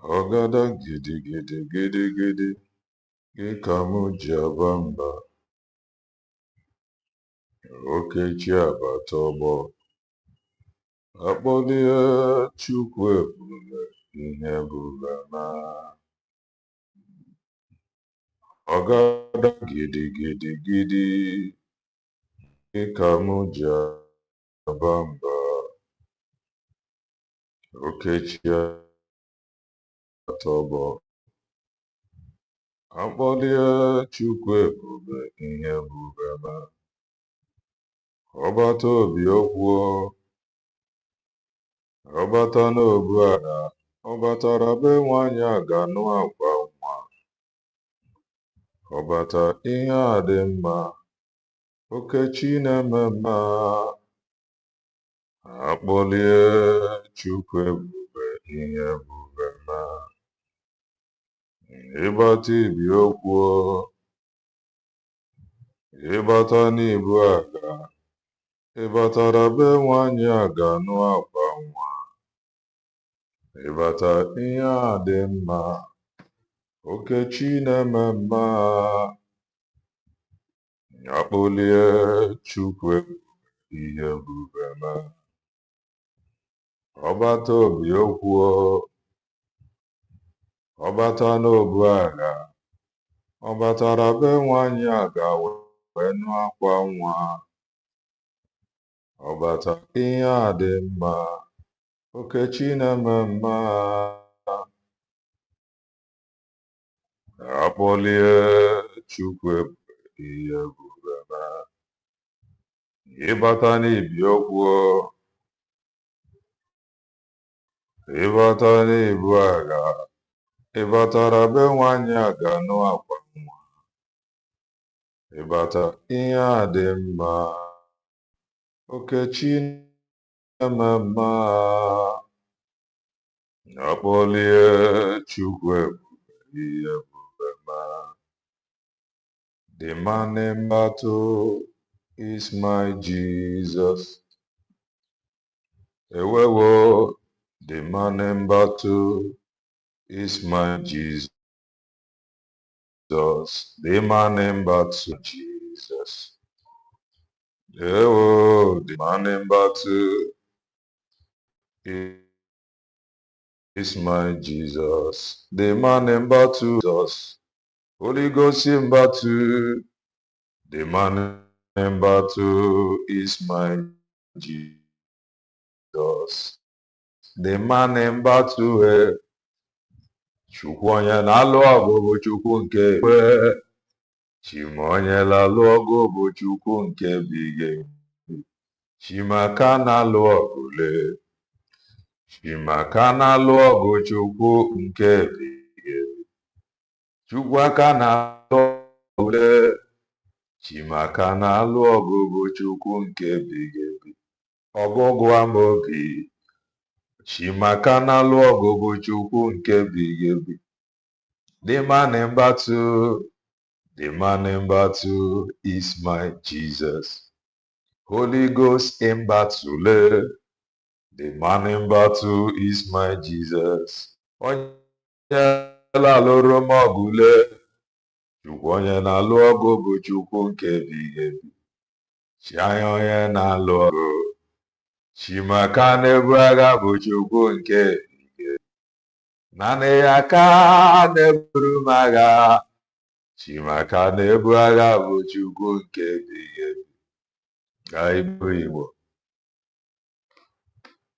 Ọgada gidi gidi gidi gidi gị ka mụ ji aba mba, okechi abata ọgbọ, akpọlie Chukwu ebube, ihe ebube na. Ọgada gidi gidi gidi gị ka mụ ji aba mba, okechi abata ọgbọ, akpọlie Chukwu ebube, ihe ebube na. Ọbata obi okwuo, ọbata n'obu ala, ọ batara be nwanyị a ga-anụ akwa nwa. Ọbata ihe a dị mma, okechi na-eme mma, akpọlie Chukwu ebube, ihe ebube na. Ịbata ibi okwuo, ịbata n'ibu aga, ịbatara be nwanyị a ga-anụ akwa nwa. Ịbata ihe a dị mma, okechi na-eme mma, akpọlie Chukwu ebube, ihe ebube na. Ọbata obi okwuo, ọbata n'obu agha, ọ batara be nwanyị a ga-wee nụ akwa nwa. Ọbata ihe a dị mma, okechi na-eme mma, akpọlie Chukwu ebube, ihe ebube na. Ịbata n'ibi okwuo, ịbata n'ibu agha, ịbatara be nwanyị a ga-anụ akwa nwa. Ịbata ihe a dị mma, okechi na-eme mma, akpọlie Chukwu ebube, ihe ebube na. The man in battle is my Jesus. Ewewo, the man in battle is my Jesus. The man in battle, Jesus. Oh, the man in battle is my Jesus. The man in battle, Jesus. Holy Ghost in battle. The man in battle is my Jesus. The man in battle, Chukwu onye na-alụ ọgụ bụ Chukwu nke ekwe. Chima onye na-alụ ọgụ bụ Chukwu nke ebighị ebi. Chimaka na-alụ ọgụ le. Chimaka na-alụ ọgụ Chukwu nke ebighị ebi. Chukwu aka na-alụ ọgụ le. Chimaka na-alụ ọgụ bụ Chukwu nke ebighị ebi. Ọgụgụ amaobi. Chimaka na-alụ ọgụ bụ Chukwu nke ebighị ebi. The man in battle, the man in battle is my Jesus. Holy Ghost in battle, the man in battle is my Jesus. Onye na-alụrụ m ọgụ le, Chukwu onye na-alụ ọgụ bụ Chukwu nke ebighị ebi. Chi anya onye na-alụ ọgụ. Chimaka na-ebu agha bụ Chukwu nke ebighị ebi. Naanị ya ka na-eburu m agha. Chimaka na-ebu agha bụ Chukwu nke ebighị ebi. Ka Igbo Igbo.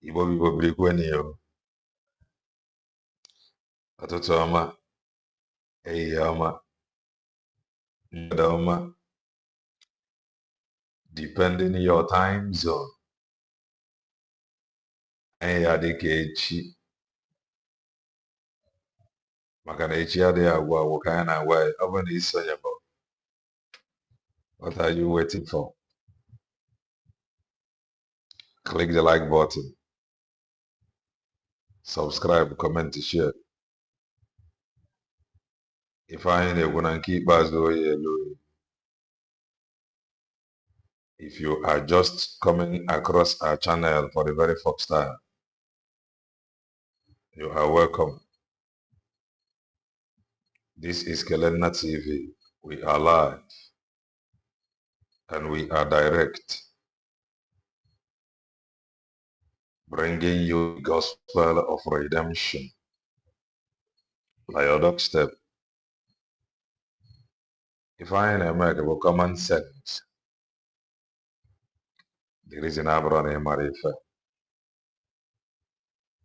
Igbo Igbo birikweni yo. Ụtụtụ ọma, ehihie ọma, mgbede ọma, depending your time zone. Anyị ya dịka echi, maka na echi adịghị agwụ agwụ ka anyị na-agwa ya. Ọ bụrụ na isonye bụ, what are you waiting for? Click the like button, subscribe, comment, share. If anyị na-egwu na nke ikpeazụ oyi elu. If you are just coming across our channel for the very first time, you are welcome. This is Kelenna TV. We are live and we are direct, bringing you the gospel of redemption by your doorstep. If I ain't a common sense, the reason I brought in Marifa,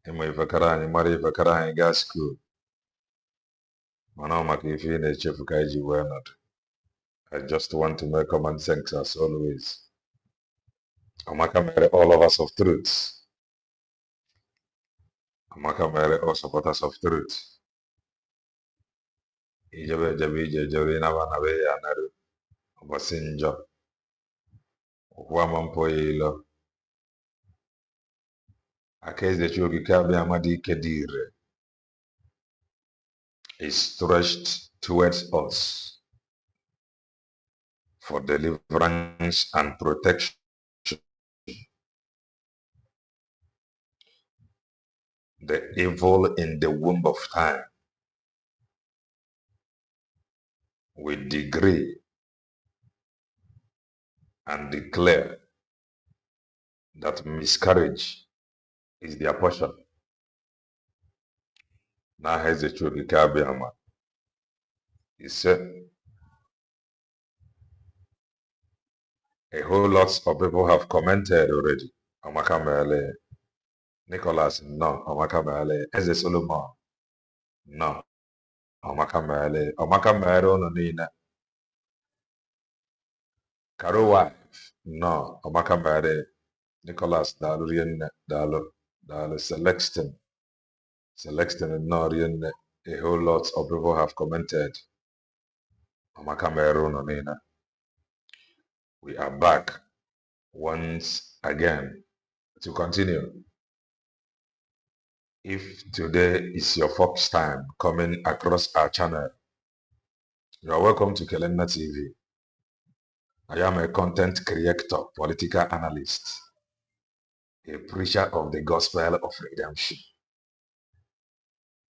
Marifa Karani gas school, Manoma Kifine Chefukaiji Wenad. I just want to make common sense as always. Amaka Mere, all of us of truth. Amaka Mere, all supporters of truth. Ijebe Jabi Jori Navanabe Yanaru, Obasinjo, Wamampo Yilo, Akeze Chugi Kabi Amadi Kedire is stretched towards us for deliverance and protection. The evil in the womb of time we decree and declare that miscarriage is their portion. Now has the Chugi Kabi Ama. He said a whole lot of people have commented already. Amaka Mele, Nicholas, no. Amaka Mele, Eze Solomon, no. Amaka Mele, no Nina. Karo wife, no. Amaka Mele, Nicholas, Dalu Rien, Dalu Selexton, no Rien. A whole lot of people have commented. Amaka Mele, no Nina. We are back once again to continue. If today is your first time coming across our channel, you are welcome to Kelenna TV. I am a content creator, political analyst, a preacher of the gospel of redemption.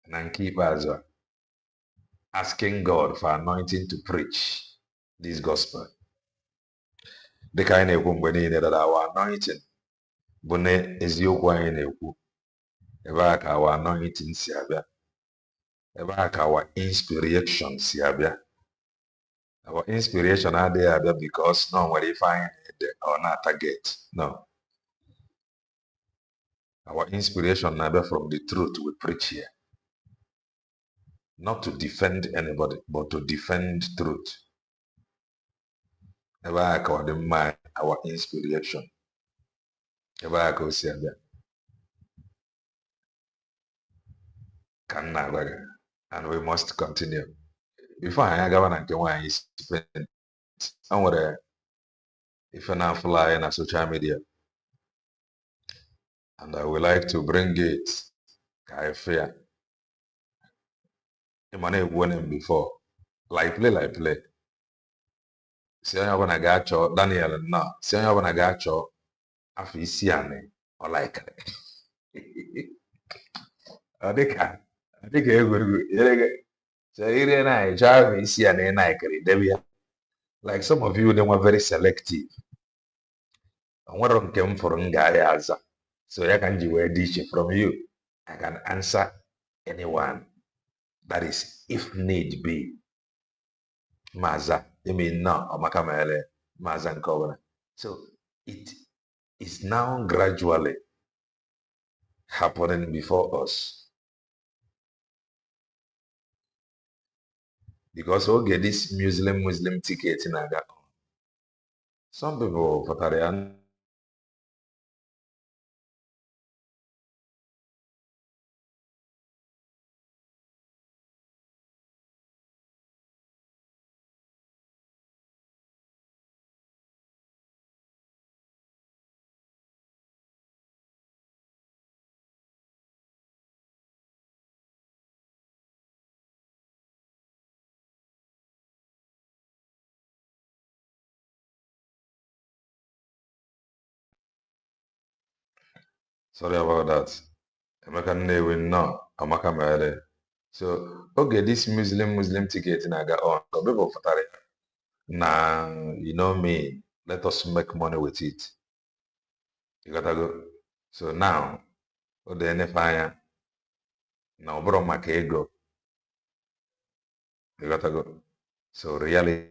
And I keep asking God for anointing to preach this gospel. The kind of that our anointing, bune eziokwu anyị na-ekwu, ebe a ka our anointing si abịa, ebe a ka our inspiration si abịa. Our inspiration adịghị abịa because no nwere ife anyị na-ede or na-target. No. Our inspiration na-abịa from the truth we preach here. Not to defend anybody, but to defend truth. Ebe a ka ọ dị mma our inspiration. Ebe a ka o si abịa. Ka nna agwa gị. And we must continue. Before anyị agawa na nke nwaanyị spend, o nwere ife na-afụla na social media. And I would like to bring it ka anyị fịa. Ịma na-egwu m before. Like play. Si onye ọbụla ga-achọ Daniel nnọọ. Si onye ọbụla ga-achọ afọ isi anị ọ laikere. Ọ dịka egwuregwu so ire na ịchọ afọ isi anị laikere debe ya. Like some of you, they were very selective. One of them from Gayaza. So I can do a dish from you. I can answer anyone. That is if need be. Maza. You mean no, Makamele, Maza and Covenant. So it is now gradually happening before us. Because we get this Muslim ticket in Aga. Some people for Tarian. Sorry about that. Emeka Nnewi no, Amaka Mere. So, okay, this Muslim ticket and I got on. People for that. Nah, you know me. Let us make money with it. You gotta go. So now, the NFI now bro make ego. You gotta go. So really,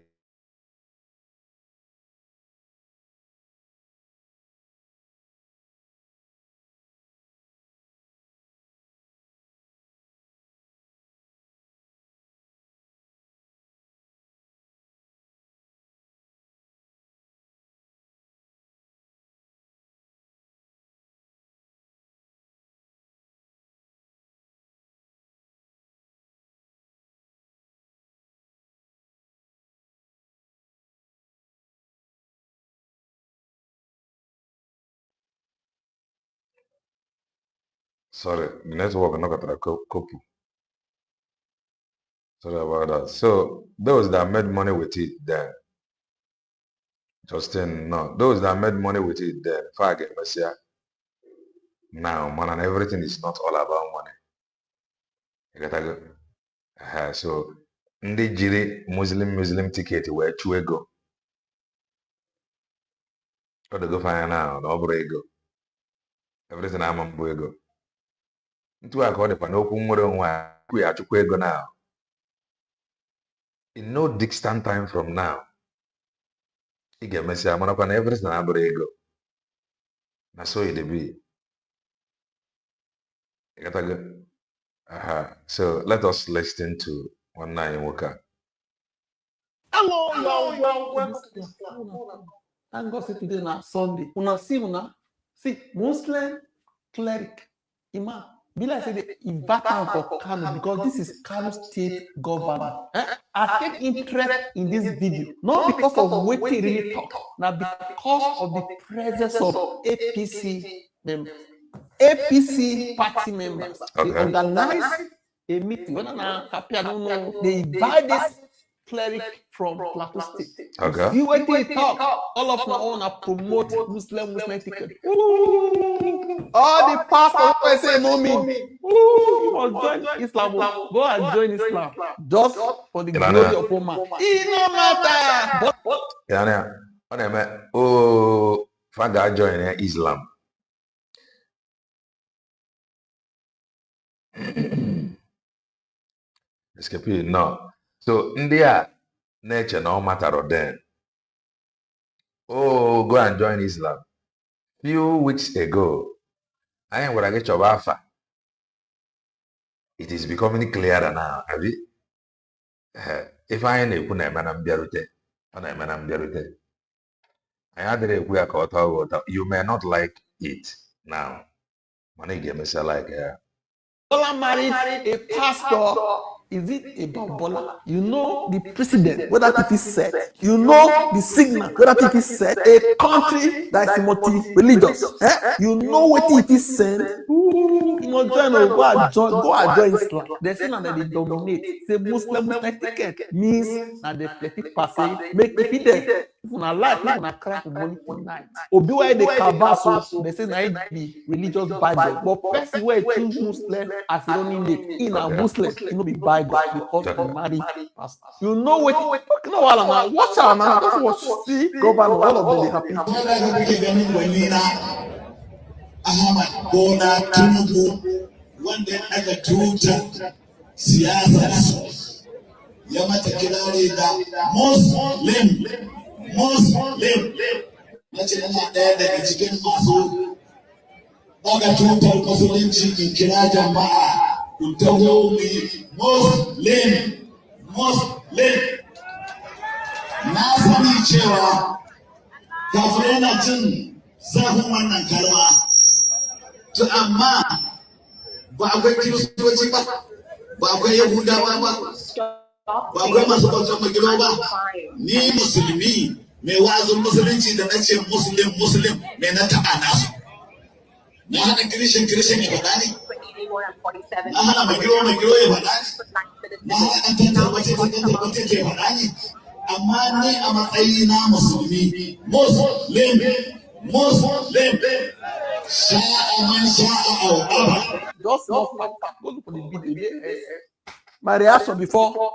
sorry, the network not got a couple. Sorry about that. So those that made money with it then, Justin, no, those that made money with it then, forget Messiah. Now, man, and everything is not all about money. You gotta go. So ndị jiri Muslim ticket wee chụọ ego. Ọ dịgo fanya now na ọ bụrụ ego. Everything ama mbụ ego. Ntu a ka ọ dịkwa n'okwu nwere onwe a kwu ya achụkwa ego now. In no distant time from now, ị ga-emesịa marakwa na everything abụrụ ego. Na so it be. You gotta go. So let us listen to one night worker. Hello, welcome to this class. Thank God say today na Sunday. See Muslim cleric, imam. Be like say they invite am for Kano because this is Kano state government. I take interest in this video not because of wetin really talk, na because of the presence of APC members. APC party members. They organize a meeting. Whether na happy, I don't know. They invite this cleric from Plateau State. Okay. See what they talk. All of my own are promote Muslim ticket. All the pastors say no me. You must join Islam. Go and join Islam. Just for the glory of woman. It no matter. Faga join Islam. Escape no. So India nature no matter then. Oh, go and join Islam. Few weeks ago, I am gonna get your offer. It is becoming clearer now. Have you? If I ain't a manam biarute, and I manam biarute. I had a you may not like it now. Money game is like Bola married a pastor. Is it about Bola? You know the president, whether it is set. You know the signal, whether it is set. A country that is multi-religious. You know what it is sent. You must join or go and join Islam. They say that they dominate. Say Muslim ticket means that they plenty passe. Make it there. If you like, if you cry for money for night. Obi why they cabasso, they say that it be religious Bible. But person where choose Muslim as the only name in a Muslim, you know be Bible because you marry pastor. You know what? You know what? Now watch out now. Just watch. See, governor, all of them happy. Ahmad Bola Tinubu wanda aka tuta siyasar ya mata kirari da Muslim na ce ina ɗaya daga cikin masu daga tutar musulunci in kira jama'a ku taho mu Muslim na sani cewa kafirai na jin zafin wannan kalma. To amma ba akwai kiristoci ba akwai yahudawa ba akwai masu bautar magilo ba. Ni musulmi mai wa'azin musulunci da na ce muslim mai na taɓa nasu. Na hana kirishin ya faɗa ne, na hana magilo ya faɗa ne, na hana ɗan tantarbace ke faɗa ne. Amma ni a matsayi na musulmi muslim Just not go for the video. my reaction before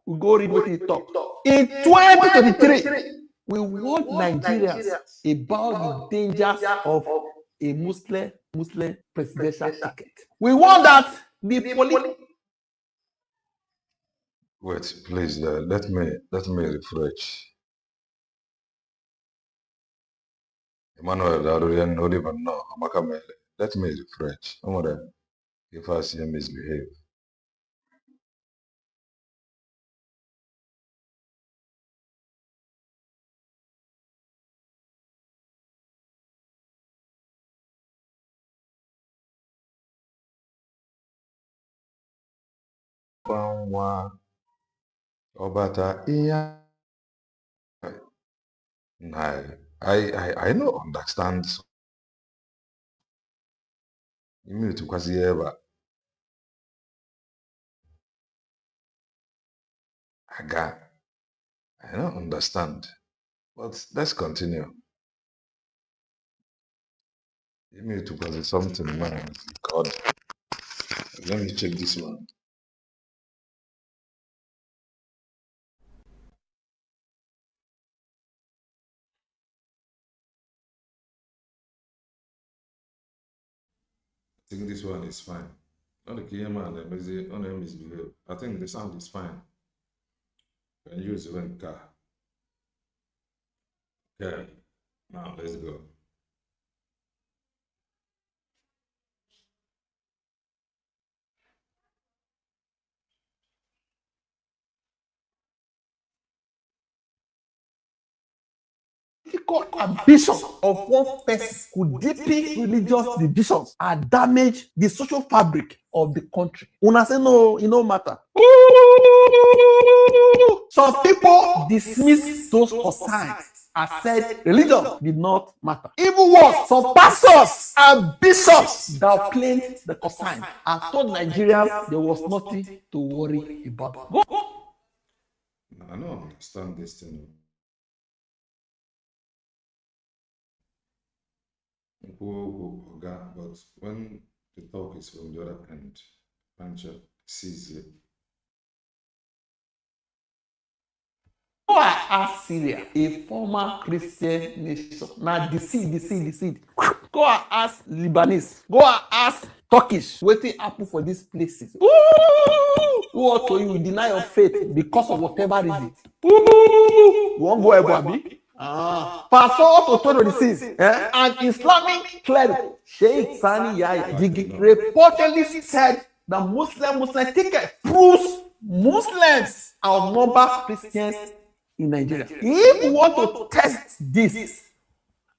we go read what he talk. In 2023, we warned Nigerians about the dangers of a Muslim presidential ticket. We warned that the political. Wait, please, let me refresh. Emmanuel, I don't even know. Let me refresh. If I see him misbehave. Obata, I don't understand. You mean to quasi ever? I don't understand. But let's continue. You mean to quasi something, man? God, let me check this one. I think this one is fine. Not the key man, misbehave. I think the sound is fine. Can use one car. Okay, now let's go. Ambition of one person could deepen religious divisions and damage the social fabric of the country. Una say no, it no matter. Some people dismiss those concerns and said religion did not matter. Even worse, some pastors and bishops downplayed the concern and told Nigerians there was nothing to worry about. I don't understand this thing. But when the talk is from the other end, Pancha sees it. Go and ask Syria, a former Christian nation. Now, the seed. Go and ask Lebanese. Go and ask Turkish. Waiting happen for these places. What to you deny your faith because of whatever reason? You won't go ever be. Pastor Otto 26, an Islamic cleric, Sheikh Sani Yahya Jigi, reportedly said the Muslim ticket proves Muslims outnumber Christians in Nigeria. If you want to test this,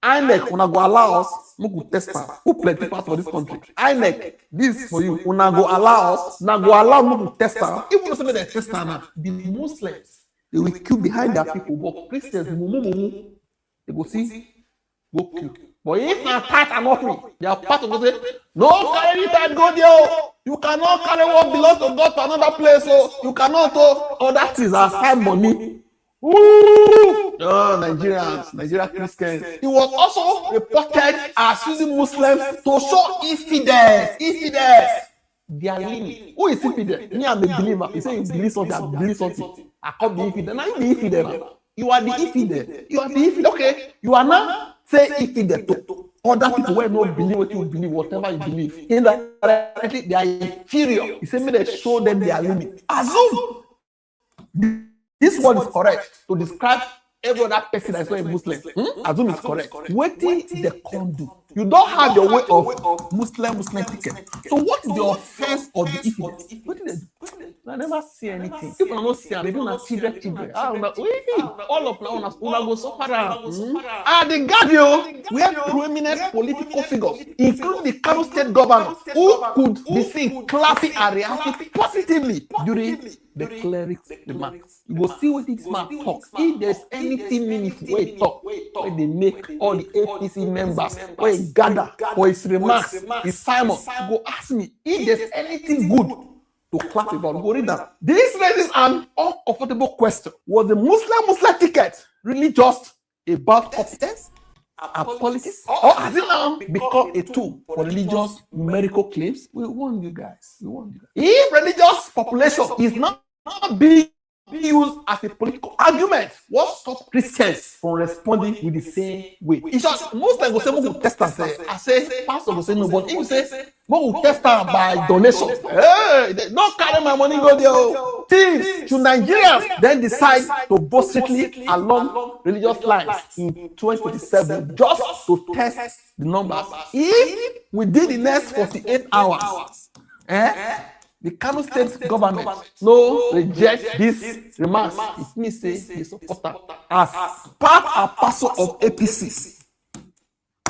INEC una go allow us, we go test am. Who plenty pass for this country? INEC, this for you. Una go allow us, una go allow me to test am. If you say they test am, the Muslims they will queue behind their people, but Christians they go see, go queue. But if na tithe and offering, they are part of the say, no carry that go there. You cannot carry what belongs to God to another place. So you cannot. Oh, that is aside money. Oh, Nigeria Christians. It was also reported as using Muslims to show infidels their limit. Who is infidel? Me, I'm a believer. You say you believe something, I believe something. I can't be infidel. Now you be infidel. You are the infidel. Okay. You are now say infidel to other people who don't believe what you believe, whatever you believe. Indirectly, they are inferior. You say me they show them their limit. Assume this word is correct to describe every other person that is not a Muslim. Assume it's correct. Wetin they can do? You don't have your way of Muslim ticket. So what is the offense of the infidel? Wetin they do? I never see anything. People are not seeing. They do not children. All of now una go suffer am. And the Guardian, we have prominent political figures, including the Kano State governor, who could be seen clapping and reacting positively during the cleric's remarks. You go see what this man talk. If there's anything meaningful where he talk, where they make all the APC members, where he gather for his remarks, his sermon, you go ask me if there's anything good to clap about. Go read that. This raises an uncomfortable question. Was the Muslim ticket really just about competence and politics? Or has it now become a tool for religious numerical claims? We warn you guys. If religious population is not being used as a political argument. What stops Christians from responding with the same way? It's just Muslims go say, "Mo go test am." I say, pastor go say no, but if you say, "Mo go test am by donation," hey, don't carry my money go there. Thieves, should Nigerians then decide to vote strictly along religious lines in 2027 just to test the numbers? If within the next 48 hours, the Kano State government no reject this remarks, it means say they support am as part and parcel of APC.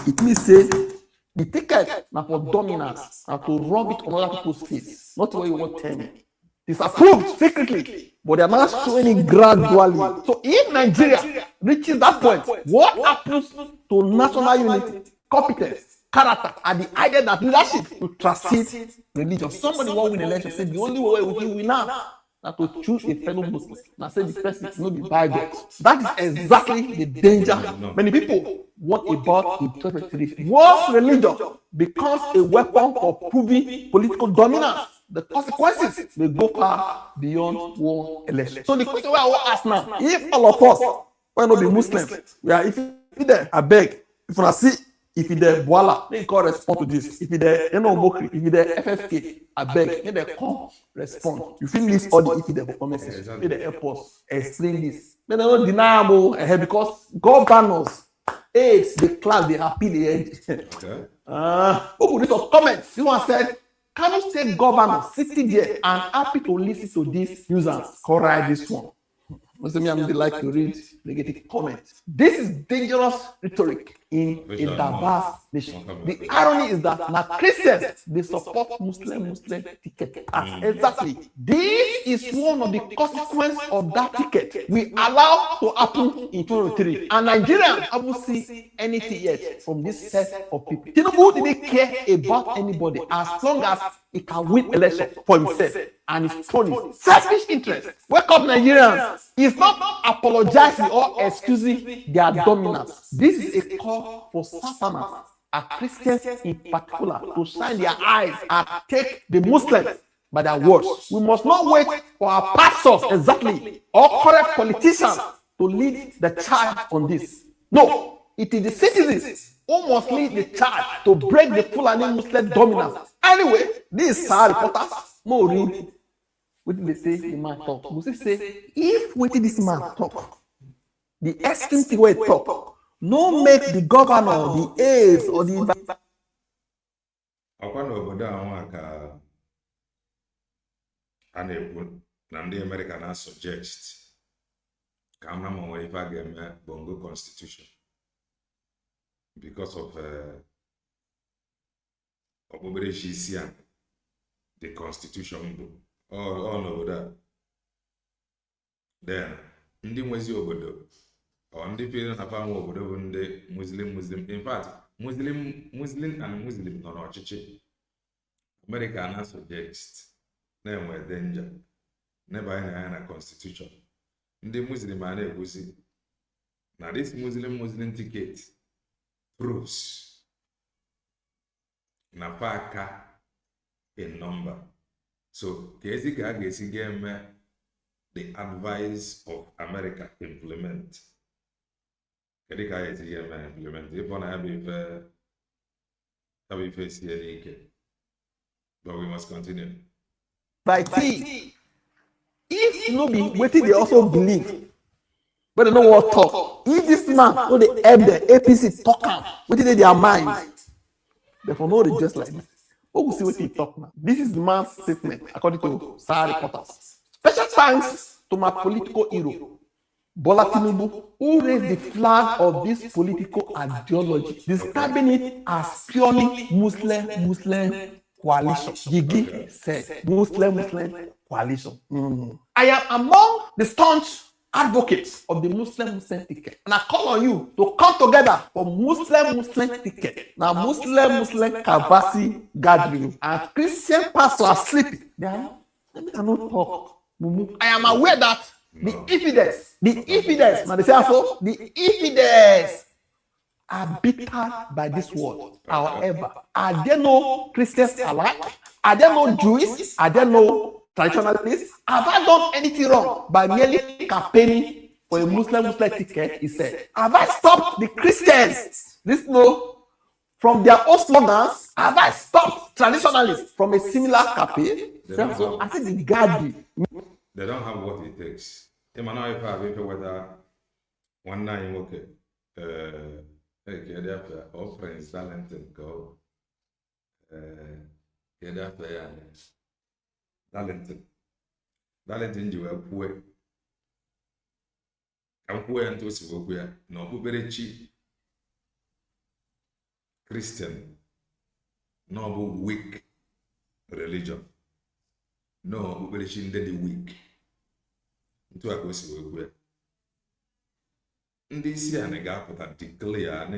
It means say the ticket na for dominance and to rub it on other people's face, not what you want tell me. Disapproved secretly, but they are not showing it gradually. So if Nigeria reaches that point, what happens to national unity, competence, character, and the idea that leadership will transcend religion? Somebody won't win election, say the only way we will win now is to choose a fellow Muslim. Now say the person no be Bible. That is exactly the danger many people want about in 2023. Once religion becomes a weapon for proving political dominance, the consequences may go far beyond one election. So the question I want to ask now, if all of us will not be Muslims, we are if there, I beg, if I see if it there voila, they can respond to this. If it there Mokri, if it there FFK, I beg, may they come respond. You feel this all the if it there for message, may they help us explain this. May they not deniable because governors, aids, the class, they happy the end. Who put this on comments? This one said, Kano State governor sitting there and happy to listen to these users. Correct this one. Muslim they like to read negative comments. This is dangerous rhetoric in a diverse nation. The irony is that now Christians they support Muslim ticket. Exactly. This is one of the consequences of that ticket we allow to happen in 2023. And Nigerians haven't seen anything yet from this set of people. Tinubu didn't care about anybody as long as he can win election for himself and his cronies. Selfish interest. Wake up, Nigerians. He's not apologizing or excusing their dominance. This is a call for Southerners and Christians in particular to shine their eyes and take the Muslims by their words. We must not wait for our pastors exactly or correct politicians to lead the charge on this. No, it is the citizens who must lead the charge to break the Fulani Muslim dominance. Anyway, this is our reporters. More read. What did they say? The man talk. We say, if what did this man talk, the extreme thing where talk, no make the governor, the aides, or the obodo ahụ ka a na-ekwu na ndị America na suggest ka ama ma nwere ife a ga-eme bongo constitution because of okpukperechi isi a the constitution bụ all n'obodo a. Then ndị nwezi obodo or ndị pere na pa nwe obodo bụ ndị Muslim. In fact, Muslim and Muslim nọ n'ọchịchị. America na suggest na-enwe danger n'ebe anyị na-anya na constitution. Ndị Muslim a na-ekwusi na this Muslim ticket proves na paka in number. So kezi ka a ga-esi ga-eme the advice of America implement. Kedu ka a ga-esi ga-eme implement? Ịfọ na ya bụ ife sie n'ike. But we must continue. By T, if no be wetin they also believe, but they no wan talk. If this man no dey help the APC talk am, wetin dey their mind, therefore no dey just like this. We will see what he talk now. This is the man's statement, according to Sahara reporters. Special thanks to my political hero, Bola Tinubu, who raised the flag of this political ideology, describing it as purely Muslim coalition. Gigi said, Muslim coalition. I am among the staunch advocates of the Muslim ticket, and I call on you to come together for Muslim ticket. Now Muslim Kabasi gathering and Christian pastors are sleeping. I cannot talk. I am aware that the evidence, now they say also the evidence are bitter by this word. However, are there no Christians alive? Are there no Jews? Are there no traditionalists? Have I done anything wrong by merely campaigning for a Muslim ticket? He said. Have I stopped the Christians? From their own slogans? Have I stopped traditionalists from a similar campaign? So I think the guard. They don't have what it takes. Emmanuel, if I have whether one night, okay, all friends, talented go, talented, you are poor. I'm poor and to see what we are. No, very cheap Christian, no weak religion. No, very cheap, the weak. Into a question where this year, I got that declare na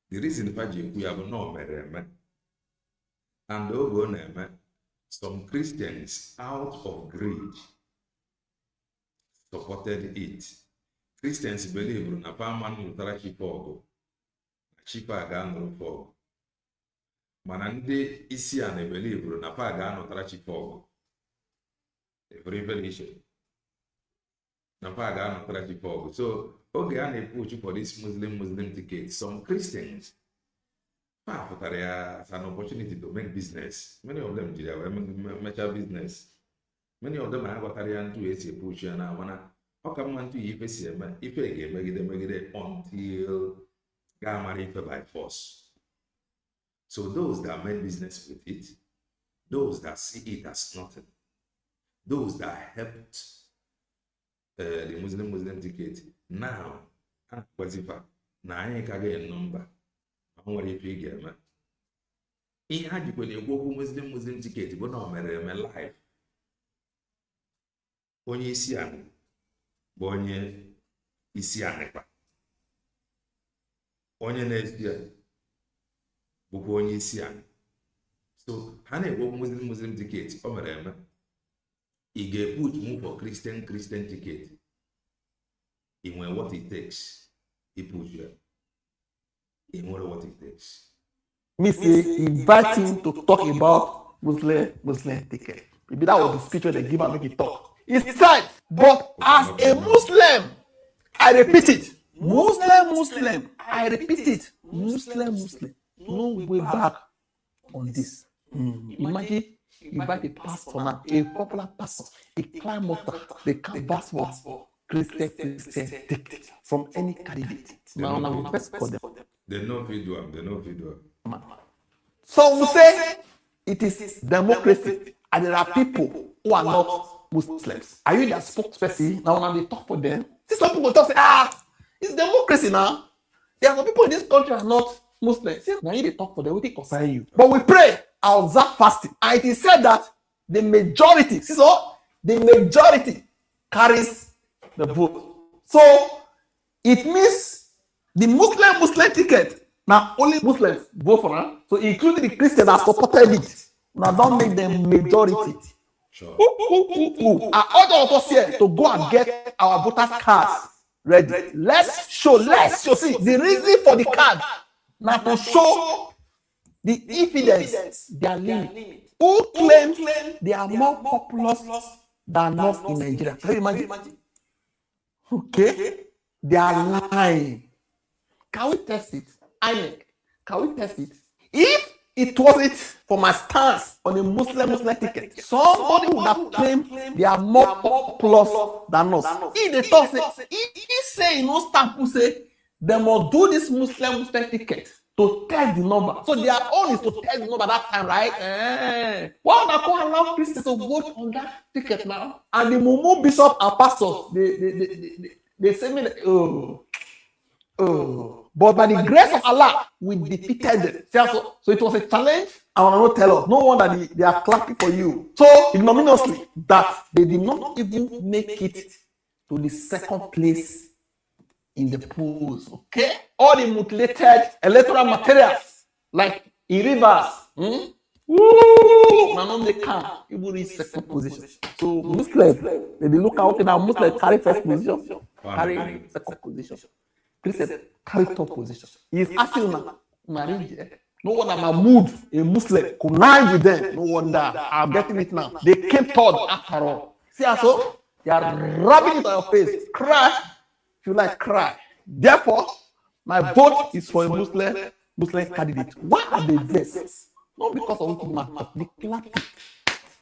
the reason why we have no merriment and over some Christians out of greed supported it. Christians believe in a permanent literature for cheaper gun for Manande isi and believe in a pagan literature for a revelation. So, okay, I push for this Muslim ticket. Some Christians as an opportunity to make business. Many of them did a business. Many of them have a to a push and I wanna how come want to if I make it until get married by force. So those that make business with it, those that see it as nothing, those that helped the Muslim ticket now quasifa na anyị ka ga number nwere ife ị ga-eme ihe ha jikwa na-ekwu Muslim ticket bụ na o mere eme live onye isi anyị bụ onye isi anyị kwa onye na-esi ya bụkwa onye isi anyị so ha na-ekwu Muslim ticket o mere eme he get put move for Christian ticket. He went what it takes. He push you. He went what it takes. Me say invite him to talk about Muslim ticket. Maybe that was the speech where they give and make it talk. It's time, but as a Muslim, I repeat it. Muslim. I repeat it. Muslim. No way back on this. Imagine. You invite a pastor now, a popular pastor, a climb up, they canvass for Christian ticket from any candidate. Now, we first call them. They know video. So we say it is democracy, and there are people who are not Muslims. Are you their spokesperson? Now they talk for them. See, some people talk say, it's democracy now. There are some people in this country are not Muslims. See, now they talk for them, we think concern you. But we pray. I'll observe fasting. And it is said that the majority carries the vote. So it means the Muslim ticket, now only Muslims vote for her. So including the Christians that supported it. Now don't make them majority. Sure. I order of us here to go and get our voters cards ready. Let's show. See, the reason for the card now to show the evidence, their limit. Who claim they are more populous than us in Nigeria? Can you imagine? Okay, they are lying. Can we test it? Can we test it? If it wasn't for my stance on a Muslim ticket, somebody would have claimed they are more populous than us. If they talk, he say no stamp who say they must do this Muslim ticket to test the number. So their own is to test the number that time, right? Why would I go allow Christians to vote on that ticket now? And the Mumu bishop and pastors, they say me, but by the grace of Allah, we defeated them. So it was a challenge. I want to tell us. No wonder they are clapping for you. So ignominiously, that they did not even make it to the second place in the polls, okay? All the mutilated electoral materials, like in rivers, now they can't even reach second position. So Muslims, they look out now, Muslims carry first position, carry second position. Christians carry top position. He is asking now, marriage, No wonder Mahmoud, a Muslim, connived with them. No wonder. I'm getting it now. They came third after all. See how so? They are rubbing it on your face. Cry. If you like, cry. Therefore, my vote is for a Muslim candidate. Why are they vexed? Not because of what matter. They clap.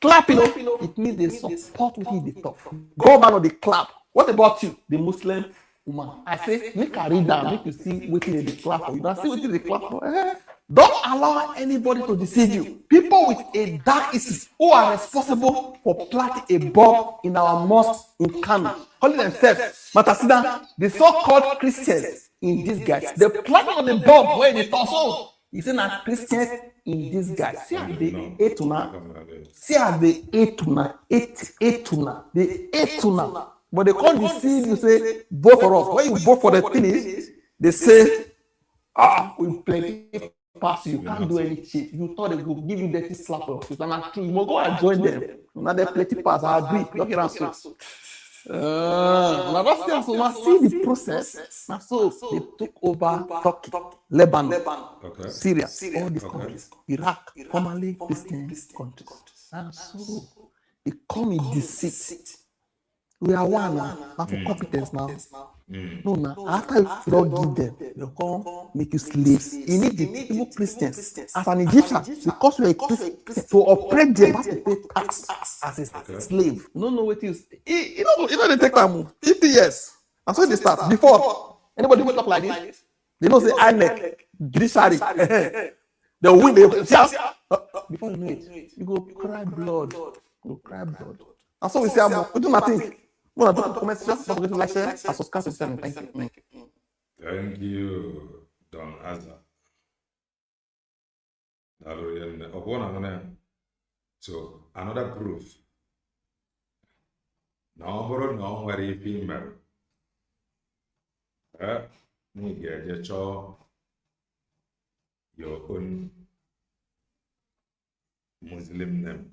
Clap, it means they support what they talk. Government or they clap. What about you, the Muslim woman? I say, make a read down, make you see what they clap for. You don't see what they clap for. Don't allow anybody to deceive you. People with a dark history who are responsible for planting a bomb in our mosque in Kano, calling themselves Matasida, the so-called Christians in disguise. They planted on the bomb where they torso. He said, "Now Christians in disguise." See how they ate tuna. See how they ate tuna. Ate tuna. They ate tuna. But they can't deceive you. Say, vote for us. When you vote for the finish, they say, we plenty pass. You can't do any shit. You thought they would give you dirty slap. You must go and join them. Now they plenty pass. I agree. Look at us. Now that's see the process. Now so they took over Turkey, Lebanon, Syria, all these countries, Iraq, formerly Christian countries. And so they come in deceit. We are one now for competence now. No, now after you don't give them, they'll come make you slaves. You need the evil Christians as an Egyptian, because you're a Christian, to operate them, you have to pay tax as a slave. You don't know what is. You know they take time 50 years. And so they start. Before anybody will talk like this, they know say INEC, judiciary, they win. Before you know it, you go cry blood. You go cry blood. And so we say, we do nothing. Well, comment, like, share, subscribe to the channel. Thank you. Thank you, Don Azza. So, another proof. No, where female. You get your own Muslim name,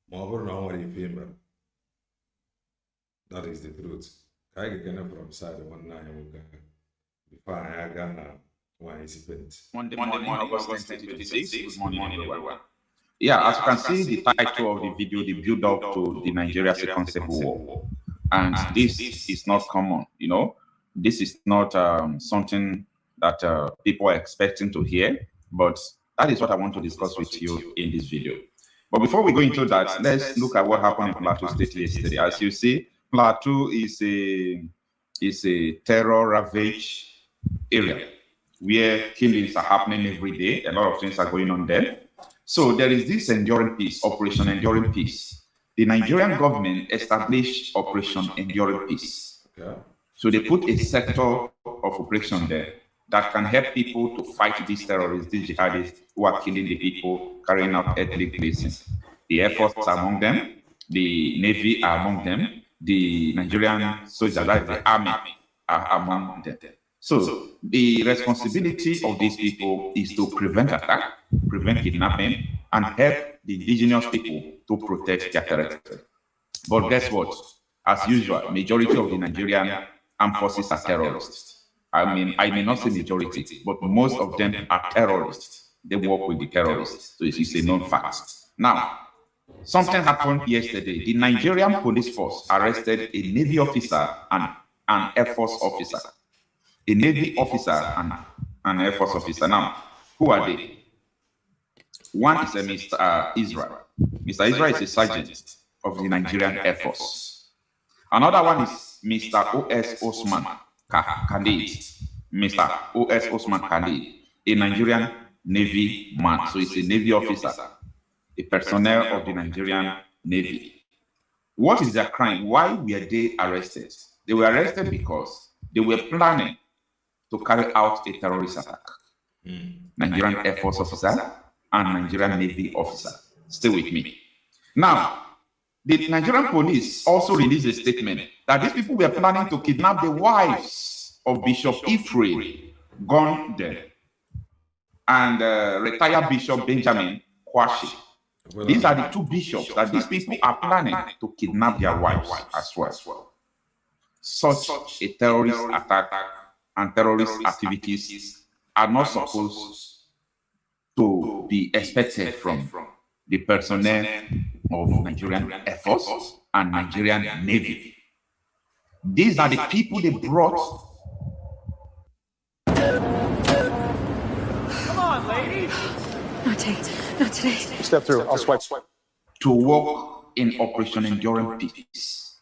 where female. That is the truth. I get from side one night before I got one incident. Monday morning, August 2026. Good morning, everyone. Yeah, as you can see, the title of the video, the build up to the Nigeria Second Civil War. And this is not common, you know. This is not something that people are expecting to hear, but that is what I want to discuss with you in this video. But before we go into that, let's look at what happened in Plateau State yesterday. As you see, Plateau is a terror ravaged area where killings are happening every day. A lot of things are going on there. So there is this Enduring Peace, Operation Enduring Peace. The Nigerian government established Operation Enduring Peace. Okay. So they put a sector of operation there that can help people to fight these terrorists, these jihadists who are killing the people, carrying out ethnic cleansing. The Air Force are among them, the Navy are among them, the Nigerian soldiers, like the Army, are among them. So the responsibility of these people is to prevent attack, prevent kidnapping, and help the indigenous people to protect their territory. But guess what? As usual, majority of the Nigerian armed forces are terrorists. I mean, I may not say majority, but most of them are terrorists. They work with the terrorists. So it's a known fact. Now, something happened yesterday. The Nigerian police force arrested a Navy officer and an Air Force officer. A Navy officer and an Air Force officer. Now, who are they? One is a Mr. Israel. Mr. Israel is a sergeant of the Nigerian Air Force. Another one is Mr. O.S. Osman Khalid. Mr. O.S. Osman Khalid, a Nigerian Navy man. So he's a Navy officer, a personnel of the Nigerian Navy. What is their crime? Why were they arrested? They were arrested because they were planning to carry out a terrorist attack. Nigerian Air Force officer and Nigerian Navy officer. Stay with me. Now, the Nigerian police also released a statement that these people were planning to kidnap the wives of Bishop Iframe Gonde and retired Bishop Benjamin Kwashi. These are the two bishops that these people are planning to kidnap their wives as well. Such a terrorist attack and terrorist activities are not supposed to be expected from the personnel of Nigerian Air Force and Nigerian Navy. These are the people they brought. Come on, ladies. Not today. Not today. Step through. I'll swipe. To work in Operation Enduring Peace.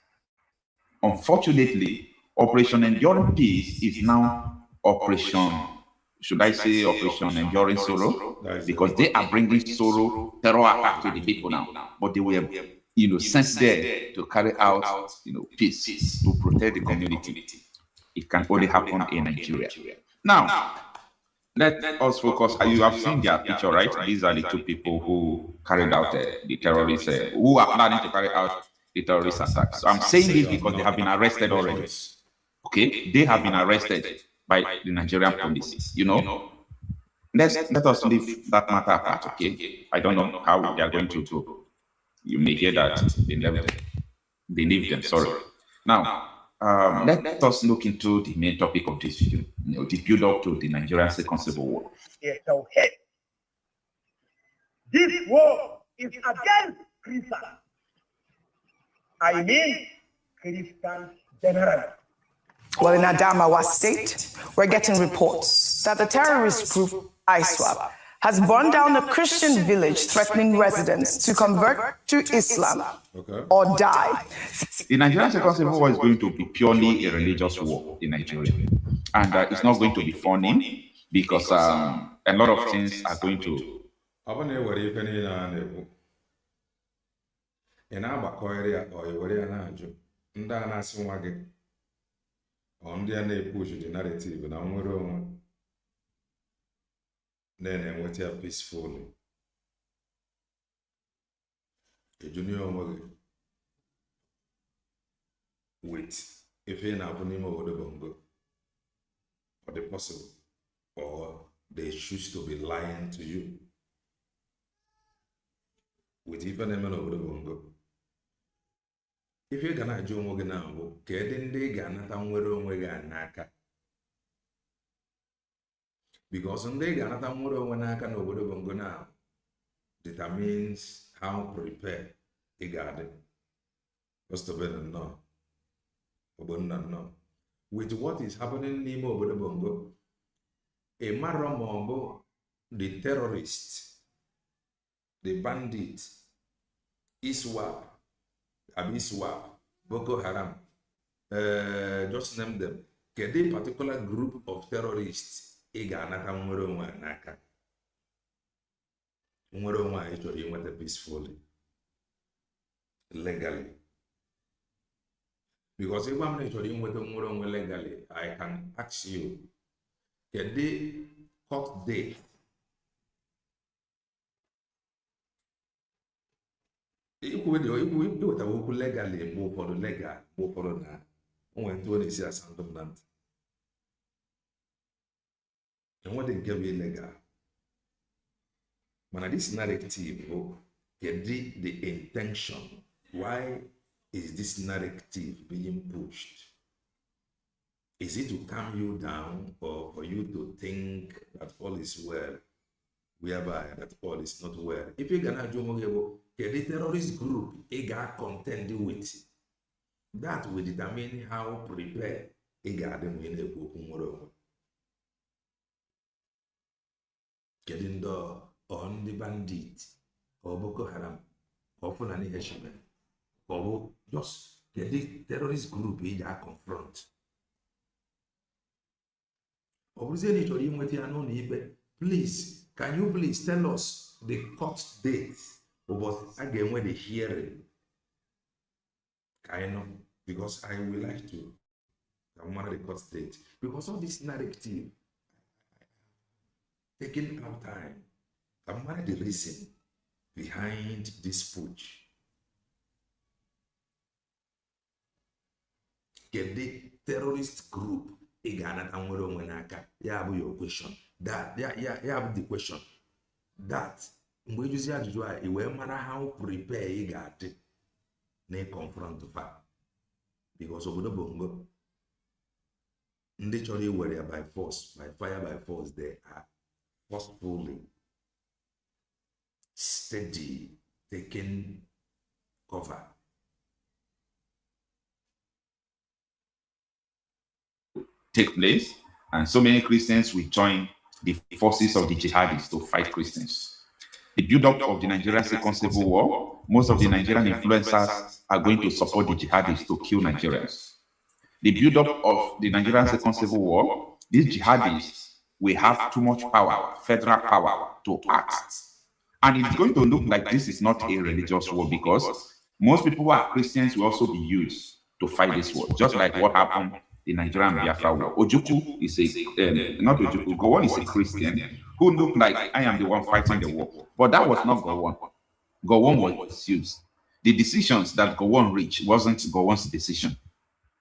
Unfortunately, Operation Enduring Peace is now Operation, should I say Operation Enduring Sorrow? Because they are bringing sorrow, terror attack to the people now. But they were, sent there to carry out, peace, to protect the community. It can only happen in Nigeria. Now, let us focus. You have seen their picture, right? These are the two people who carried out the terrorists, who are planning to carry out the terrorist attacks. So I'm saying this because they have been arrested already. Okay, they have been arrested by the Nigerian police. Let us leave that matter apart. Okay, I don't know how they are going to go. You may hear that they leave them. Sorry. Now, let us look into the main topic of this video. The build-up to the Nigerian Second Civil War. This war is against Christians. I mean Christians generally. Well, in Adamawa State, we're getting reports that the terrorist group ISWAP has burned down a Christian village, threatening residents to convert to Islam or die. The Nigerian Second Civil War is going to be purely a religious war in Nigeria. And it's not going to be funny because a lot of things are going to... ndị a na-epush the narrative na nwere onwe na-enweta ya peacefully ejunye onwe gị with ife na-abụ n'ime obodo bongo or the possible or they choose to be lying to you with ife na-eme n'obodo bongo. If you're gonna do onwe gị na mbụ kedu ndị ga-anata nwere onwe gị n'aka, because ndị ga-anata nwere onwe n'aka n'obodo bongo now determines how prepared ị ga-adị. First of all, no. With what is happening n'ime obodo bongo, a mara ma ọ bụ the terrorist, the bandit, ISWAP, Abiswap, Boko Haram, just name them. Get a particular group of terrorists, Iganaka Mwero Naka. Mwero actually went peacefully, legally. Because if I'm actually with Mwero legally, I can ask you, get the court date. If do it legally, move for the legal, move for the when to see a sound of land. And what they give you legal. But this narrative, get the intention. Why is this narrative being pushed? Is it to calm you down or for you to think that all is well, whereby that all is not well? If you're gonna do the terrorist group got contend with, that will determine how prepared got them in a book. Getting on the bandit or Boko Haram or Fulani Heshaman or just the terrorist group got confront. Please, can you please tell us the court date? But again, when they hear it, I know, because I will like to one of the court state, because of this narrative, taking our time, I'm one of the reason behind this push. Get the terrorist group, Igana and Wenaka, your question. That, yeah, the question. That. Mgbe juzi ajụjụ a iwe mara how prepare ị ga-adị na confront fa because obodo bongo Ndị chọrọ iwere by force, by fire, by force, they are forcefully, steady, taking cover. Take place, and so many Christians will join the forces of the jihadists to fight Christians. The build-up of the Nigerian Second Civil War, most of the Nigerian influencers are going to support the jihadists to kill Nigerians. The build-up of the Nigerian Second Civil War, these jihadists will have too much power, federal power, to act. And it's going to look like this is not a religious war, because most people who are Christians will also be used to fight this war, just like what happened in Nigerian Biafra war. Ojukwu is not Ojukwu, Gowon is a Christian who looked like I am the one fighting the war. But that was not Gowon. Gowon was used. The decisions that Gowon reached wasn't Gowon's decision.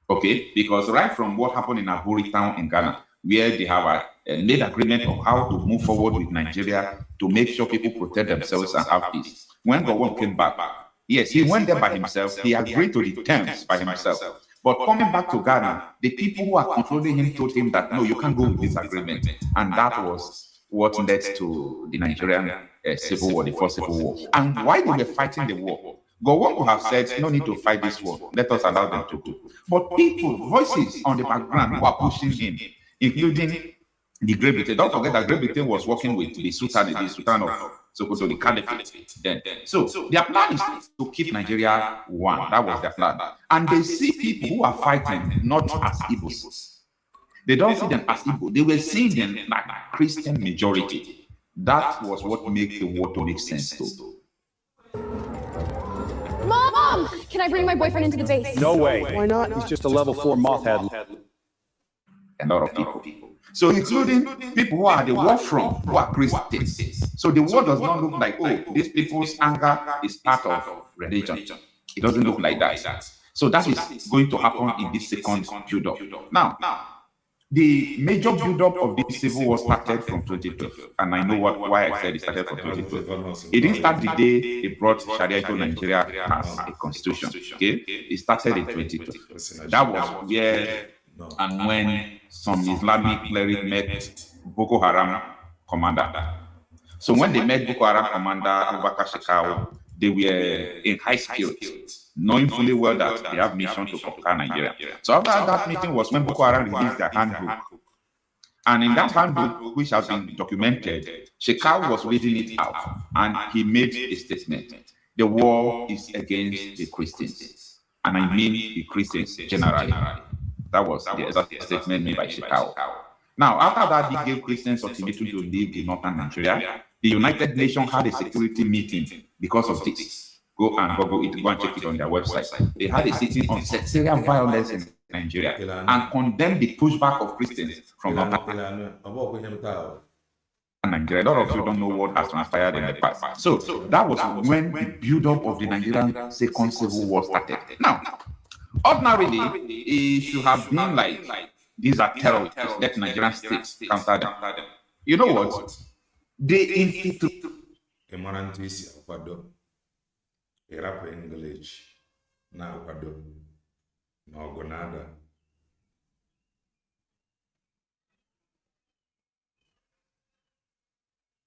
Okay, because right from what happened in Aburi town in Ghana, where they have made agreement of how to move forward with Nigeria to make sure people protect themselves and have peace. When Gowon came back, yes, he went there by himself. He agreed to the terms by himself. But coming back to Ghana, the people who are controlling him told him that, no, you can't go with this agreement. And that was what led to the Nigerian Civil War, the First Civil War. And why they were fighting the war? Gowon could have said, no need to fight this war. Let us allow them to do. But people, voices on the background who are pushing him, including the Great Britain. Don't forget that Great Britain was working with the Sultan of Sokoto, the Caliphate then. So their plan is to keep Nigeria one. That was their plan. And they see people who are fighting not as Igbos. They don't see them as Igbo. They were seeing them like Christian majority. That was what made the war to make sense too. Mom! Can I bring my boyfriend into the base? No way. Why not? He's just a level 4 moth head. A lot of people. So including people who are the war front, who are Christians. So the war does not look like, oh, these people's anger is part of religion. It doesn't look like that. So that is going to happen in this second build-up. Now, the major build-up of this civil war started from 2012, and I know why I said it started from 2012. It didn't start the day they brought Sharia to Nigeria as a constitution. Okay, it started in 2012. That was where and when some Islamic clerics met Boko Haram commander. So when they met Boko Haram commander Abubakar Shekau, they were in high spirits, knowing fully well that they have mission to conquer Nigeria. So after that meeting was when Boko Haram released their handbook. And in that handbook, which has been documented, Shekau was reading it out, and he made a statement. The war is against the Christians. And I mean the Christians generally. That was the exact statement made by Shekau. Now, after that, he gave Christians ultimatum to leave the northern Nigeria. The United Nations had a security meeting because of this. Go and Google it, go and check it on their website. They had a sitting on sectarian violence in Nigeria and condemned the pushback of Christians from northern Nigeria. A lot of you don't know what has transpired in the past. So that was when the build-up of the Nigerian Second Civil War started. Now, ordinarily, it should have been like, these are terrorists, let Nigerian states counter them. You know what? They infiltrate. English na akwado na ogonada.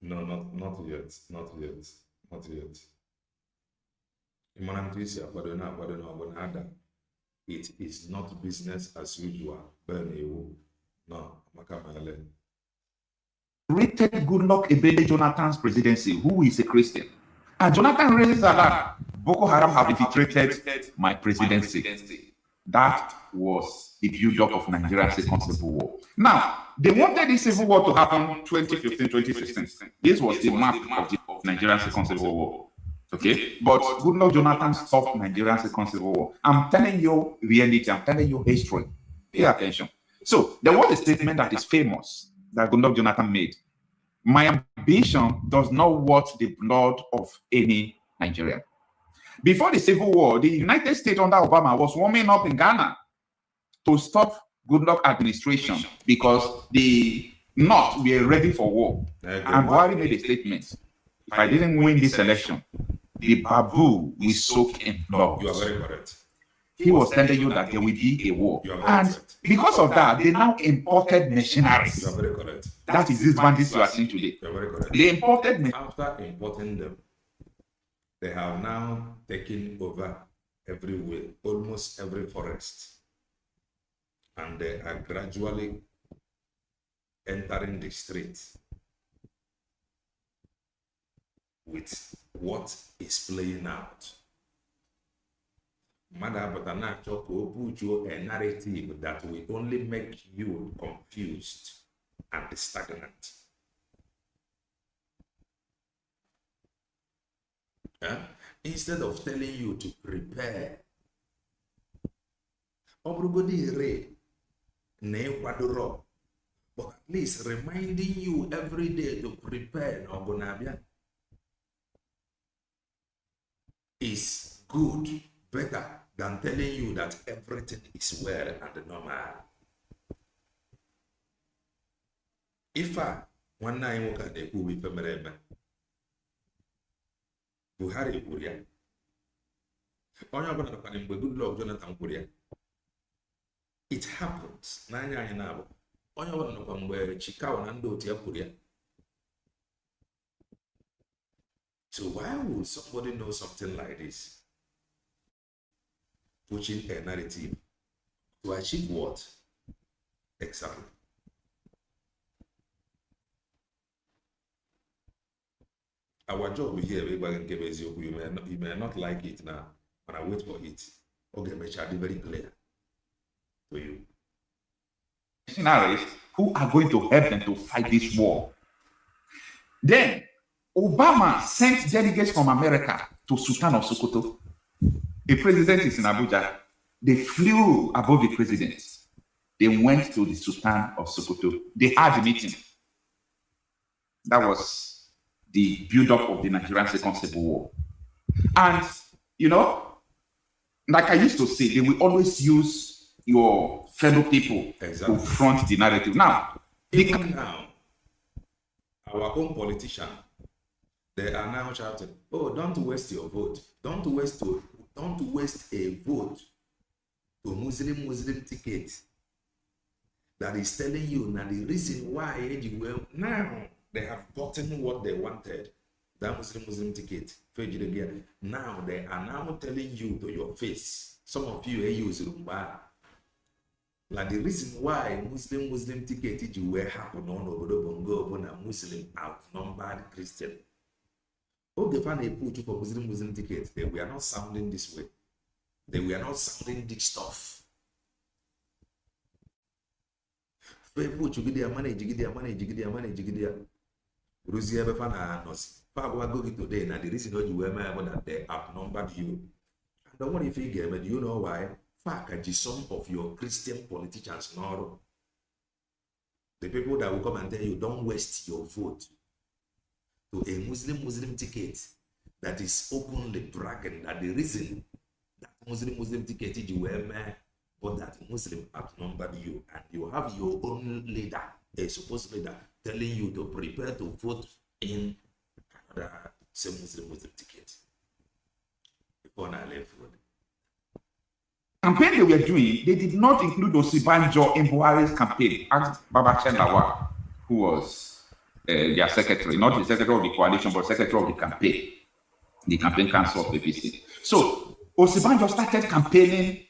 No, not yet. Imanantisi akwado na ogonada. It is not business as usual. No, Makamale. Rated Goodluck Ebele Jonathan's presidency, who is a Christian. And Jonathan raised alarm. Boko Haram have infiltrated my presidency. That was the build-up of Nigeria's Second Civil War. Now, they wanted this civil war to happen 2015, 2016. This was the map of the Nigerian Second Civil War. Okay? But Goodluck Jonathan stopped Nigeria's Second Civil War. I'm telling you reality. I'm telling you history. Pay attention. So, there was a statement that is famous that Goodluck Jonathan made. My ambition does not want the blood of any Nigerian. Before the Civil War, the United States under Obama was warming up in Ghana to stop Goodluck administration because the North were ready for war. And Buhari made a statement. If I didn't win this election, the babu will soak in blood. You are very correct. he was telling you that there will be a war. And because of that, they now imported machineries. You are very correct. That is these bandits you are seeing today. You are very correct. They imported After importing them, they have now taken over everywhere, almost every forest. And they are gradually entering the streets with what is playing out. Mother, but I'm not sure to put you a narrative that will only make you confused and stagnant. Instead of telling you to prepare, but at least reminding you every day to prepare is good, better than telling you that everything is well and normal. If one night you can do with a Buhari Korea. Onye ọbụla nọkwa mgbe Goodluck Jonathan Korea. It happens. N'anya anyị na-abụ. Onye ọbụla nọkwa mgbe Chikawa na ndị otu ya Korea. So why would somebody know something like this? Pushing a narrative to achieve what? Exactly. Our job here, you may not like it now, but I wait for it. Okay, make sure very clear to you. Missionaries who are going to help them to fight this war. Then Obama sent delegates from America to Sultan of Sokoto. The president is in Abuja. They flew above the president. They went to the Sultan of Sokoto. They had a meeting. That was the build-up of the Nigerian Second Civil War. And, you know, like I used to say, they will always use your fellow people to front the narrative. Now, even now, our own politicians, they are now shouting, oh, don't waste your vote. Don't waste a vote to Muslim ticket that is telling you now the reason why you will now. They have gotten what they wanted, that Muslim ticket. Now they are now telling you to your face. Some of you use Rumba. Like the reason why Muslim ticket you will happen on Obodo Bongo when a Muslim outnumbered Christian. Okay, fine, they put you for Muslim ticket. They were not sounding this way. They were not sounding this stuff. They put you get their money, you get their money, you get their money, you get their Rusia Befana Nos. Pagwa go today, now the reason why you were mad that they outnumbered you. And the one if you get, but you know why? Some of your Christian politicians know. The people that will come and tell you, don't waste your vote to a Muslim ticket that is openly bragging that the reason that Muslim ticket you were mad, but that Muslim outnumbered you, and you have your own leader, a supposed leader, telling you to prepare to vote in another same Muslim ticket. Before I left road. Campaign they were doing, they did not include Osibanjo in Buhari's campaign. Asked Babachan Lawal, who was their secretary, not the secretary of the coalition, but secretary of the campaign council of APC. So Osibanjo started campaigning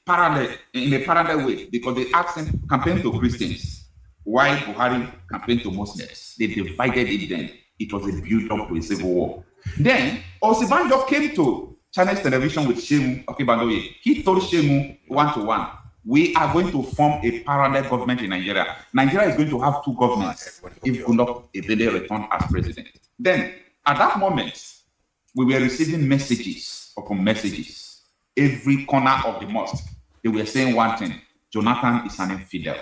in a parallel way because they asked him campaign to Christians, while Buhari campaigned to Muslims. They divided it then. It was a build-up to a civil war. Then Osibanjo came to Channels Television with Shemu Okibandoye. He told Shemu one-to-one, we are going to form a parallel government in Nigeria. Nigeria is going to have two governments if Goodluck Ebele returned as president. Then, at that moment, we were receiving messages upon messages. Every corner of the mosque, they were saying one thing: Jonathan is an infidel.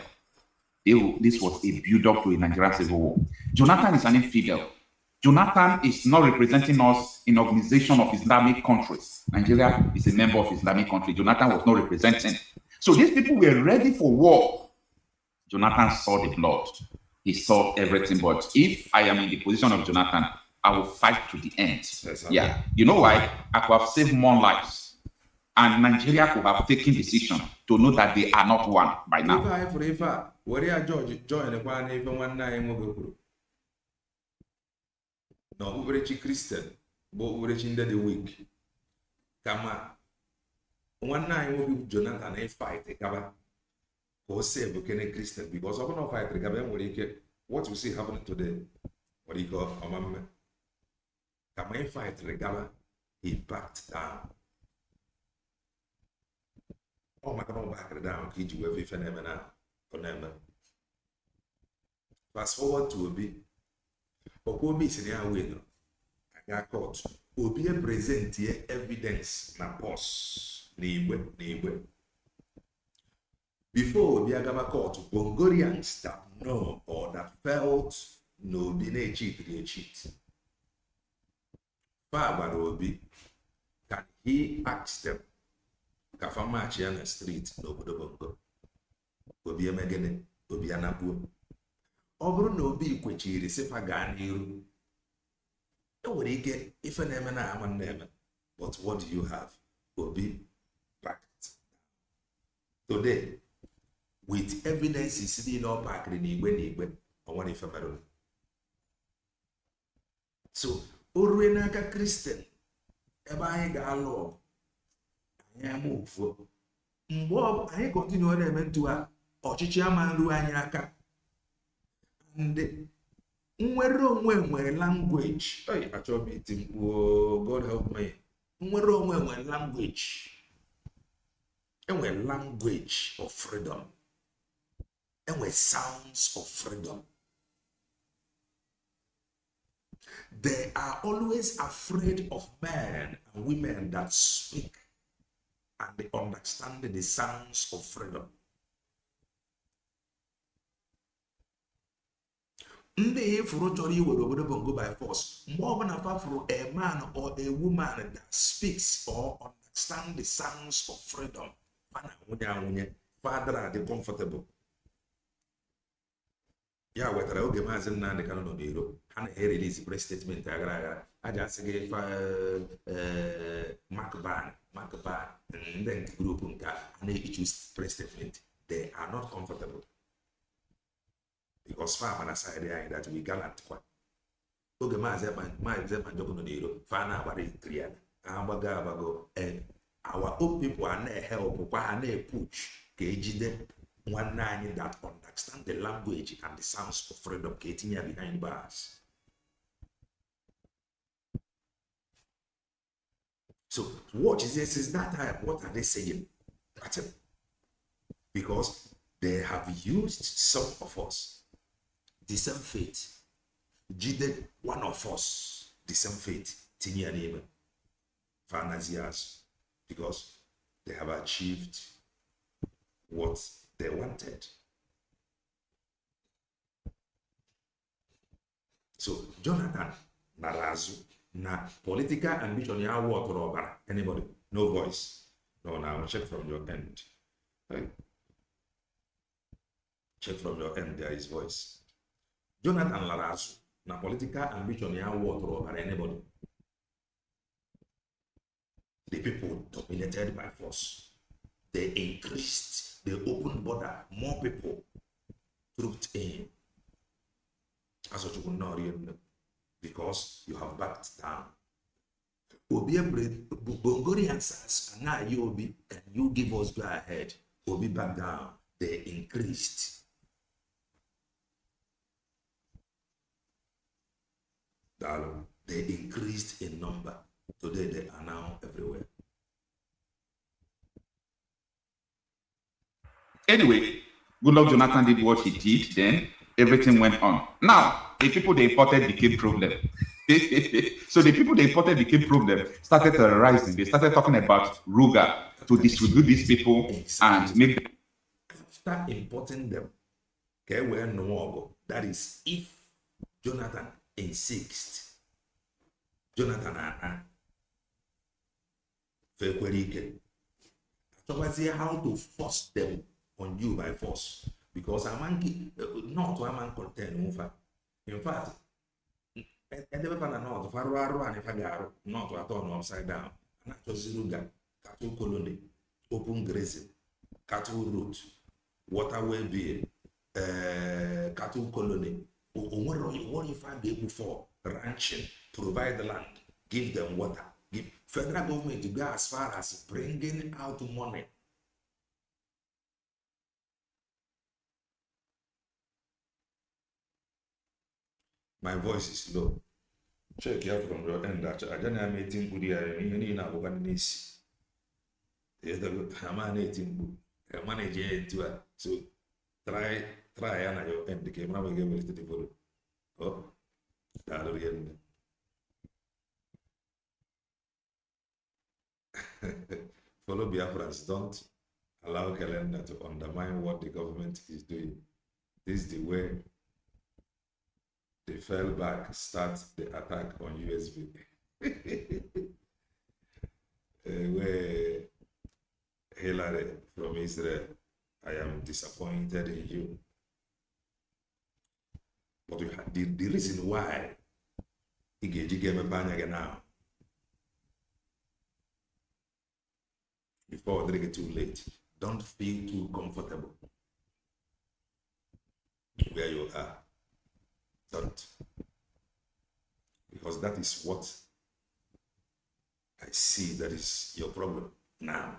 This was a build-up to a Nigerian civil war. Jonathan is an infidel. Jonathan is not representing us in organization of Islamic countries. Nigeria is a member of Islamic country. Jonathan was not representing. So these people were ready for war. Jonathan saw the blood. He saw everything. But if I am in the position of Jonathan, I will fight to the end. Yeah. You know why? I could have saved more lives. And Nigeria could have taken decision to know that they are not one by now. No, okpukperechi Christian bụ okpukperechi ndị dị weak kama nwanne anyị nwoke Jonathan fight gaba ka o save kene Christian because ọ bụrụ na fight gaba nwere ike what we see happen today nwere ike ọmamme kama fight gaba he backed down ọ maka na ọ backed down ka iji wee ife na-eme na ọ na-eme. Fast forward to Obi si ya win aga court Obi present evidence na pos n'igwe before Obi agaba court Bongorians that know or that felt no Obi na cheat Father Obi can he ask them ka fa march ya na street n'obodo Bongo Obi emegene Obi anapuo ọ bụrụ na Obi kwechiri sifa gaa n'iru e nwere ike ife na-eme na ama na-eme but what do you have? Obi backed today with evidences niile ọ pakịrị n'igwe ọ nwere ife mere. So o rue n'aka Christian ebe anyị ga-alụ ọgụ anyị ama ofuo mgbe anyị kọntinue na-eme ntụgha ọchịchị ama nru anyị aka ndị nwere onwe nwere language achọghị iti mkpu God help me nwere onwe nwere language enwere language of freedom enwere sounds of freedom. They are always afraid of men and women that speak and they understand the sounds of freedom. Ndị ifuru chọrọ iwere obodo Bongo by force mgbe ọbụla fafuru a man or a woman that speaks or understand the sounds of freedom mana nwunye father are comfortable. Ya wetara oge Maazị Nnamdi Kanu nọ n'iro ha na-release press statement agara aja asị gị Macban ndị nke group nke a na-issue press statement they are not comfortable. Because far on the side there that we gallant kwa. Oge Maazị Banjoko no n'iro fa na agbara clear. Abago and our own people are not help kwa ha na push ka ejide nwanne anyị that understand the language and the sounds of freedom ka etinye behind bars. So watch this is that time. What are they saying? That's it. Because they have used some of us the same fate. Jided one of us the same fate. Tinia name Fanasias because they have achieved what they wanted. So Jonathan Narazu na political ambition ya water over anybody no voice no now check from your end. Hey. Check from your end there is voice. Jonathan Larazu na political ambition ya water over anybody. The people dominated by force. They increased, they opened border, more people trooped in. As what you will not really know, because you have backed down. Obi Bongorians ask, now you Obi, and you give us go ahead. Obi back down. They increased. They increased in number. Today they are now everywhere. Anyway, Goodluck Jonathan did what he did, then everything went on. Now, the people they imported became problem. So the people they imported became problem, started terrorizing. They started talking about Ruga to distribute these people and make them. After importing them, okay, we're no. That is if Jonathan insists. Jonathan how to force them on you by force because a man not one man contain over. In fact, and never found not not at all upside down. Not just Ruga cattle colony, open grazing, cattle route, waterway bill, cattle colony. What if I be able for ranching, provide the land, give them water, give federal government to go as far as bringing out money. My voice is low. Check it out from your end. I don't have anything good here. You need to go and see. I'm not anything good. I'm manage it too. So try and your end. The camera will give it to the photo. Oh, that'll be it. Follow Biafrans. Don't allow calendar to undermine what the government is doing. This is the way they fell back, start the attack on USB. Where Hillary from Israel, I am disappointed in you. But the reason why he gave me now, before they get too late, don't feel too comfortable where you are. Don't. Because that is what I see that is your problem now.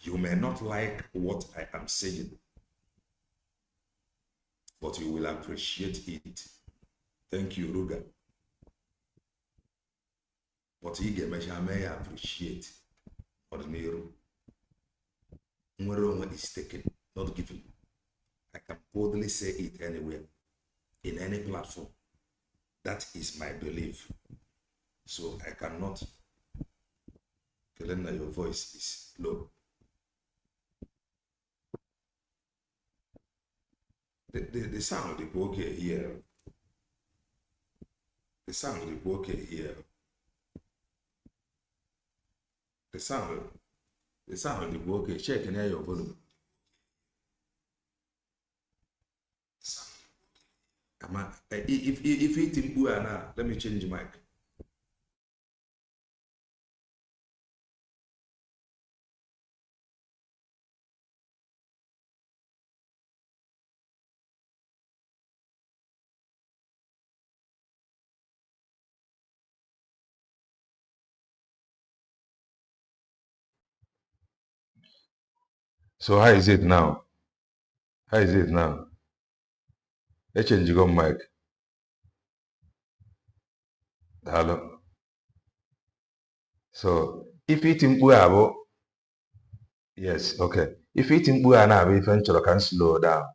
You may not like what I am saying, but you will appreciate it. Thank you, Ruga. But you may appreciate ordinary. Nwere is taken, not given. I can boldly say it anywhere, in any platform. That is my belief. So I cannot. Kelena, your voice is low. The sound is okay here. The sound is okay here. The sound is okay. Check and hear your volume. If it's in now, let me change the mic. So how is it now? How is it now? Let's change the mic. Hello. So if it's in yes, okay. If it's in now, if you can slow down.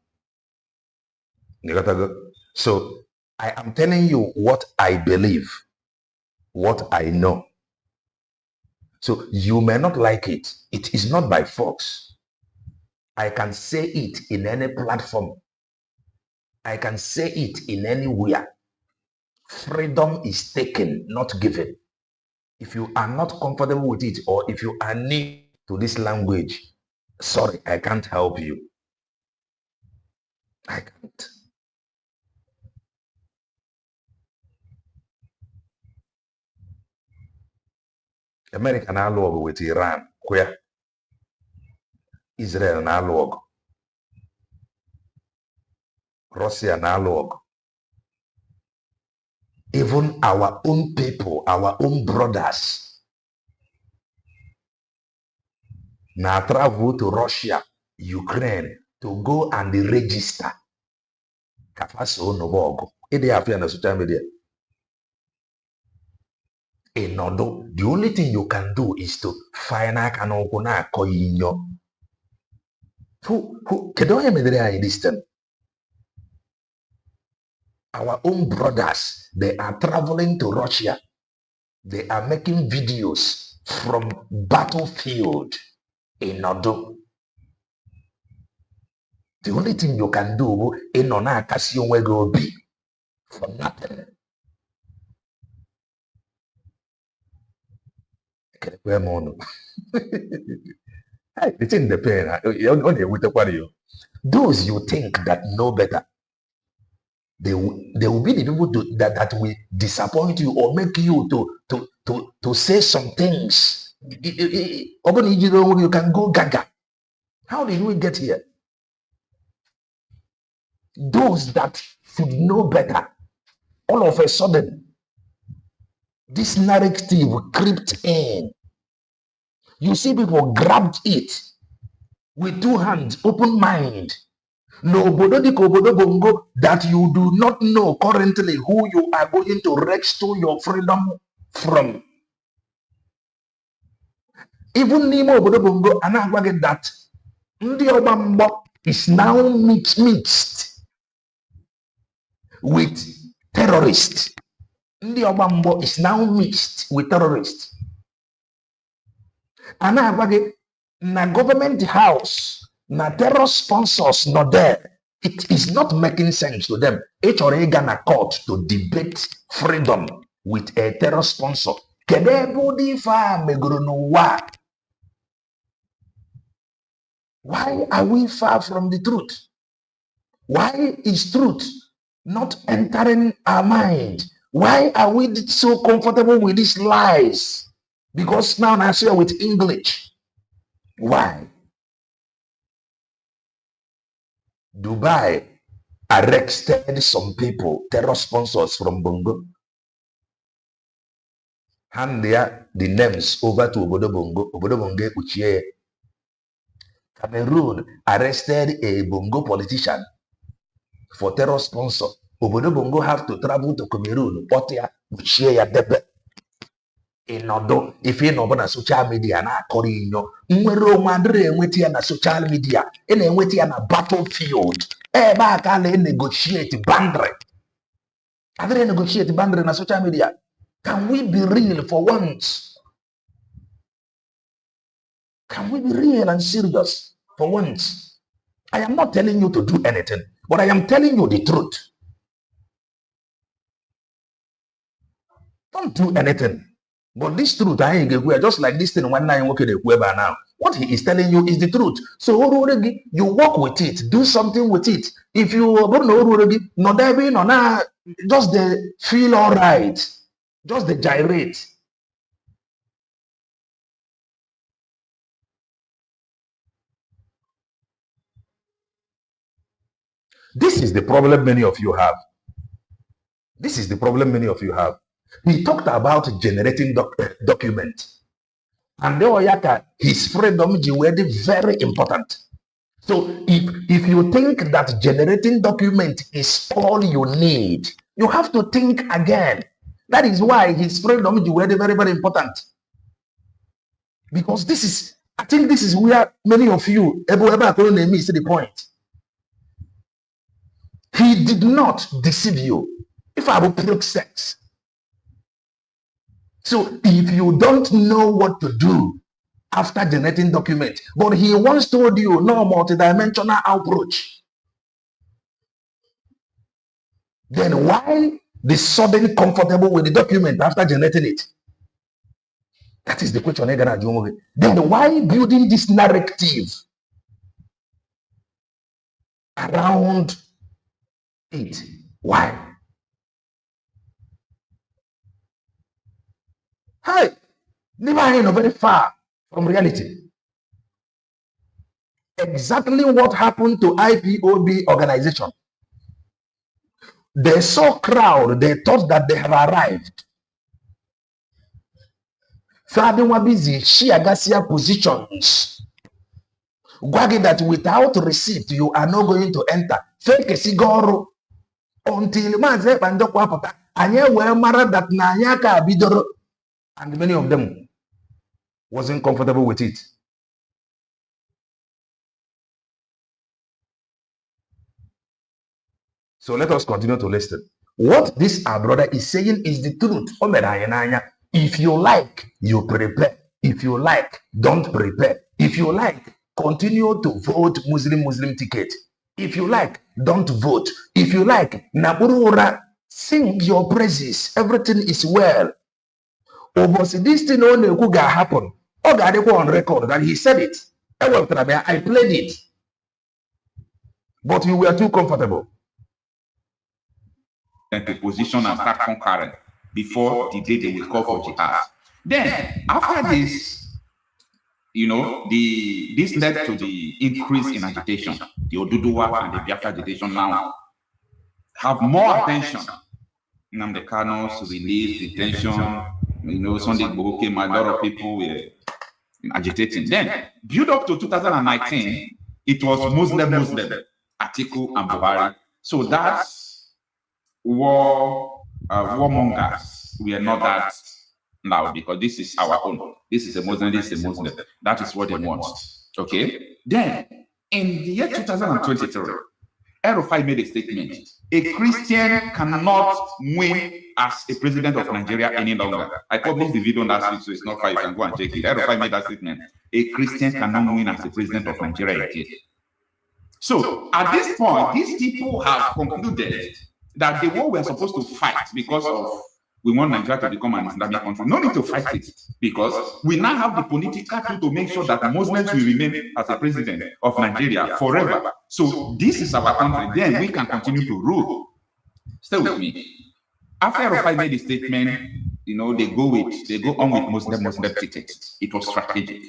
You gotta go. So I am telling you what I believe, what I know. So you may not like it. It is not by force. I can say it in any platform. I can say it in anywhere. Freedom is taken, not given. If you are not comfortable with it, or if you are new to this language, sorry, I can't help you. I can't. America na-alụ ọgụ with Iran, where Israel na-alụ ọgụ, Russia na-alụ ọgụ. Even our own people, our own brothers, now travel to Russia, Ukraine to go and register. Kafaso no bogo. They appear on social media. The only thing you can do is to find out an okuna koyinyo. Who can do in this time? Our own brothers, they are traveling to Russia. They are making videos from battlefield in Odo. The only thing you can do in Ona Cassion will be for nothing. Where more? It's in the pain. Those you think that know better, they will be the people that will disappoint you or make you to say some things. You can go gaga. How did we get here? Those that should know better, all of a sudden, this narrative crept in. You see people grabbed it with two hands, open mind. N'obodo dịka obodo Bongo that you do not know currently who you are going to restore your freedom from. Even n'ime obodo Bongo, a na-agwa gị that ndị ọgba mgbọ is now mixed with terrorists. Ndị ọgba mgbọ is now mixed with terrorists. A na-agwa gị na government house na terror sponsors not there. It is not making sense to them. Chọrọ ịga na court to debate freedom with a terror sponsor. Kedu ebe ụdị ife a megoro n'ụwa? Why are we far from the truth? Why is truth not entering our mind? Why are we so comfortable with these lies? Because now I share with English. Why? Dubai arrested some people, terror sponsors from Bongo. Hand the names over to Obodo Bongo. Obodo Bongo Uchiye. Cameroon arrested a Bongo politician for terror sponsor. Obodo Bongo have to travel to Cameroon. Otia Uchiye Debe. Inodo, if you know na social media na akọrọ inyo, nwere onwe adịrị enweta ya na social media, na-enweta ya na battlefield. Ebe aka negotiate boundary. Adịrị negotiate boundary na social media. Can we be real for once? Can we be real and serious for once? I am not telling you to do anything, but I am telling you the truth. Don't do anything. But this truth, I ain't just like this thing one night now. What he is telling you is the truth. So you work with it, do something with it. If you don't know, just the feel all right, just the gyrate. This is the problem many of you have. This is the problem many of you have. He talked about generating document. And his freedom is very important. So if you think that generating document is all you need, you have to think again. That is why his freedom is very, very important. Because I think this is where many of you, see the point. He did not deceive you. If I will prove sex. So if you don't know what to do after generating document, but he once told you no multidimensional approach, then why the sudden comfortable with the document after generating it? That is the question. Then why building this narrative around it? Why? Hi, never very far from reality. Exactly what happened to IPOB organization. They saw crowd, they thought that they have arrived. Fabio busy, she agasia positions. Gwagi that without receipt, you are not going to enter. Fake sigoro until Maze Bandokwa Papa. Anye we mara that Nanyaka Bidoro. And many of them wasn't comfortable with it. So let us continue to listen. What this our brother is saying is the truth. If you like, you prepare. If you like, don't prepare. If you like, continue to vote Muslim ticket. If you like, don't vote. If you like, Naburura, sing your praises. Everything is well. But this thing only could happen. Oh, God, on record that he said it. I played it. But you were too comfortable. to position and start conquering before the day they will call for jihad. Then, after this, this led to the increase in agitation. The Oduduwa and the Biafra agitation now have more attention. Nnamdi Kanu's release, detention, Sunday Igboho came, a lot of people were agitating. Then, build up to 2019, it was Muslim, Atiku and Buhari. So that's warmongers. We are not that loud because this is our own. This is a Muslim, this is a Muslim. That is what they want. Okay? Then, in the year 2023, El-Rufai made a statement. A Christian cannot win as a president of Nigeria any longer. I published the video last week, so it's not far. You can go and check it. El-Rufai made that statement. A Christian cannot win as a president of Nigeria again. So, at this point, these people have concluded that the war we're supposed to fight because of we want Nigeria to become an Islamic country. No need to fight it because we now have the political tool to make sure that Muslims will remain as a president of Nigeria forever. So this is our country. Then we can continue to rule. Stay with me. After El-Rufai made the statement, they go on with Muslim tickets. It was strategic.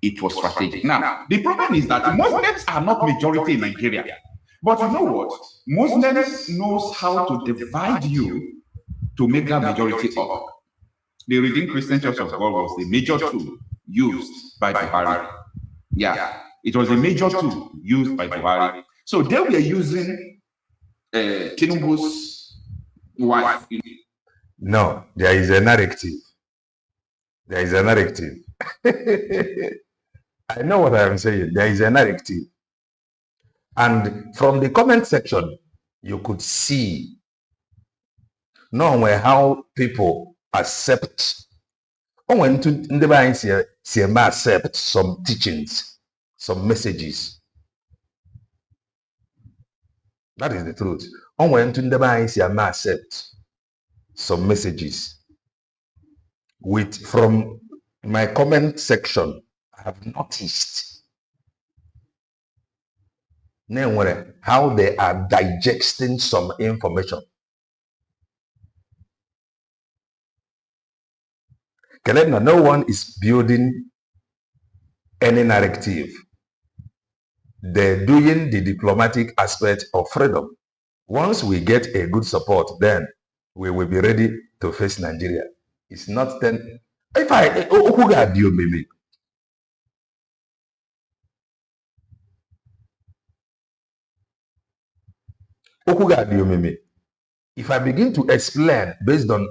It was strategic. Now the problem is that Muslims are not majority in Nigeria. But you know what? Muslims knows how to divide you to make that majority up. The Redeemed Christian Church of God was the major tool used by Buhari. Yeah, it was a major tool used by Buhari. So they were using Tinubu's wife. No, there is a narrative. There is a narrative. I know what I am saying. There is a narrative. And from the comment section, you could see how people accept, accept some teachings, some messages. That is the truth. Accept some messages. From my comment section, I have noticed how they are digesting some information. No one is building any narrative. They're doing the diplomatic aspect of freedom. Once we get a good support, then we will be ready to face Nigeria. It's not then. If I begin to explain based on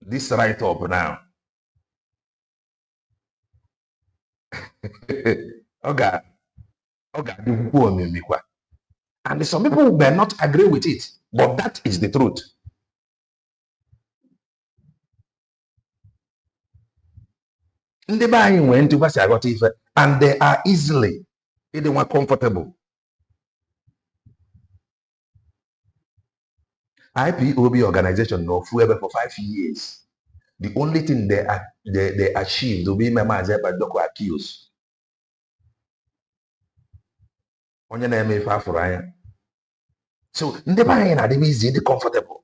this write-up now, and some people may not agree with it, but that is the truth. Ndị be anyị nwere ntụkwasị aghọta ife, and they are easily comfortable. IPOB organization no forever for 5 years. The only thing they achieved to be members by Doko accused. Onye na-eme ife afụrụ anya. So ndị be anyị na-adị easy, dị comfortable.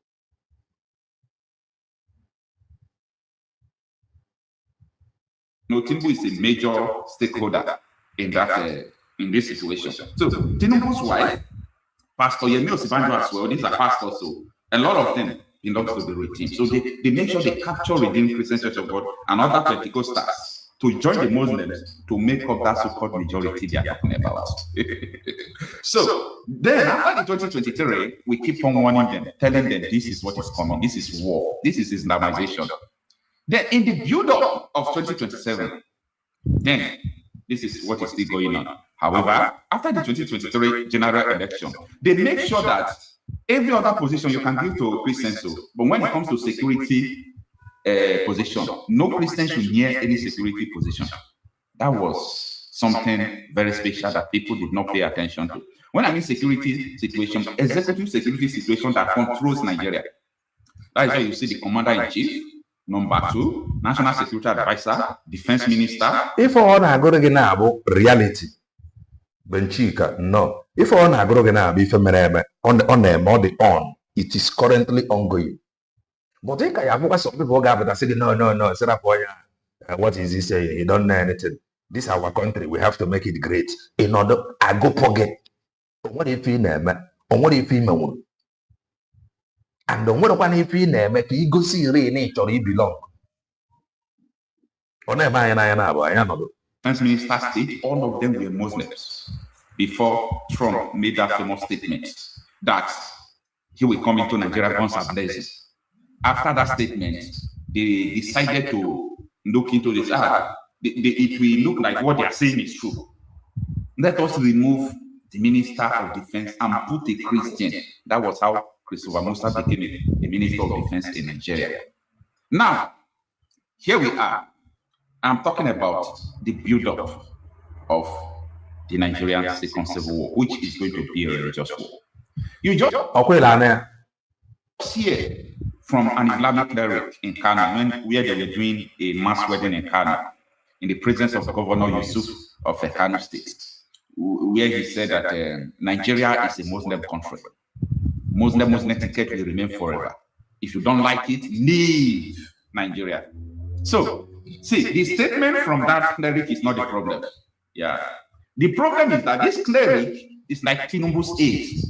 Tinubu is a major stakeholder in that in this situation. So Tinubu's wife, Pastor Yemi Osibanjo as well, these are pastors, so a lot of them belongs to the regime. So they make sure they capture Redeemed Christian Church of God and other Pentecostals to join the Muslims to make up that so-called majority they are talking about. So then after the 2023, we keep on warning them, telling them this is what is coming, this is war, this is Islamization. Then in the build-up of 2027, then this is what is still going on. However, after the 2023 general election, they make sure that every other position you can give to Christians, but when it comes to security position, no Christian should near any security position. That was something very special that people did not pay attention to. When I mean security situation, executive security situation that controls Nigeria. That is why you see the commander-in-chief, number 2, national security advisor, defense minister. If all I go to reality, Benchika, no. If all I go to if on It is currently ongoing. But I have some people that say, no, set up what is he saying? He don't know anything. This is our country. We have to make it great. In order, I go forget. What if you name it? What if you know? And what if you name it? You go see rain or you belong. Defense Minister state, all of them were Muslims before Trump made that famous statement that he will come into Nigeria guns are blazing. After that statement, they decided to look into this. It will look like what they are saying is true. Let us remove the Minister of Defense and put a Christian. That was how Christopher Musa became a Minister of Defense in Nigeria. Now, here we are. I'm talking about the build-up of the Nigerian Second Civil War, which is going to be a religious war. You just hear from an Islamic cleric in Kano, where they were doing a mass wedding in Kano, in the presence of Governor Yusuf of Kano State, where he said that Nigeria is a Muslim country. Muslim etiquette will remain forever. If you don't like it, leave Nigeria. So, see, the statement from that cleric is not the problem. Yeah. The problem is that this cleric is like Tinubu's aide.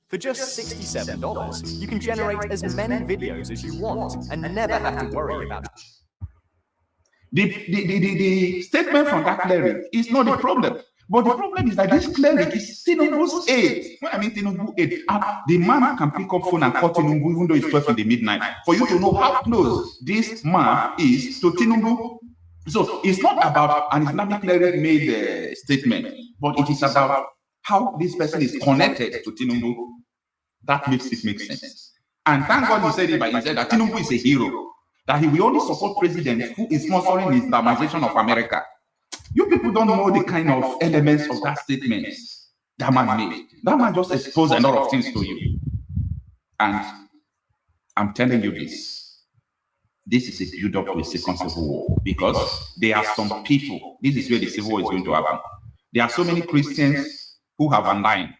For just $67, you can generate as many videos as you want and never have to worry about it. The statement from that cleric is not the problem. But the problem is that this cleric is Tinubu's aide. When I mean Tinubu's aide, the man can pick up phone and call Tinubu even though it's 12 in the midnight for you to know how close this man is to Tinubu. So it's not about an Islamic cleric made a statement, but it is about how this person is connected to Tinubu. That makes it make sense. And thank God he said it, but he said that Tinubu is a hero, that he will only support president who is sponsoring the Islamization of America. You people don't know the kind of elements of that statement that man made. That man just exposed a lot of things to you. And I'm telling you this. This is a build-up to a second civil war because there are some people. This is where the civil war is going to happen. There are so many Christians who have online.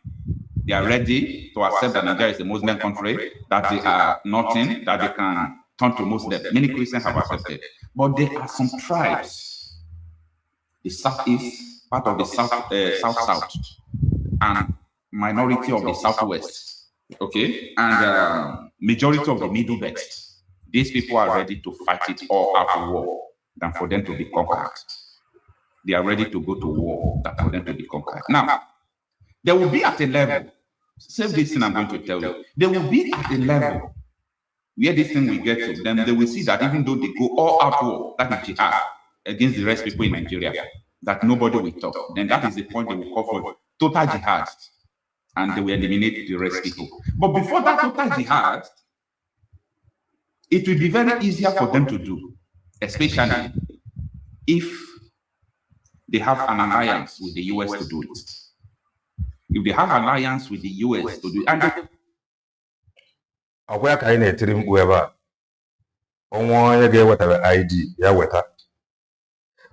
They are ready to accept that Nigeria is a Muslim country, that they are nothing, that they can turn to Muslim. Many Christians have accepted. But there are some tribes, the southeast, part of the south, and minority of the southwest, okay, and majority of the middle belt. These people are ready to fight it all out of war than for them to be conquered. They are ready to go to war than for them to be conquered. Now, they will be at a level, save this thing I'm going to tell you, they will be at a level where this thing will get to them. They will see that even though they go all out war, that is jihad, against the rest people in Nigeria, that nobody will talk. Then that is the point they will call for total jihad, and they will eliminate the rest people. But before that total jihad, it will be very easier for them to do, especially if they have an alliance with the US to do it. If they have an alliance with the US to do it, and ID, yeah, weta.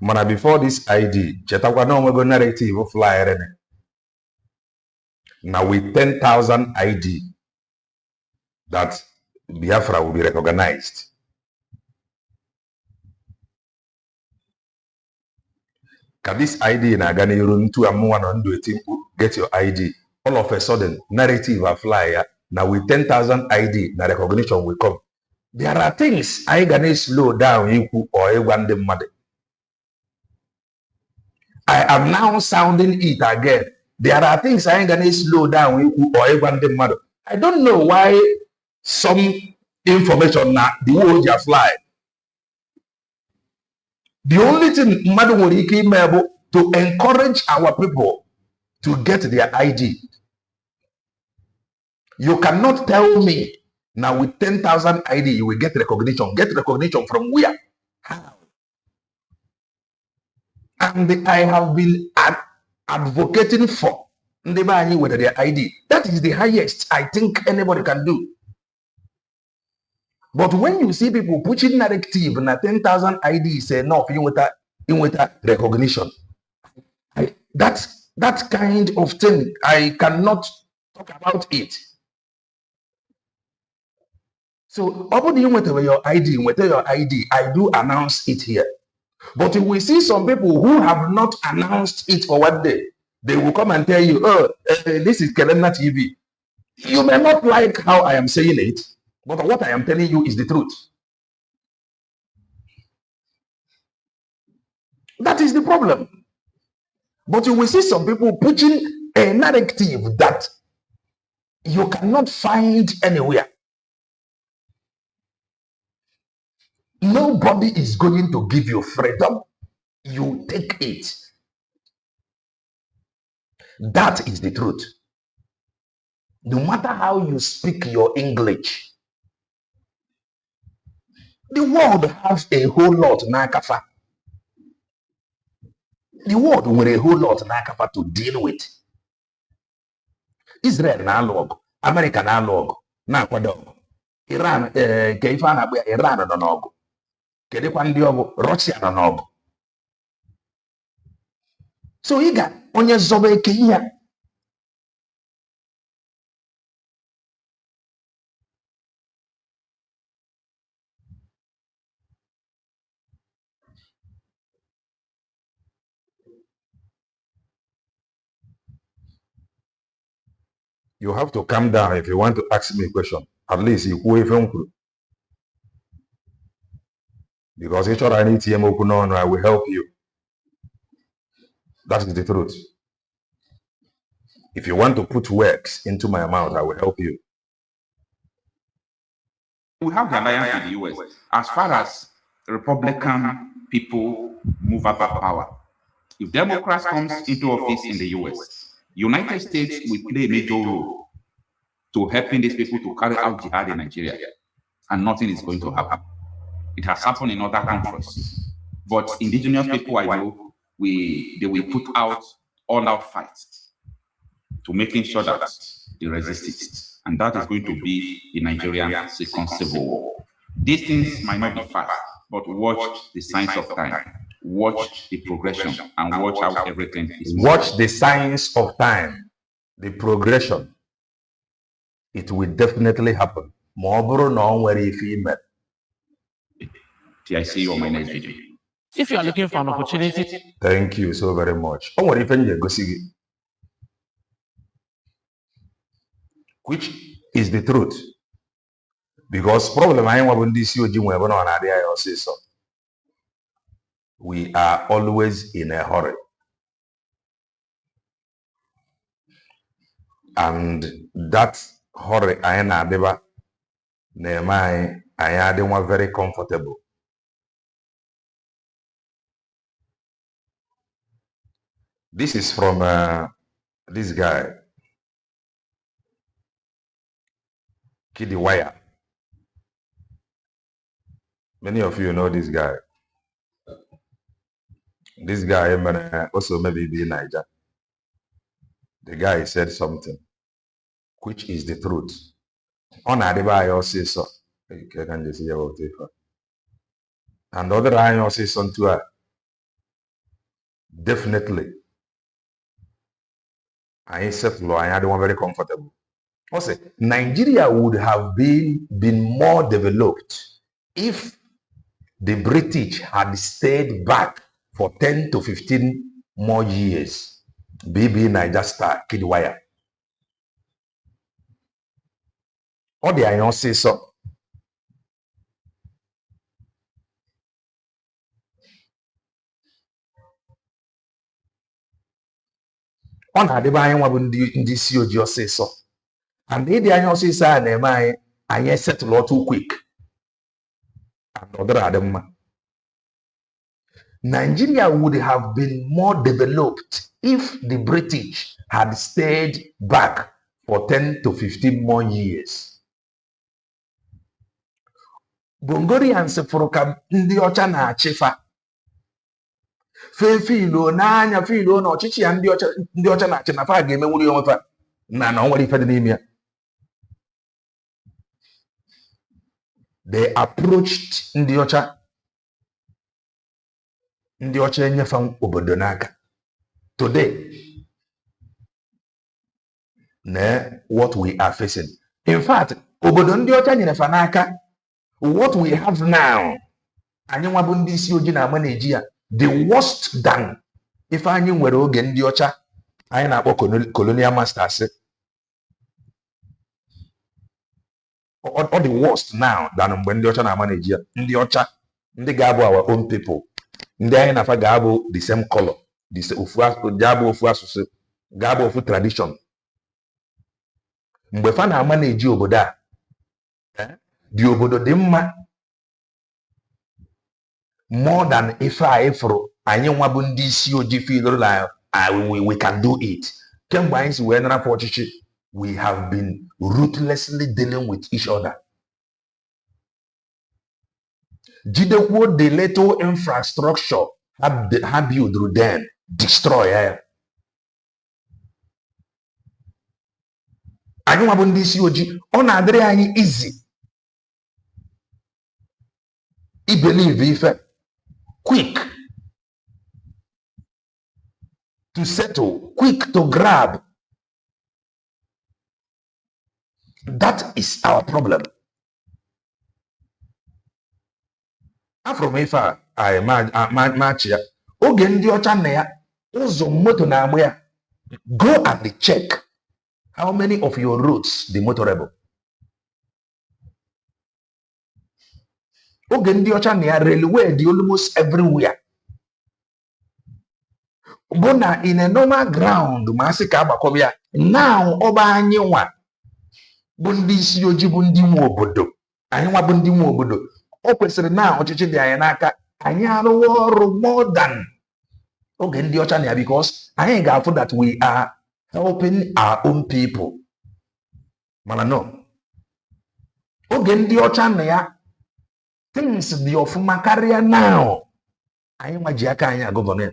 Mana before this ID, chetakwa no mwego narrative flyer. Now with 10,000 ID, that Biafra will be recognized. Can this ID na gani run to a get your ID? All of a sudden, narrative a flyer. Now with 10,000 ID, na recognition will come. There are things I gonna slow down equal or a one day mother. I am now sounding it again. There are things I ain't gonna slow down or a one day mother. I don't know why some information now the whole just fly. The only thing Madam Wodiki be able to encourage our people to get their ID. You cannot tell me now with 10,000 ID you will get recognition. Get recognition from where? How? And I have been advocating for whether their ID. That is the highest I think anybody can do. But when you see people pushing narrative and 10,000 ID say no, in with that recognition, that kind of thing I cannot talk about it. So, open you whatever your ID, whatever your ID, I do announce it here. But we see some people who have not announced it for one day. They will come and tell you, oh, this is Kelena TV. You may not like how I am saying it, but what I am telling you is the truth. That is the problem. But you will see some people pushing a narrative that you cannot find anywhere. Nobody is going to give you freedom. You take it. That is the truth. No matter how you speak your English, the world has a whole lot n'akafa. The world with a whole lot n'akafa to deal with. Israel na-alụ ọgụ, America na-alụ ọgụ, na-akwado ọgụ. Iran, nke ife a na-akpọ ya, Iran nọ n'ọgụ. Kedụkwa ndị ọgụ? Russia nọ n'ọgụ. So ị ga onye zọba eke ya. You have to calm down if you want to ask me a question. At least you go even through. Because each other I need to I will help you. That is the truth. If you want to put words into my mouth, I will help you. We have the alliance with the US. As far as Republican people move up of power, if Democrats comes into office in the US, United States will play a major role to helping these people to carry out jihad in Nigeria, and nothing is going to happen. It has happened in other countries, but indigenous people I know, they will put out all-out fights to making sure that they resist it, and that is going to be the Nigerian second civil war. These things might not be fast, but watch the signs of time. Watch the progression and watch how everything is moving. Watch the signs of time, the progression. It will definitely happen. I see you on my next video. If you are looking for an opportunity, thank you so very much. Which is the truth. Because problem I want this we are always in a hurry. And that hurry, I am very comfortable. This is from this guy, Wire. Many of you know this guy. This guy also maybe be Niger. The guy said something, which is the truth. On Adiba, I say so. Can you see about it? And other I also say something. Definitely. I said, I don't very comfortable. Also, Nigeria would have been more developed if the British had stayed back for 10 to 15 more years. BB Niger Star, Kidwire. All the I say so. On had the buying one in this COG say so. And the I say so, and I settle too quick. And other Adam. Nigeria would have been more developed if the British had stayed back for 10 to 15 more years. Bongorians for ndị ọcha na-achịfa. Fefilo n'anya filo na ọchịchị ya ndị ọcha na-achị na fa ga-emenwuri onwe fa na onwere ife dị n'ime ya. They approached ndị ọcha enyefa obodo n'aka. Today, what we are facing. In fact, obodo ndị ọcha nyere fa n'aka What we have now, anyị nwa bụ ndị isi ojii na-ama na-eji ya the worst than ife anyị nwere oge ndị ọcha anyị na-akpọ colonial masters. Or the worst now than mgbe ndị ọcha na-ama na-eji ya. Ndị ọcha ndị ga-abụ our own people, ndị anyị na-afa ga-abụ the same color, ga-abụ ofu asụsụ, ga-abụ ofu tradition. Mgbe fa na-ama na-eji obodo a, dị obodo dị mma more than ife a ifuru anyị nwa bụ ndị isi ojii feel we can do it. Kemgbe anyị si wee narapụ ọchịchị, we have been ruthlessly dealing with each other. Jidekwuo the little infrastructure ha build then destroy ya. Anyị nwa bụ ndị isi ojii, ọ na-adịrị anyị easy I believe ife quick to settle, quick to grab. That is our problem. Afro ife a machi ya oge ndị ọcha na ya ụzọ moto na-agba ya. Go and check how many of your roads the motorable. Oge ndị ọcha na ya railway dị almost everywhere. Bụ na in a normal ground ma asị ka agbakọba ya now ọba anyị nwa bụ ndị isi ojii bụ ndị nwe obodo. Anyị nwa bụ ndị nwe obodo. O kwesịrị na ọchịchị dị anyị n'aka anyị arụwa ọrụ more than oge ndị ọcha na ya because anyị ga-afụ that we are helping our own people. Mana no. Oge ndị ọcha na ya things dị ọfụma karịa now. Anyị nwa ji aka anyị agọvanọ.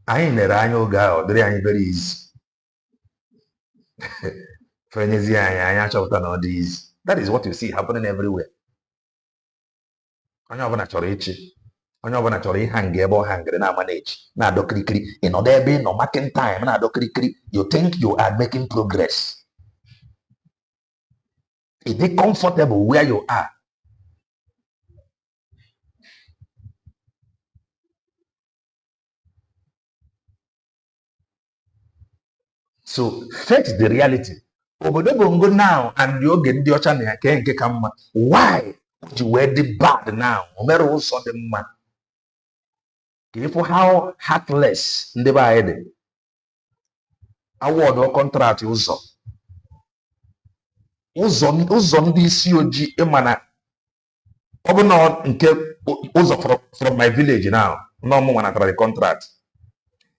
Anyị nere anya oge ahụ ọ dịrị anyị very easy. Fenyezi anyị achọpụta na ọ dị easy. That is what you see happening everywhere. Onye ọbụla chọrọ ịchị, onye ọbụla chọrọ ịhang ebe ọ hangere na-manage, na-adọ kirikiri. Ịnọdụ ebe ị nọ marking time na-adọ kirikiri. You think you are making progress. Is it comfortable where you are? So face the reality. Obodo bongo now and the oge ndị ọcha na ya ke nke ka mma. Why would you wear the bad now? O mere ụsọ dị mma. Ka ịfụ how heartless ndị be anyị dị. Award contract ụzọ. Ụzọ ndị isi ojii ịma na ọ bụ na nke ụzọ from my village now na ọmụnwa natara the contract.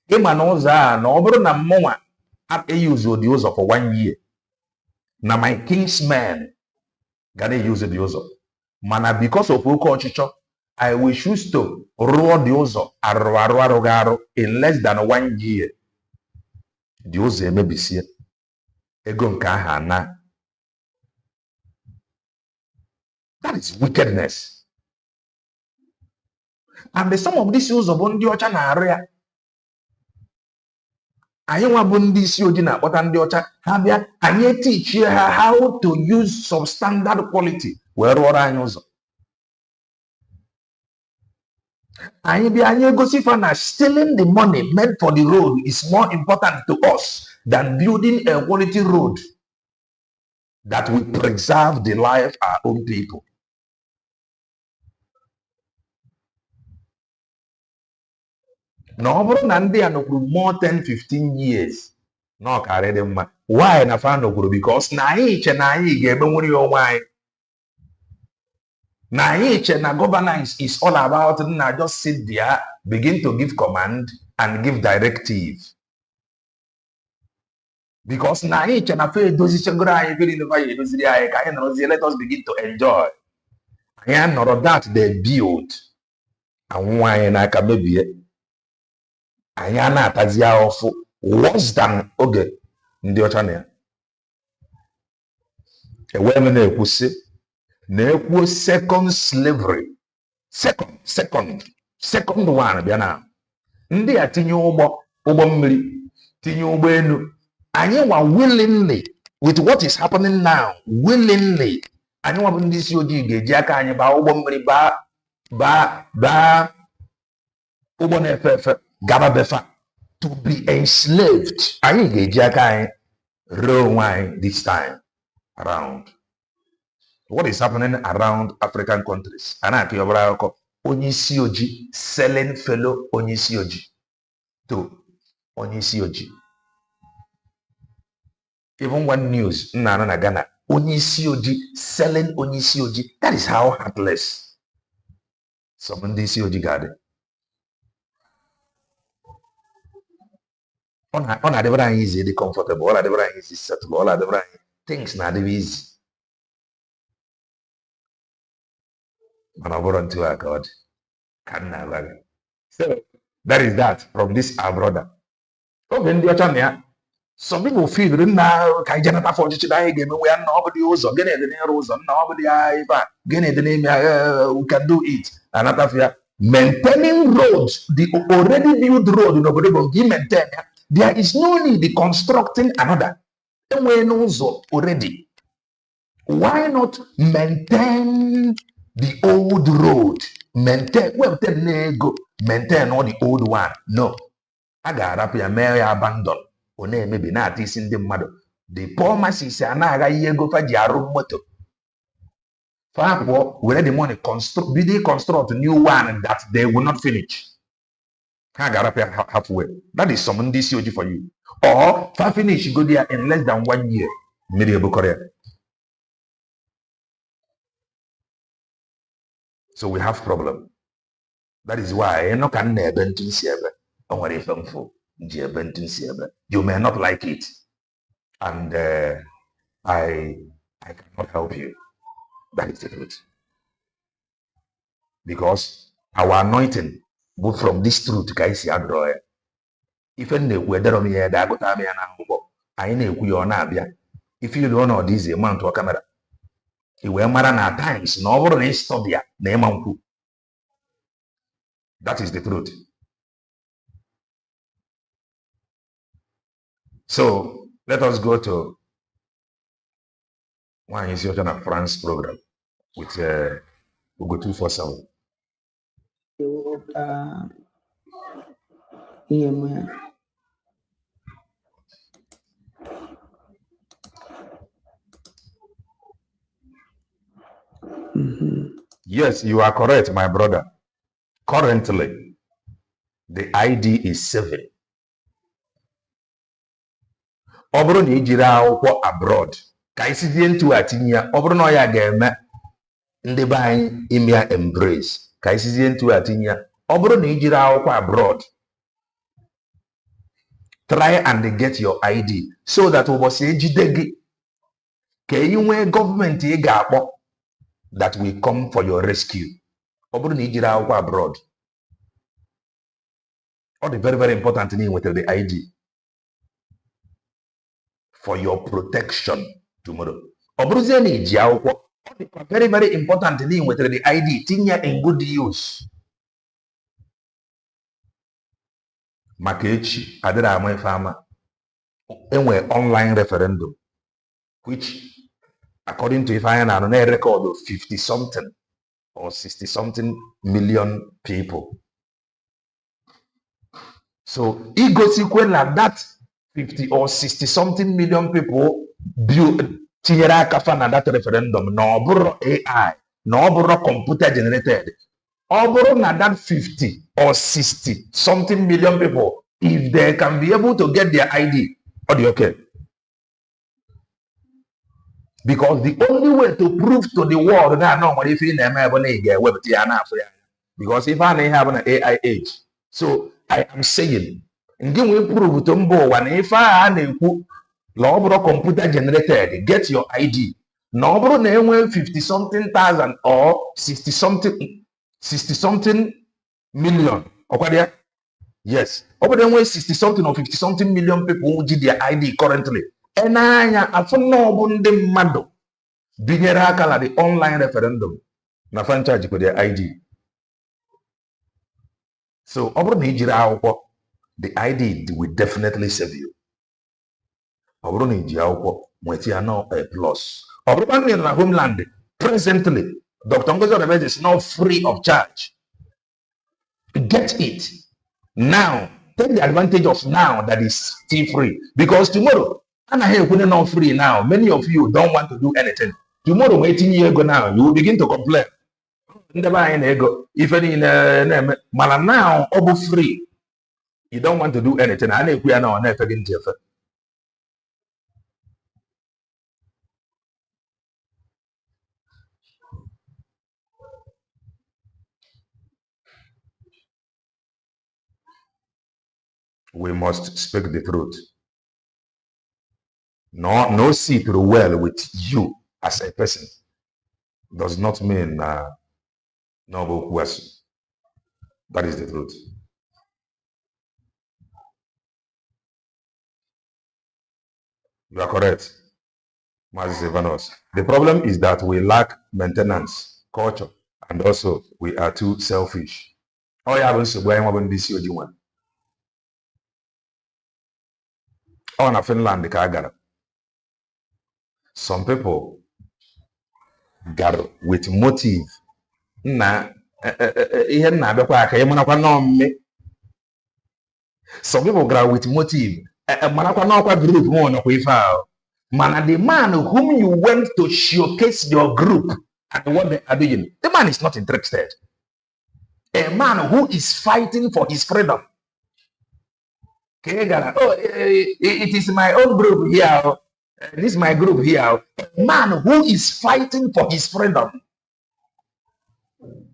Ịma na ụzọ a na ọ bụrụ na mmụnwa use the ụzọ for 1 year. Na my kingsmen ga na-use the ụzọ. Mana because of oke ọchịchọ, I will choose to rụọ the ụzọ arụghị arụ in less than 1 year. The ụzọ emebisie. Ego nke aha na. That is wickedness. And some of these ụzọ bụ ndị ọcha na-arụ ya. Anyị nwa bụ ndị isi ojii na-akpọta ndị ọcha ha bịa anyị etichie ha how to use substandard quality wee rụọrọ anyị ụzọ. Anyị bịa anyị egosi fa na stealing the money meant for the road is more important to us than building a quality road that will preserve the life of our own people. Na ọ bụrụ na ndị a nọkwuru more 10-15 years na ọ karịrị dị mma. Why na fa nọkwuru? Because na anyị iche na anyị ga-eme nwere onwe anyị. Na anyị iche na governance is all about na just sit there, begin to give command and give directive. Because na anyị iche na fa edozichagoro anyị very never edoziri anyị ka anyị nọrọzie let us begin to enjoy. Anyị nọrọ that they build. Anwụ anyị n'aka mebie. Anyị na-atazi ahụfụ worse than oge ndị ọcha na ya. Ewee m na-ekwusị na-ekwuo second slavery. Second one bịa na ndị a tinye ụgbọ mmiri, tinye ụgbọ elu. Anyị nwa willingly with what is happening now, willingly, anyị nwa bụ ndị isi ojii ga-eji aka anyị baa ụgbọ mmiri baa ụgbọ na-efe efe gaba befa to be enslaved. Anyị ga-eji aka anyị ree onwe anyị this time around. What is happening around African countries? Anaki ọbara akụkọ onye isi ojii selling fellow onye isi ojii to onye isi ojii. Even one news na Ghana, onye isi ojii selling onye isi ojii. That is how heartless some ndị isi ojii ga-adị. Ọ na-adịbara anyị easy, dị comfortable, ọ na-adịbara anyị easy settle, ọ na-adịbara anyị things na-adịbara easy. Mana ọ bụrụ ntu a ka ọ dị ka nna agwa gị. So that is that from this our brother. Oge ndị ọcha na ya, some people feel na ka anyị jenata afọ ọchịchị na anyị ga-emenwe ya nna ọ bụ dị ụzọ gịnị dị n'ịrụ ụzọ nna ọ bụ dị ya ife a gịnị dị n'ime we can do it anatafe ya. Maintaining roads, the already built road n'obodo bụ nke maintain ya. There is no need constructing another. Enwee n'ụzọ already. Why not maintain the old road? Maintain all the old one. No. A ga-arapụ ya mee ya abandon. Ọ na-emebi na-ata isi ndị mmadụ. The poor masses anaghị ihe ego fa ji arụ moto. Fa pụọ were the money construct new one that they will not finish. Ha ga-arapụ ya halfway. That is some ndị isi ojii for you. Or fa finish go there in less than 1 year. Mmiri ebukọrọ ya. So we have problem. That is why you may not like it, and I cannot help you. That is the truth. Because our anointing both from this truth, guys, even the weather on here, that got I know if you don't know this amount to a camera. Iwe mara na times na ọ bụrụ na ịstọdi ya na ịma nkwu. That is the truth. So let us go to Nwayi Isiocha na France program with UGO247. Yes, you are correct, my brother. Currently, the ID is 7. Ọ bụrụ na ijiri akwụkwọ abroad, ka isi dị ntu atinye ya, ọ bụrụ na ya ga-eme ndị be anyị ime embrace, ka isi dị ntu atinye ya, ọ bụrụ na ijiri akwụkwọ abroad, try and get your ID so that ụbọchị ejide gị ka ị nwee gọọmenti ị ga-akpọ that will come for your rescue. Ọ bụrụ na ijiri akwụkwọ abroad, ọ dị very, very important na ị nwetara the ID for your protection tomorrow. Ọ bụrụzie na iji akwụkwọ, ọ dịkwa very, very important na ị nwetara the ID tinye ya in good use. Maka echi adịrị ama ife ama. Enwe online referendum which according to if I know a record of 50 something or 60 something million people. So it goes equal like that 50 or 60 something million people build that referendum. No bro AI, no bro computer generated. Or na that 50 or 60 something million people, if they can be able to get their ID, or the okay. Because the only way to prove to the world that no if you because if I have an AI age, so I am saying, give me prove to mbo one if I law computer generated, get your ID. No bro 50 something thousand or 60 something million. Okay, yes. Over there 60 something or 50 something million people who did their ID currently. And I have no mado binyere aka na the online referendum na franchise with their ID. So over na ijiri akwụkwọ, the ID will definitely save you. Over na iji akwụkwọ, Mwetiano a plus. Obrubani in the homeland, presently, Dr. Ngozi Odebeze is not free of charge. Get it. Now, take the advantage of now that is still free. Because tomorrow, and I hear we're not free now. Many of you don't want to do anything. Tomorrow, 18 years ago now, you will begin to complain. If any but now, over free, you don't want to do anything. I know we are now never getting to. We must speak the truth. No see through well with you as a person does not mean no question. That is the truth. You are correct, Mazi Stefanos. The problem is that we lack maintenance, culture, and also we are too selfish. Oh, yeah, on a Finland, some people got with motive. Some people got with motive. Man, the man whom you went to showcase your group and what they are doing, the man is not interested. A man who is fighting for his freedom. It is my own group here. This is my group here. A man who is fighting for his freedom.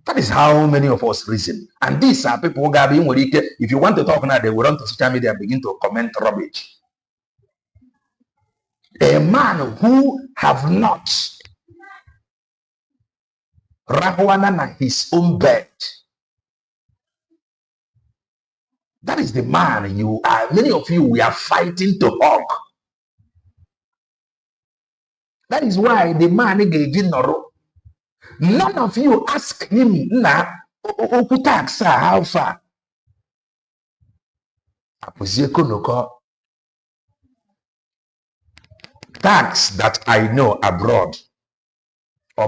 That is how many of us reason. And these are people who are being, if you want to talk now, they will run to social media and begin to comment rubbish. A man who have not Rahwana his own bed. That is the man you are. Many of you, we are fighting to hug. That is why the man none of you ask him now, how far? Tax that I know abroad. I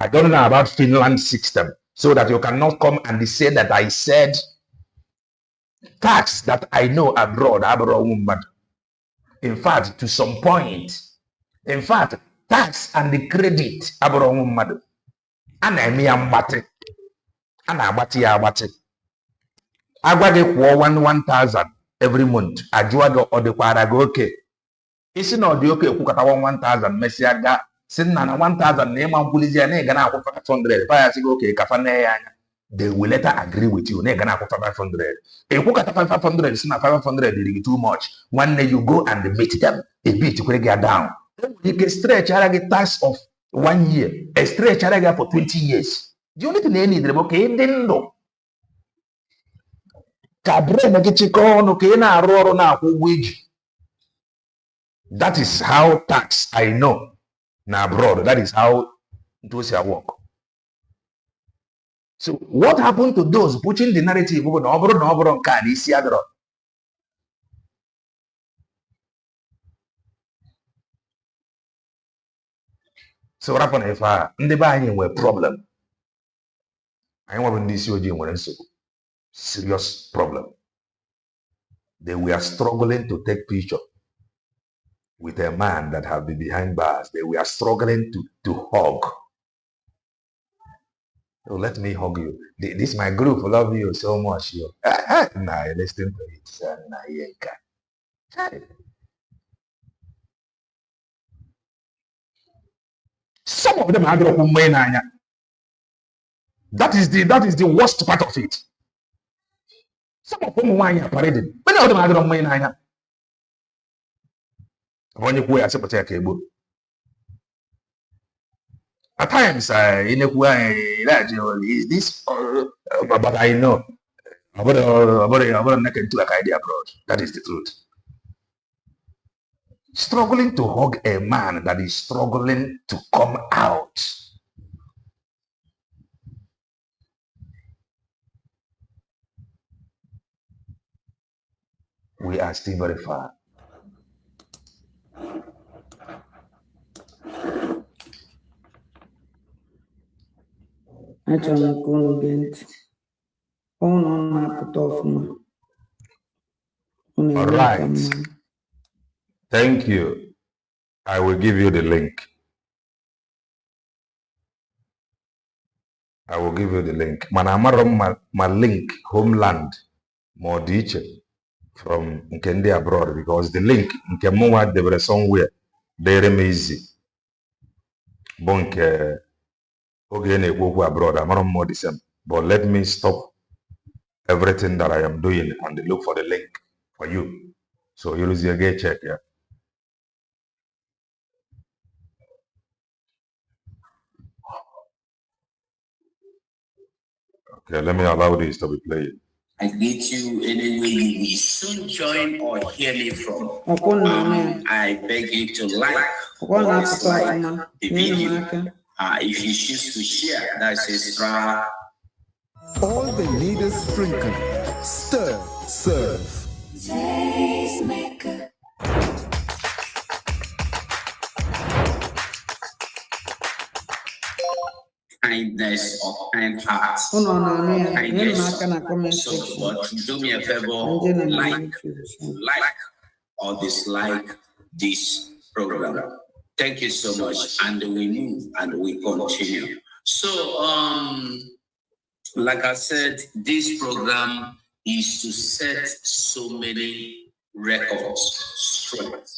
don't know about Finland system, so that you cannot come and say that I said tax that I know abroad. In fact, to some point, in fact, tax and the credit agwage kwuo 1,000 every month ajụọ ọ dịkwara gị oke isi na ọ dị oke ekwukọtawa 1,000 mesịa ga si na 1,000 na ịma nkwulizi ya na ịga na-akwụ 500 faya sị gị oke kafa na ya anya they will later agree with you na ịga na-akwụ 500 ekwukọta 500 si na 500 dịrị gị too much nwanne you go and meet them a bit kwere gị down you can stretch ara gị tax of 1 year a stretch ara gị for 20 years the only thing they need is okay ndị ndụ that is how tax I know now abroad. That is how those work. So what happened to those pushing the narrative over so what happened if ndị be anyị nwere problem? Anyị nwere ndị isi ojii nwere nsogbu. Serious problem. They were struggling to take picture with a man that have been behind bars. They were struggling to hug. Oh, let me hug you. This my group love you so much. You. Nah, listen to it. Some of them are that is the worst part of it. Some of them are paraded. Many of them are not. At times, is this, but I know about idea abroad. That is the truth. Struggling to hug a man that is struggling to come out. We are still very far. Achọrọ m ka unu gee ntị. Unu na-apụta ọfụma. Unu All eme ka right. mma. Thank you. I will give you the link. I will give you the link. Mana amaro ma link Homeland more diche from nke ndị abroad because the link nke mụnwa debere somewhere dere m easy bụ nke oge na-ekwu okwu abroad amaro m more the same. But let me stop everything that I am doing and look for the link for you. So you use your check here. Okay, let me allow this to be played. I greet you anywhere you will soon join or hear me from. I beg you to like or dislike the video. If you choose to share, that's extra. All they need is sprinkle, stir, serve. Taste maker. Kindness or kind hearts. Kindness. So, but do me a favor, like or dislike this program. Thank you so much. And we move and we continue. So, like I said, this program is to set so many records straight.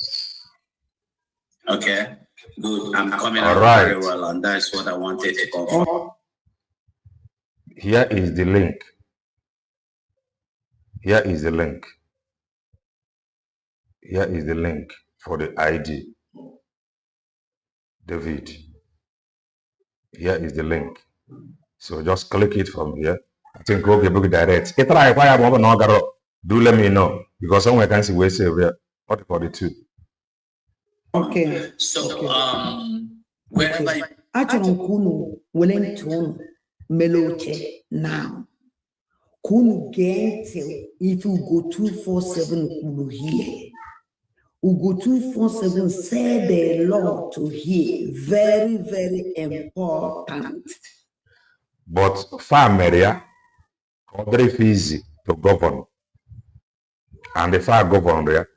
Okay? Good. I'm coming out very well, and that's what I wanted to confirm. Here is the link. Here is the link. Here is the link for the ID. David. Here is the link. So just click it from here. I think okay, book direct. Do let me know because someone can see where save here. What for the two? Okay. So wherever you Achọrọ kunu wele ntụ meloche now. Kunu gee ntị if UGO247 kwuru here. UGO247 said a lot to hear. Very, very important. But farm area, very easy to govern. And if I govern there,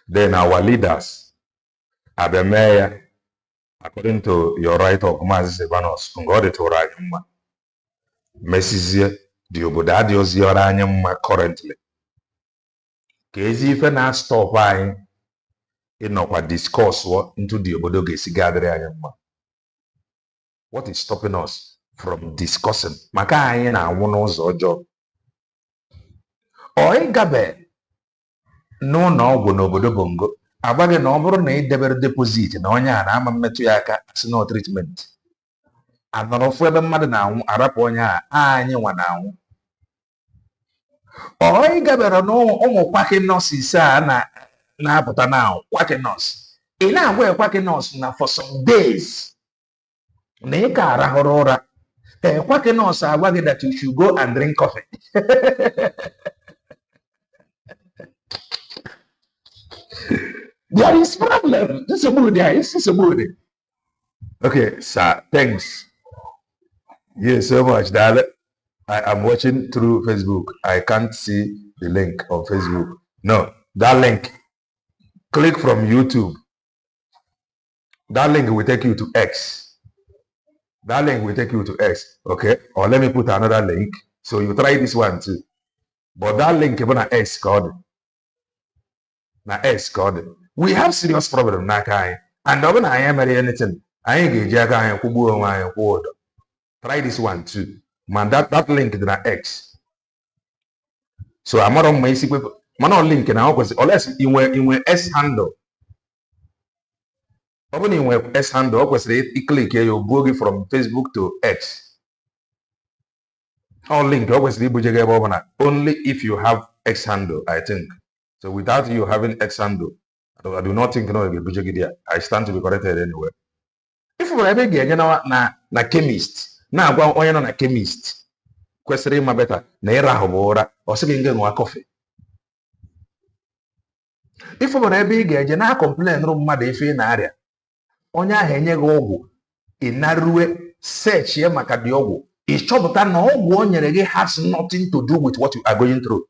then our leaders are the mayor, according to your right of Mazi Sebanos, God to Rajuma. Messiah, the Obodadios Yoranyama currently. Kezi if na stop by in our discourse into the Obodogesi gathering. What is stopping us from discussing? Maka anyị na-anwụ n'ụzọ ọjọọ. Ọ ịgabe n'ụlọ ọgwụ n'obodo Bongo agbaghị na ọ bụrụ na ị debere deposit na onye a na-ama mmetụ ya aka si no treatment. Anọrọ ofu ebe mmadụ na-anwụ arapụ onye a anyị nwa na-anwụ. Ọ ịgabere n'ụmụ kwaki nọọsụ a na-apụta na kwaki nọọsụ. Ị na-agwa kwaki nọọsụ na for some days. There that you should go and drink coffee. There is problem. This is a mood. This is a mood. Okay, sir. Thanks. Yes, so much, darling. I am watching through Facebook. I can't see the link on Facebook. No, that link. Click from YouTube. That link will take you to X. That link will take you to X, okay? Or let me put another link. So you try this one too. But that link is na X code. Na X code. We have serious problem na kai. And when I am anything, I ain't get try this one too. Man, that link is na X. So I'm not on my people. Man, no link now because unless in S handle. Opening web S handle, you click here, you go from Facebook to X. All link only if you have X handle, I think. So without you having X handle, I do not think I stand to be corrected anyway. If we ever get na chemist, na na chemist, question ma better, na era hobora, or second coffee. If we ever get na complain room ma de fe na area. Onye ahụ enye gị ọgwụ inarue search ye maka di ogwu ichọpụta na ogwu o nyere gị has nothing to do with what you are going through.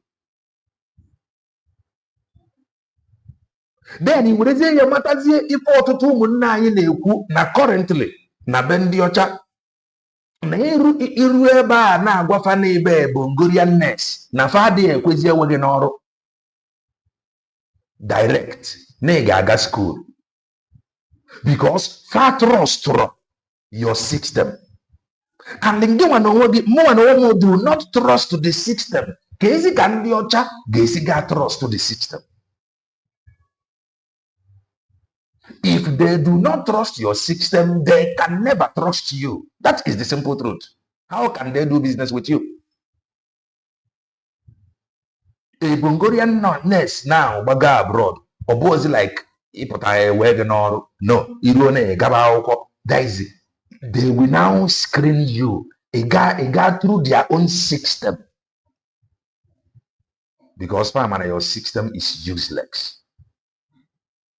Then i werezie ya matazie ife ọtụtụ ụmụnne anyị na-ekwu na currently na be ndị ọcha na iru ebe a na-agwafa n'ebe Bongorian nurse na fa adịghị ekwezi enwe gị n'ọrụ direct na ị ga-aga school because fa trust your system and ndị nwa na onwe gị mụnwa na onwe m do not trust the system ka ezi ka ndị ọcha ga-esi ga trust the system. If they do not trust your system, they can never trust you. That is the simple truth. How can they do business with you? A Bongorian nurse now baga abroad, or was like no, they will now screen you. A guy through their own system. Because your system is useless.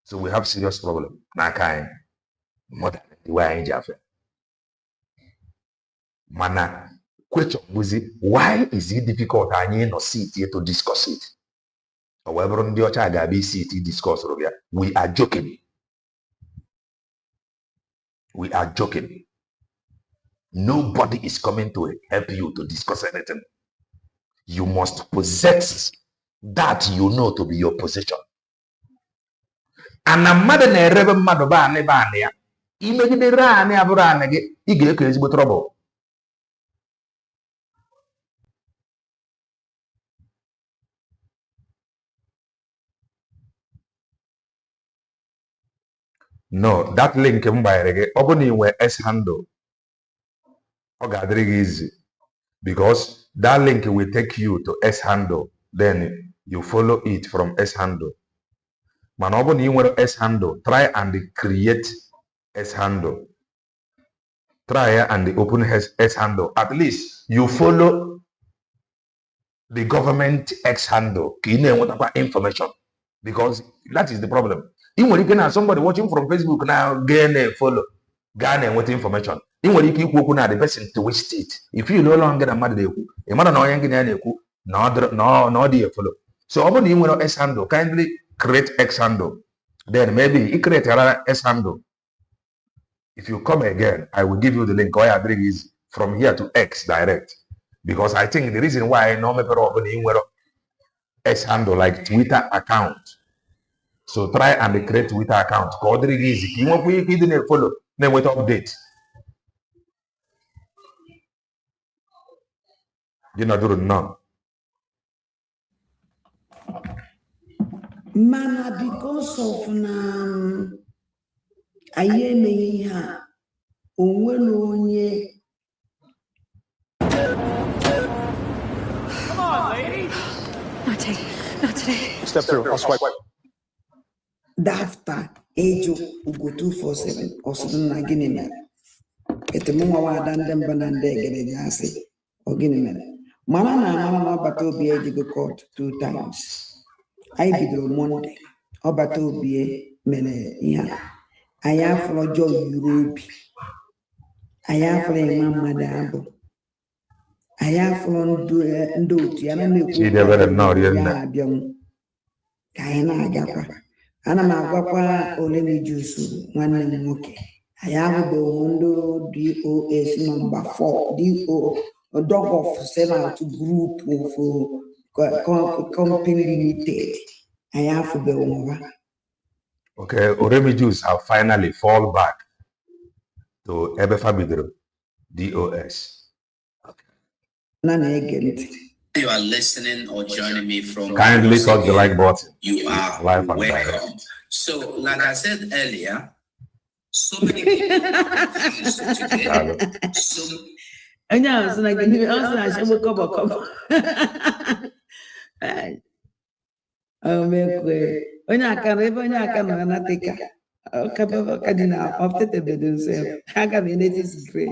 So we have serious problem. More than the way in Jaffa. Mana, question was why is it difficult and no sit here to discuss it? However, on the other sit discuss we are joking. We are joking. Nobody is coming to help you to discuss anything. You must possess that you know to be your possession. And a mother na erebe mmadụ ba anị ya imegidere anị abụrụ anị gị ị ga-eke ezigbo trouble. No, that link m gbanyere gị ọ bụ na ị nwee S handle ọ ga-adịrị gị easy because that link will take you to S handle, then you follow it from S handle. Man, open you S handle. Try and create S handle. Try and open S handle. At least you follow the government X handle. Information. Because that is the problem. Even you can have somebody watching from Facebook now gain a follow. Gain with information. Even you keep working at the person to waste it. If you no longer a mother, a mother no younger no dear follow. So open you S handle. Kindly create X handle. Then maybe you create another S handle. If you come again, I will give you the link. All I bring is from here to X direct. Because I think the reason why I know S handle like Twitter account. So try and create Twitter account. Code easy. You want to follow, then wait update. You know, do none. Mana because of aye me ha onwe no onye. Come on, lady. Not today. Step through. I'll swipe. Dafta ejo UGO247 osodun na gini me. Etemu wa dandem banande gele jase ogini me. Mana na bato bi ejigo court 2 times. I bidoro Monday. Obato bie mene ya. Aya flo jo Europe. Aya flo Imam Madabo. Aya flo ndo ti ana me See the better now ya biam. Kaina agakwa. Ana magwakwa olemi juice nwanne nwoke. Aya go ndo DOS number 4. DO dog of Senate group of company limited. I have to be over. Okay, Oremi Jews have finally fall back to Ebefabidro DOS. Okay. You are listening or joining me from kindly touch the like button. You are live and welcome. direct. So, like I said earlier, so many people today. I know, so like I should wake up. Onye aka na natika okababa kadina updated themselves. Aga is great.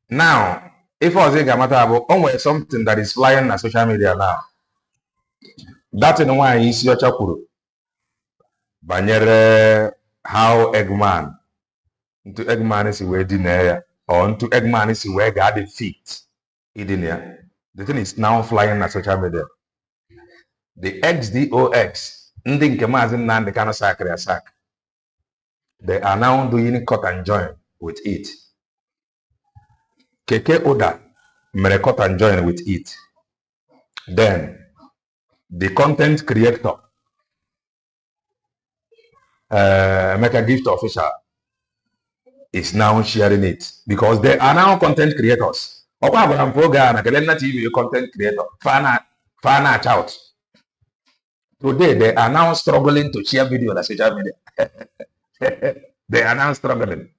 Now, if I was about always something that is flying on social media now. That's Nwayi Isiocha kwuru banyere how Eggman into Eggman is where dinner or into Eggman is where got the feet. The thing is now flying on social media. The XDOX, Ndin Kamazin Nan the Kano Sakria Sak. They are now doing cut and join with it. Keke Oda may cut and join with it. Then the content creator make a gift official is now sharing it because they are now content creators. Opa Abraham program Kelena TV content creator. Fana out. Today they are now struggling to share video on social media. They are now struggling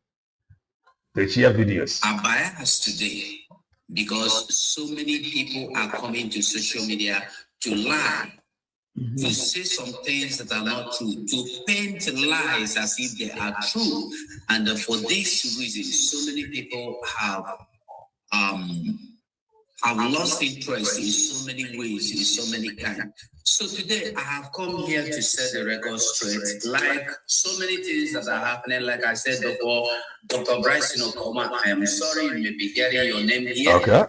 to share videos. Are biased today because so many people are coming to social media to lie, to say some things that are not true, to paint lies as if they are true. And for this reason, so many people have lost interest in so many ways, in so many kinds. So today I have come here to set the record straight. Like so many things that are happening, like I said before, Dr. Bryson Okoma, I am sorry you may be hearing your name here. Okay.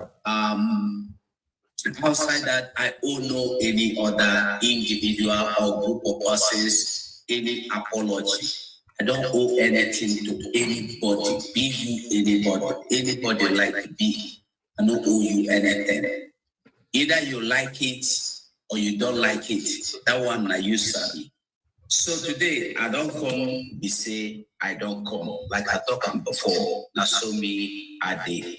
Outside that, I owe no any other individual or group of persons any apology. I don't owe anything to anybody, be you anybody like be. I don't owe you anything. Either you like it or you don't like it. That one I use sorry. So today I don't come be say I don't come like I talked before. Now so me I did.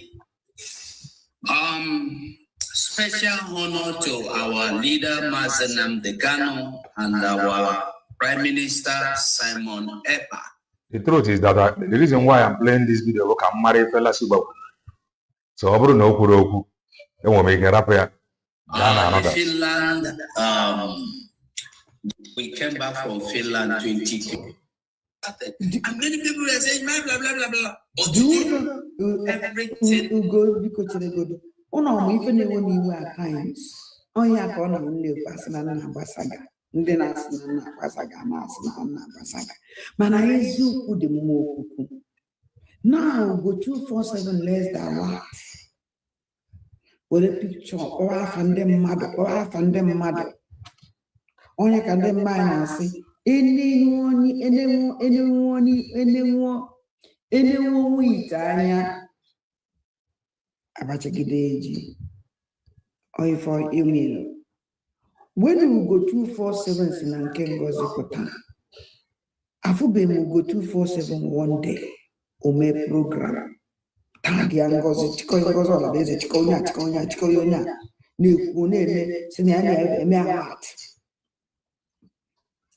Special honor to our leader Mazenam Degano and our Prime Minister Simon Epa. The truth is that the reason why I'm playing this video, look, I'm married fella Subaru. So I don't know and we'll make it up here. Finland, we came back from Finland 2020. And many people are saying blah blah blah blah blah. But do you know everything go because they go? Oh no, even when we were at times, oh yeah, gonna only pass na basaga. Ndị na-asị na basaga na-asị na basaga. Mana eziokwu dị mma okuku. Now UGO247 less than what? With a picture or half and them mother or half and them mother. Only can them mind and say anyone we tanya abachagideji or for you mean. When UGO247 sinanke ngozi kota, afube UGO247 one day ome program. Tagi ngozi chiko ngozi ola beze chiko yonya ni kunene sinyani eme heart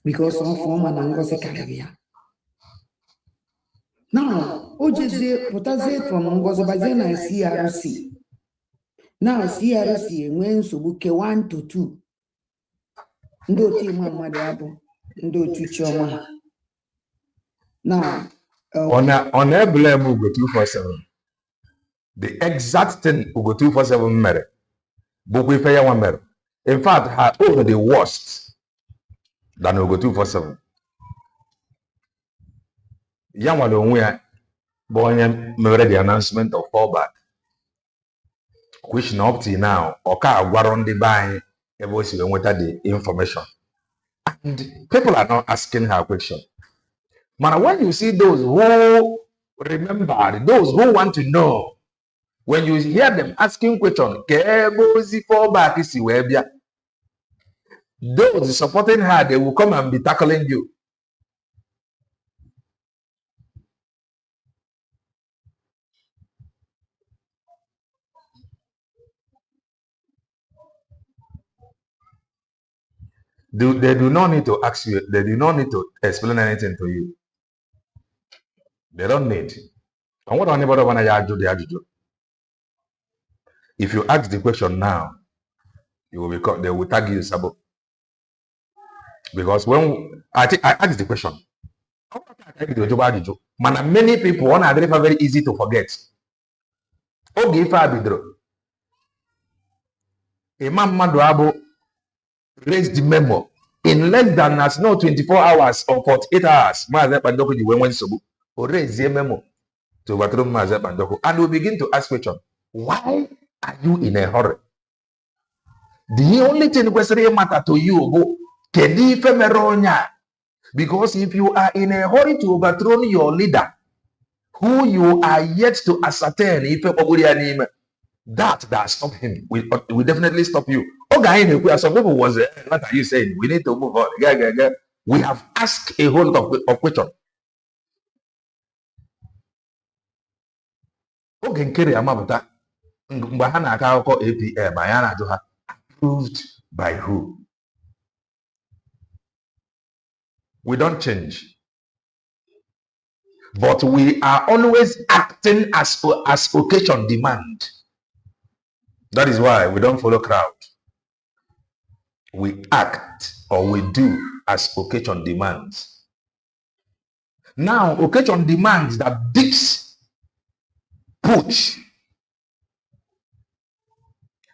because of form and ngozi karibia. Now ojeze potaze from ngozi bazena CRC. Now CRC when sobuke 1 to 2. Ndo ti mama dabo ndo tuchoma. Now on a blame UGO247. The exact thing UGO247 mere. But we pay one mere. In fact, her already worse than UGO247. Yamalo we born made the announcement of fallback. Which up to now, Oka Waron the buying every the information. And people are not asking her question. Man, when you see those who remember, those who want to know, when you hear them asking questions, those supporting her, they will come and be tackling you. They do not need to ask you, they do not need to explain anything to you. They don't need. And what anybody want to do? If you ask the question now, you will become, they will tag you Sabo. Because when I ask the question, man, many people want to very easy to forget. Okay, if I be draw. Imam Maduabo raised the memo in less than 24 hours or 48 hours. Or raise the memo. to overthrow Mazi Banjoko, and we begin to ask question, why are you in a hurry? The only thing that matter to you, because if you are in a hurry to overthrow your leader, who you are yet to ascertain, that stop him. We definitely stop you. Okay, some people was, what are you saying? We need to move on. We have asked a whole lot of questions. Okay, nkiri amapụta mgbe ha na-akọ akụkọ APM anyị na-ajụ ha approved by who? We don't change, but we are always acting as occasion demand. That is why we don't follow crowd. We act or we do as occasion demands. Now, occasion demands that this push.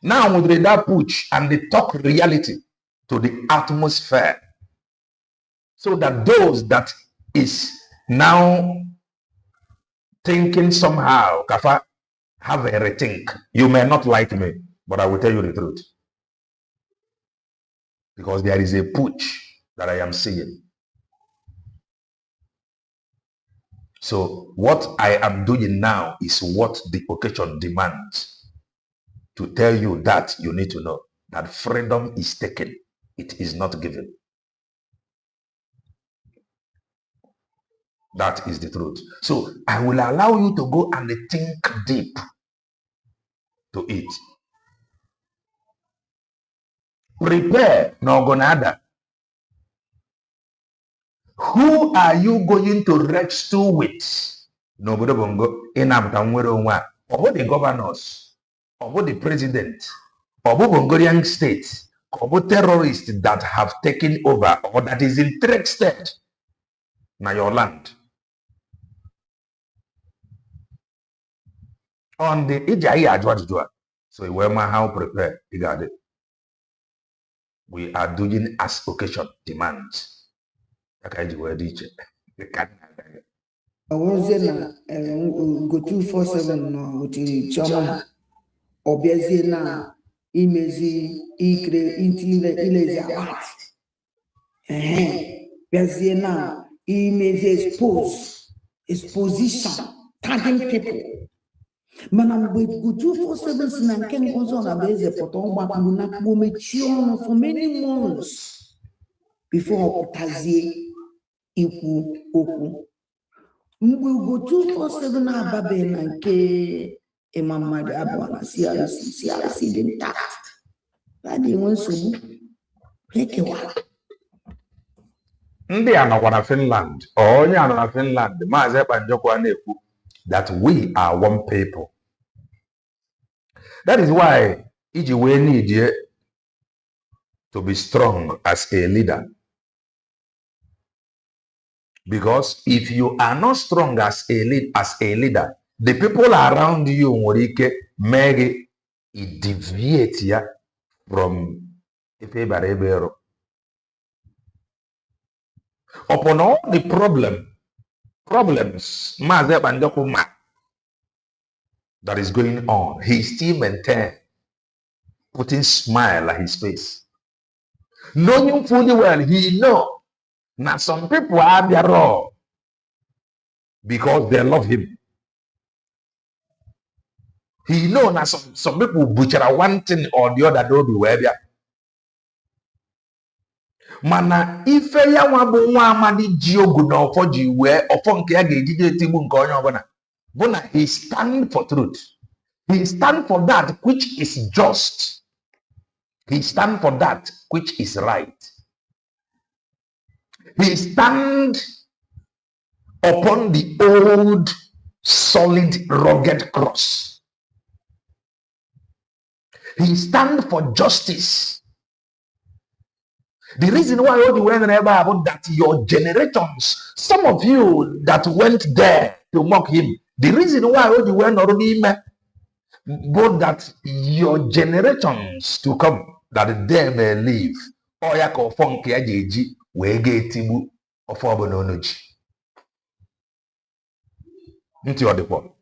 Now, with that push and they talk reality to the atmosphere, so that those that is now thinking somehow, Kafa, have a rethink. You may not like me, but I will tell you the truth. Because there is a push that I am seeing. So what I am doing now is what the occasion demands. To tell you that, you need to know that freedom is taken. It is not given. That is the truth. So I will allow you to go and think deep to it. Prepare Nogonada. Who are you going to register with? Nobody bongo in Abtamwero, or the governors, or the president, or Bongorian states, or terrorists that have taken over or that is interested in your land. On the Ijai Ajwajua. So we are how prepared. You got it. We are doing as occasion demands. Owoze na UGO247 no uti choma obiazie na imezi ikre intile ilezi awat. Biazie na imezi exposition, tagging people. Manam with UGO247 sinanke ngozo na beze poto mbakulu na kumechion for many months before okutazie iku oku. Mgbe UGO247 ababe na nke Imam Mahdi Abwana CRC dị intact. That is one solution. Pekewa. Ndị anọkwa na Finland, onye anọ na Finland, Maazị Banjoko na-ekwu that we are one people. That is why iji wee need to be strong as a leader. Because if you are not strong as a leader, the people around you will make it deviate from upon all the problems that is going on, he still maintain putting smile at his face. Knowing fully well, he know now some people are there raw because they love him. He know now some people butcher one thing or the other don't be where they are. Mana ife ya wabu nwa amadi jiogu na ofoji we ofonke ya ga-ejide tigbu nke onye ọbụla bụ na he stand for truth. He stand for that which is just. He stand for that which is right. He stand upon the old, solid, rugged cross. He stand for justice. The reason why all the way about that your generations, some of you that went there to mock him, the reason why all the way already but that your generations to come, that they may live. Oyako funky ajeji wege tibu of obononoji. Nti odikwo.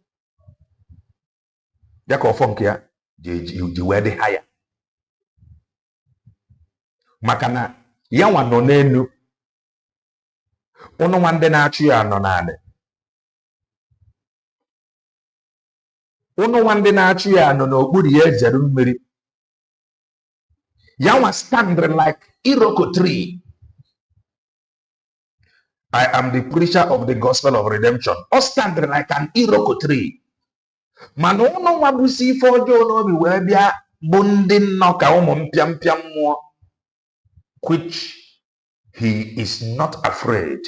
Yako fonke ya ji wede haya. Makana yanwa no n'enu. Ono wande na-achụ ya nọ n'ala. Ono wande na-achụ ya nọ n'okpuru ya ejere mmiri. Yanwa stand like Iroko tree. I am the preacher of the gospel of redemption. O stand like an Iroko tree. Mana ono wabusi ife ọjọọ n'obi wee bịa bụ ndị nnọ ka ụmụ mpịampịa mmụọ, which he is not afraid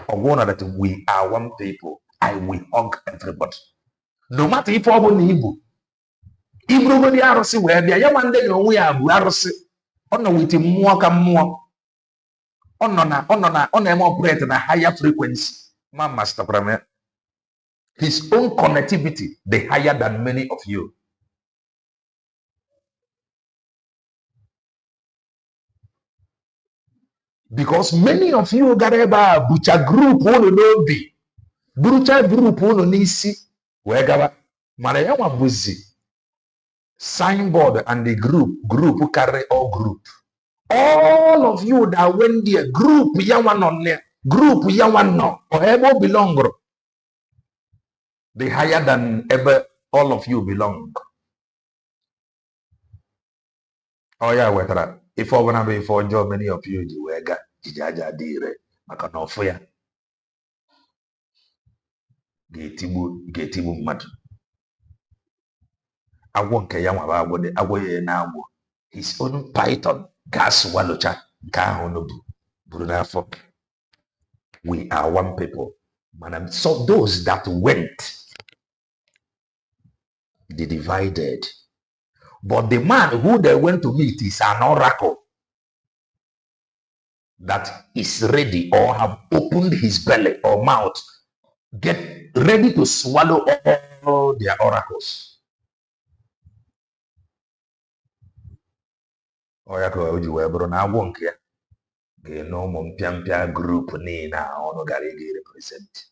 of one that we are one people. I will hug everybody. No matter if ọ bụ na ibu iburugodi arụsị wee bịa ya nwanne na onwe ya bụ arụsị. Ọ nọ witi mmụọ ka mmụọ. Ọ na-eme operate na higher frequency. Mama stop. His own connectivity, the higher than many of you. Because many of you got a butcher group unu n'obi. Butcher group unu n'isi. Wee gaba. Mana ya nwa buzi. Signboard and the group carry all group. All of you that went there, group ya nwa nọ there. Group ya nwa nọ. Or ebe belong. The higher than ever all of you belong. Oh yeah, wetara. If I wanna be for job, many of you do wega jijaja dire. Maka no ya. Getibu madu. Awo nke ya nwa abode awo ye na awo. His own python gas walocha ka hono buru n'afọ. We are one people. Man, so those that went, they divided. But the man who they went to meet is an oracle that is ready or have opened his belly or mouth, get ready to swallow all their oracles. Oyako uji webro na wonk ya. Ge no mpiampia group ni na ono garigi represent.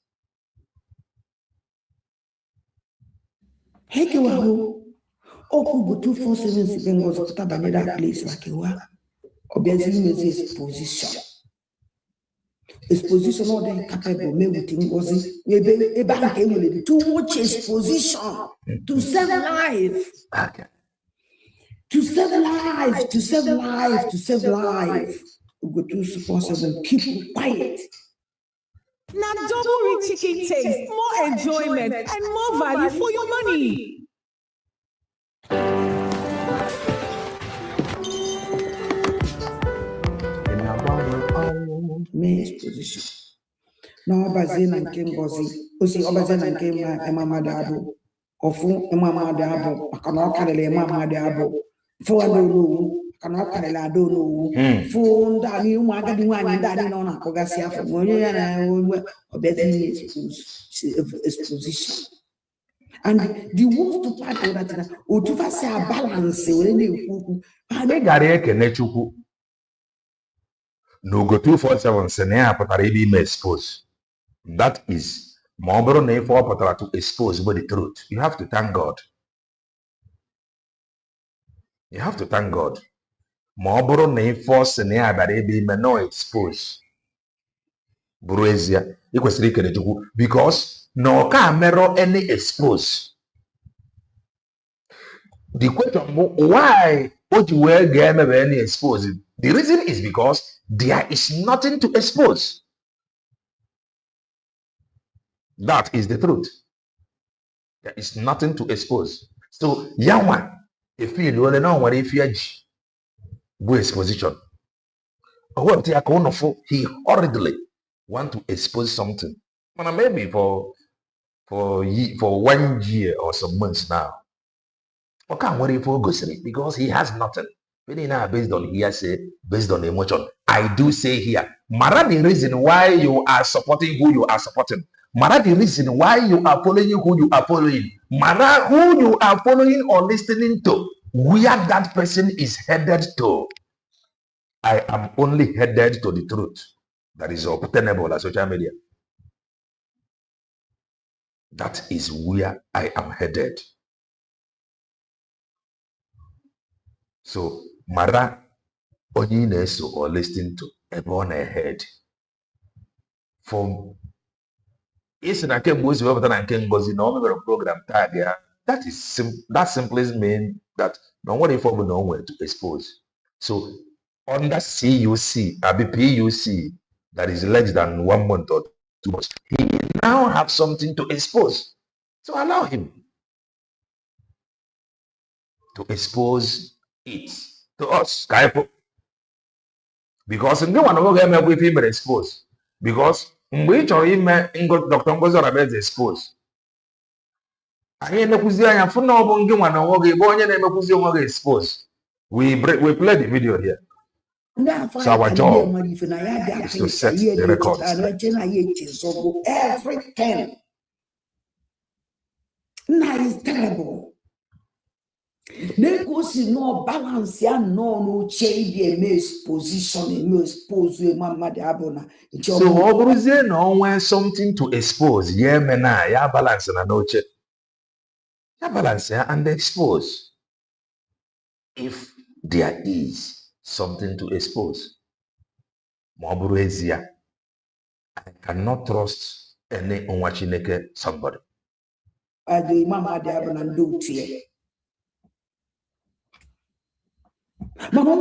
Heke waho. UGO247 sibengozo kutabanye that place like wa. Obiazi mezi exposition. Exposition all the capable me with ngozi. Ebe nke nwere too much exposition to save life. Okay. To save life, to save life, to save life. UGO247, keep quiet. Now double rich chicken taste, more enjoyment, and more value for your money. Exposition. No bazina nke ngozi. Osi obazina nke mama dabo. Ofu mama dabo. Akana okarele mama dabo. Fo ando akana okarele ado no. Fo ndani umu agadi nwanyị ndani no na kogasi afọ. Onye ya na obezina exposition. And the worst part of that otufa say a balance we na-ekwu. Anyị gara ekene Chukwu. UGO247 sị na ya pụtara ebe ime expose. That is, ma ọ bụrụ na ife ọ pụtara to expose with the truth. You have to thank God. You have to thank God. Ma ọ bụrụ na ife ọ sị na ya bịara ebe ime no expose. Bụrụ ezie, ị kwesịrị ikele Chukwu because na ọ ka merọ any expose. The question why would you game any expose? The reason is because there is nothing to expose. That is the truth. There is nothing to expose. So, Yawa, if you don't know what if you go exposition. He hurriedly want to expose something. Maybe for 1 year or some months now. Okay, what if go because he has nothing. Really now based on hearsay, based on emotion. I do say here, Mara the reason why you are supporting who you are supporting. Mara the reason why you are following who you are following. Mara who you are following or listening to. Where that person is headed to. I am only headed to the truth that is obtainable on social media. That is where I am headed. So, Mara, onye na-eso or listening to ebe ọ na-head. From isi na nke mgbe ozi wepụta na nke ngozi na o mebere program tag ya, that simply means that no one if ọ no one to expose. So, under CUC, abi PUC, that is less than 1 month or 2 months, he now have something to expose. So allow him to expose it to us. Because no one will ever with him expose. Because we chọrọ ime Dr. Ngozi Orabeze expose. Anyị na-ekwuzi anya fụ na ọ bụ ngị nwa na onwe gị bụ onye na-emekwuzi onwe gị expose. We play the video here. So our job is to set the record. Everything. Now is terrible. Negosi no balance ya no change the position expose mama de abona. So oburuzie no when something to expose yeah mena ya balance na no check. Ya balance and expose. If there is something to expose. Moburuezia, I cannot trust any onwachineke somebody. The mama de abona do tie. Mama,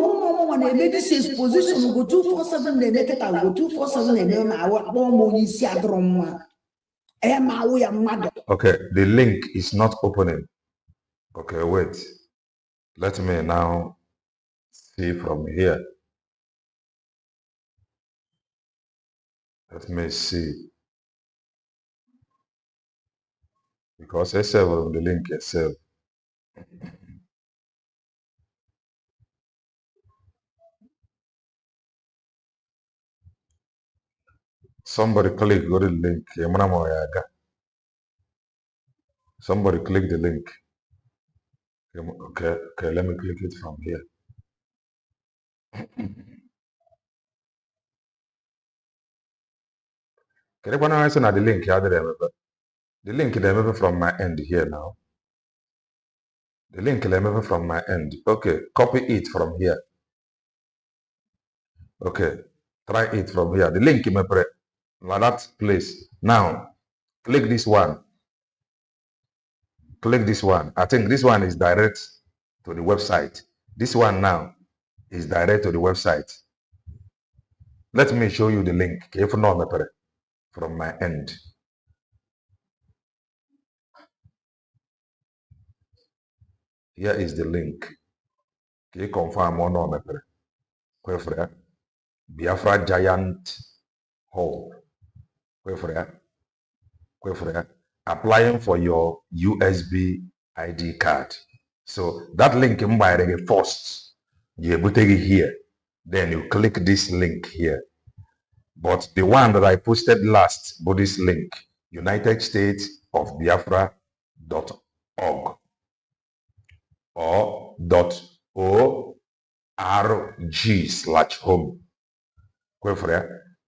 when they made this exposition, go 247, they make it out, go 247, and then I want more money, see a drama. Okay, the link is not opening. Okay, wait. Let me now see from here. Let me see. Because I serve on the link itself. Somebody click go to the link. Somebody click the link. Okay, let me click it from here. Can anyone answer the link? The link is from my end here now. The link is from my end. Okay, copy it from here. Okay, try it from here. The link is like that place. Now, click this one. Click this one. I think this one is direct to the website. This one now is direct to the website. Let me show you the link. If not, from my end. Here is the link. Can you confirm or no? Biafra Giant Hall. Applying for your USB ID card. So that link first. You put it here. Then you click this link here. But the one that I posted last, but this link, United States of Biafra.org or .org/home.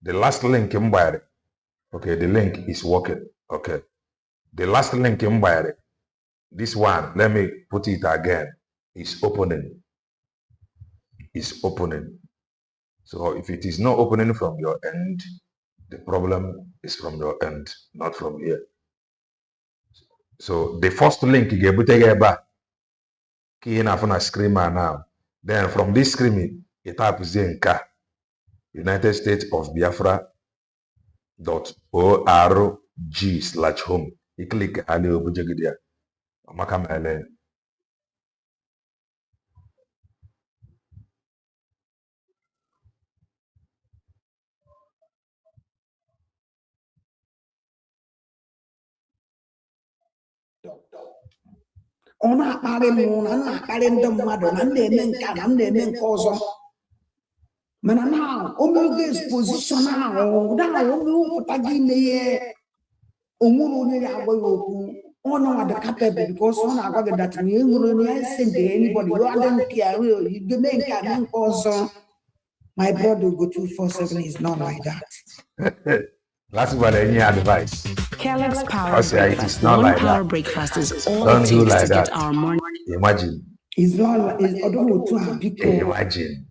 The last link in Bayre. Okay, the link is working. Okay. The last link in Bayre. This one, let me put it again. Is opening. Is opening. So if it is not opening from your end, the problem is from your end, not from here. So the first link you get back. Key in a screamer now. Then from this screen, you type Zenka, United States of Biafra.org/home. You click Ali Obujagidia. Makam Ellen. Ọ na-akparị m na na-akparị ndị mmadụ na na-eme nka na na-eme nke ọzọ mana na omego exposition ahụ na omepụta gị ime ihe onwere onye ga-agwa ya okwu ọ na the capable because ọ na-agwa gị that na enwere onye ya send anybody you don't care you do make nka na nke ọzọ. My brother UGO247 is not like that. That's what any advice. Kellogg's Power I say it is not One like power that. breakfast is all Don't it do takes like to get that. our morning. Imagine. It's not is odo to biko Imagine.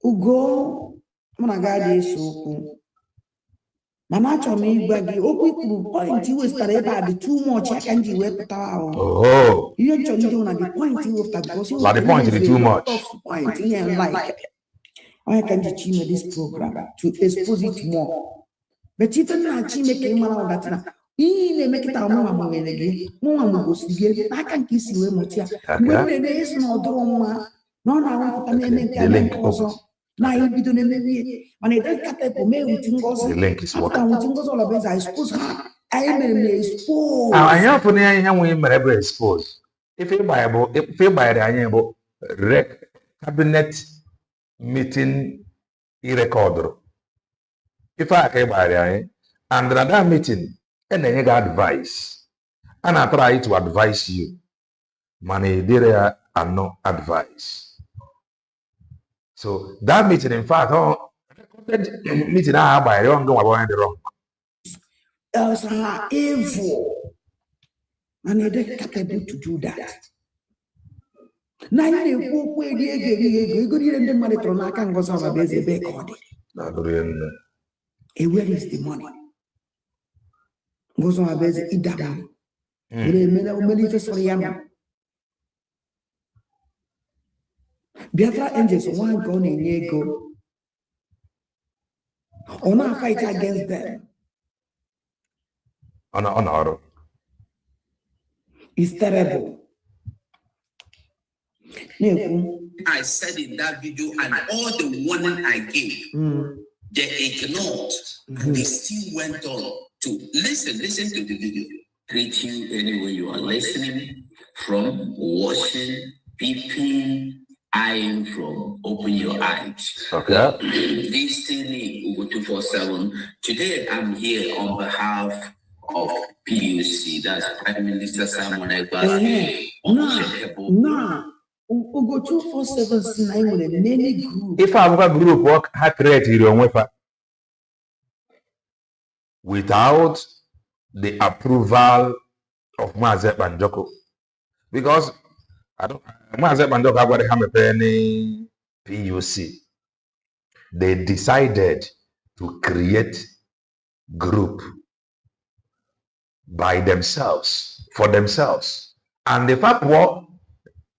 ugo muna ga dị eso okwu mana achọrọ m ịgwa gị okwu ikpuru point iwestara ebe a dị too much aka nji wee pụtawa ahụ Oh. ihe nchọrọ ije na the point iwefta because Like the point is too much. point ihe like onye ka nji chime this program to expose it more but ife na chime ka ịmara ọdatina ihe na-emekịta ọmụma m nwere gị mụnwa m gosi gị n'aka nke isi wee mụta ya mgbe m na-eme esi na ọdụrụ mma na ọ na-arụpụta na-eme nke eme nke ọzọ na ibido na-emerie mana ede katepụ mee wuti ngozi apụta wuti ngozi ọlọbeza I suppose ha anyị mere m expose anyị afọ na ihe nwe mere bụ expose ife ịgbanyere anyị bụ cabinet meeting irekọdụrụ ife a ka ịgbanyere anyị and na that meeting na-enye gị advice a na-atara anyị to advise you mana edere ya anọ advice. So that meeting, in fact, recorded meeting I by wrong go about the wrong. Else are evil. And they're capable to do that. Now you go where they go in the money from I can go some of the back on it. Where is the money? Goes on a base idam. Biafra angels one gone in ego. Or not fight against them. Honor. It's terrible. I said in that video and all the warning I gave, they ignored and they still went on to listen to the video. Greet you anywhere you are listening from, watching, peeping, eyeing from, open your eyes. Okay. This thing is UGO247. Today I'm here on behalf of PUC, that's Prime Minister Simon Eggbas. No. UGO247 many groups. If I have a group work, I create your weapon without the approval of Maazị Banjoko, because I don't. Maazị Banjoko have got a penny PUC. They decided to create group by themselves for themselves, and the fact what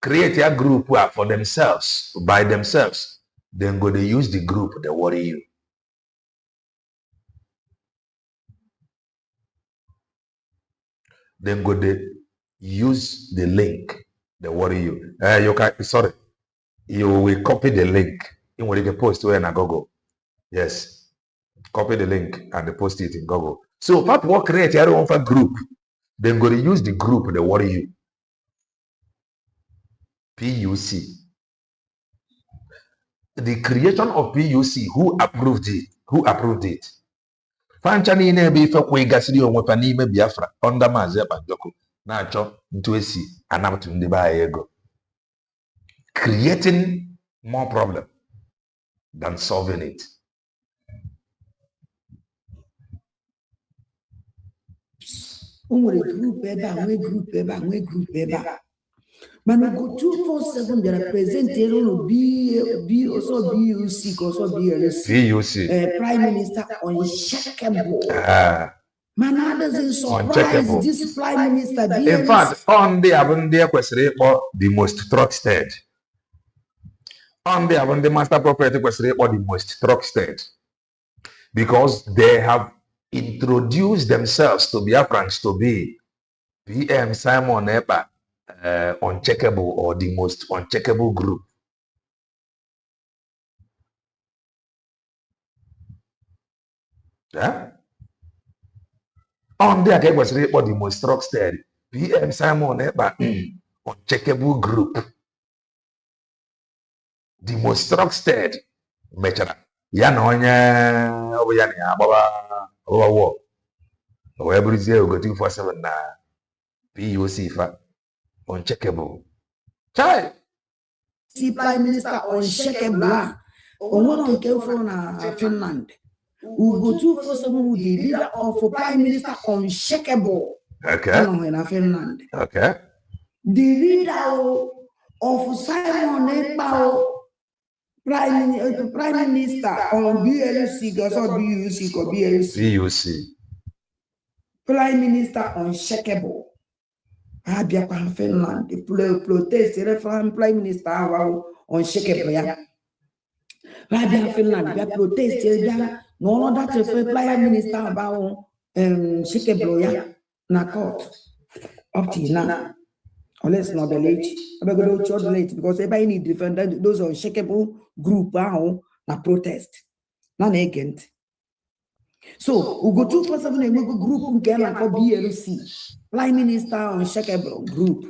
create a group for themselves by themselves. Then go they use the group they worry you. Then go they use the link they worry you. You will copy the link in what you can post to in a Google. Yes, copy the link and post it in Google. So part what create your own group. Then go to use the group they worry you. PUC. The creation of PUC, who approved it? Who approved it? Fanchani nebe ife kwe gasiri onwepa n'ime Biafra under Maazị Banjoko na-achọ ntu esi anapụtụ ndị be anyị ego, creating more problem than solving it. Group eba. But UGO247 they represent be also BUC also BLC. Prime Minister uncheckable. Man, that doesn't surprise this Prime Minister. In fact, on the Abundia question the most trusted. On the Abundia Master Prophet question the most trusted. Because they have introduced themselves to Biafrans to be PM Simon Ekpa. Uncheckable or the most uncheckable group. Yeah? On the again was the most trusted PM Simon Ekpa uncheckable group. The most trusted mechara. Yanonya obuyani ababa wo. Wherever is there UGO247 na PUC fa. Uncheckable. Child. See Prime Minister uncheckable. On one came from Finland. UGO247, the leader of Prime Minister Unshakable. Okay. In Finland. Okay. The leader of Simon Ekpao, Prime Minister on BLC, or BUC, or BLC. BUC. Prime Minister Unshakable. Abia Finland, the protest, referendum Prime Minister Unshakable. Abia Finland, we protest, no that Prime Minister about Shakable, na court. Up to now. Unless not the late, I'm going to late because everybody need defend those unshakable group na protest. Not again. So UGO247 a group can call BLC, Prime Minister Unshakable group.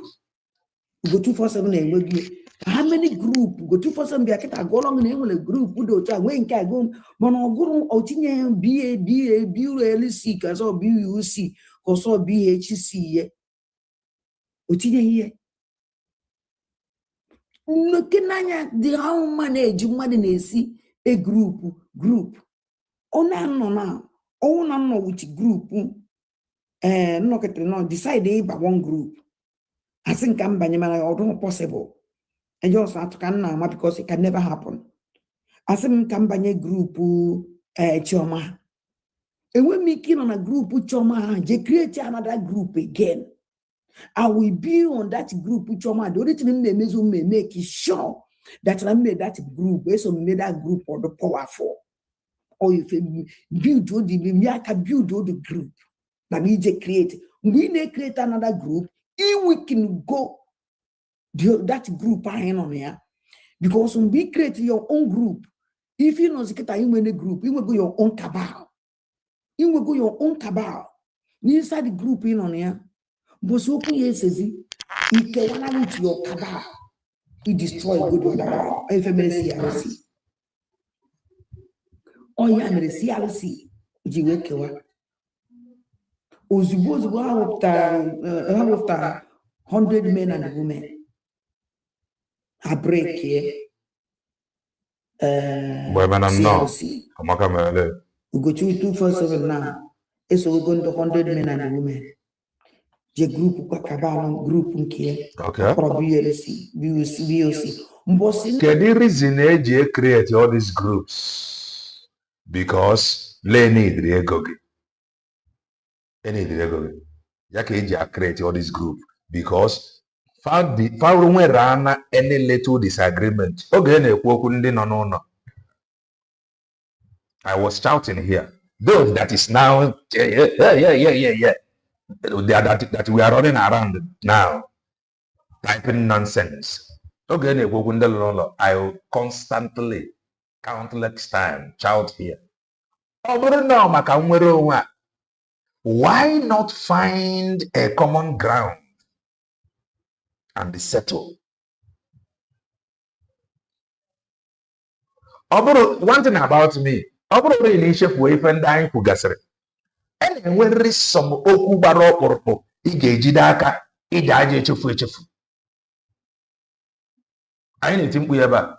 UGO247 how many group UGO247 be a go along name with a group who do when can go monoguru outinye BLC cause or BUC cause or BHC outinye here. Looking at the how manage see a group. Oh no. Oh no which group no decide by one group. I think I'm not possible. And you also have to can because it can never happen. I think I'm group choma. And when making on a group choma, they create another group again. I will be on that group with your man. The only thing may make is sure that I made that group, based on made that group or the powerful. Or if you build the group that we just create. We may create another group, if we can go that group on here. Because when we create your own group, if you know the group, you will go your own cabal. You will go your own cabal. Inside the group on here. Bosoku yesezi, ike wana with your cabal, you destroy good other one. FMC oh yeah, CRC, Jiwekewa. Ozubozu after 100 men and women. A break here. CRC. UGO247 now. So we're going to 100 men and women. The group group okay. BOC. The reason they create all these groups because they need the ego. They need the ego. They create all these groups because found run any little disagreement. Okay, no. I was shouting here. Those that is now yeah. That we are running around now, typing nonsense. Okay, I will constantly, countless time, shout here. Why not find a common ground and settle? One thing about me, and when is some okubaro or igejidaka, idaje echefu. I need to think we ever.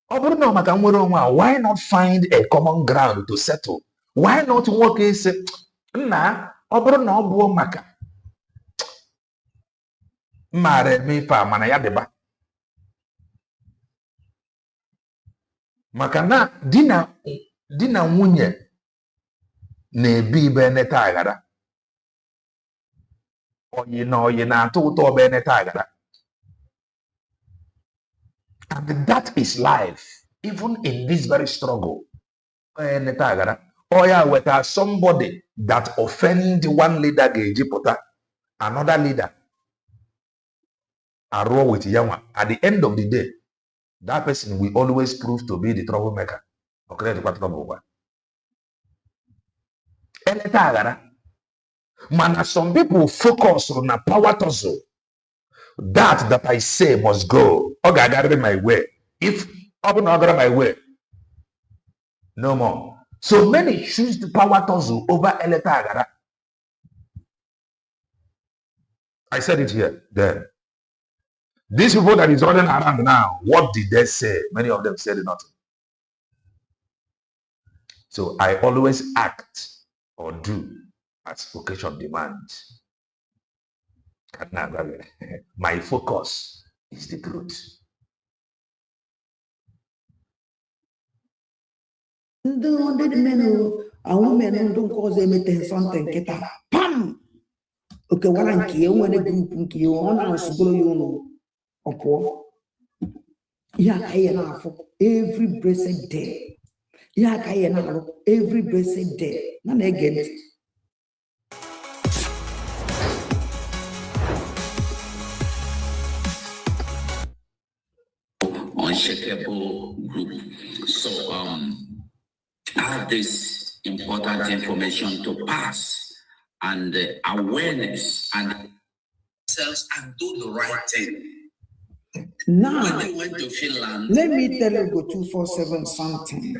Why not find a common ground to settle? Why not work is na maka mare mi pa mana ya deba maka na dina nwunye na-ebi ibe neta agara oyi na atụ ụtọ be neta agara. And that is life, even in this very struggle. Neta agara oya weta somebody that offend one leader ga-ejipụta another leader arrow with Yama. At the end of the day, that person will always prove to be the troublemaker. Okay, man, some people focus on a power tussle. That I say must go. Okay, I got it my way. If I don't got my way, no more. So many choose the power tussle over Eletagara. I said it here, there. These people that is running around now, what did they say? Many of them said nothing. So I always act or do as occasion demands. My focus is the truth. Ndị 100 men and women ndị nke ọzọ emete something nkịta pam okewara nke ya nwere grupu nke ya ọ na-asụgoro ya ụlọ ọpụọ ihe aka ihe na-afụ every blessed day ihe aka ihe na-arụ every blessed day na na-ege ntị. Unshakable group. So I have this important information to pass and awareness and themselves and do the right thing. Now, when they went to Finland, let me tell you, UGO247 something.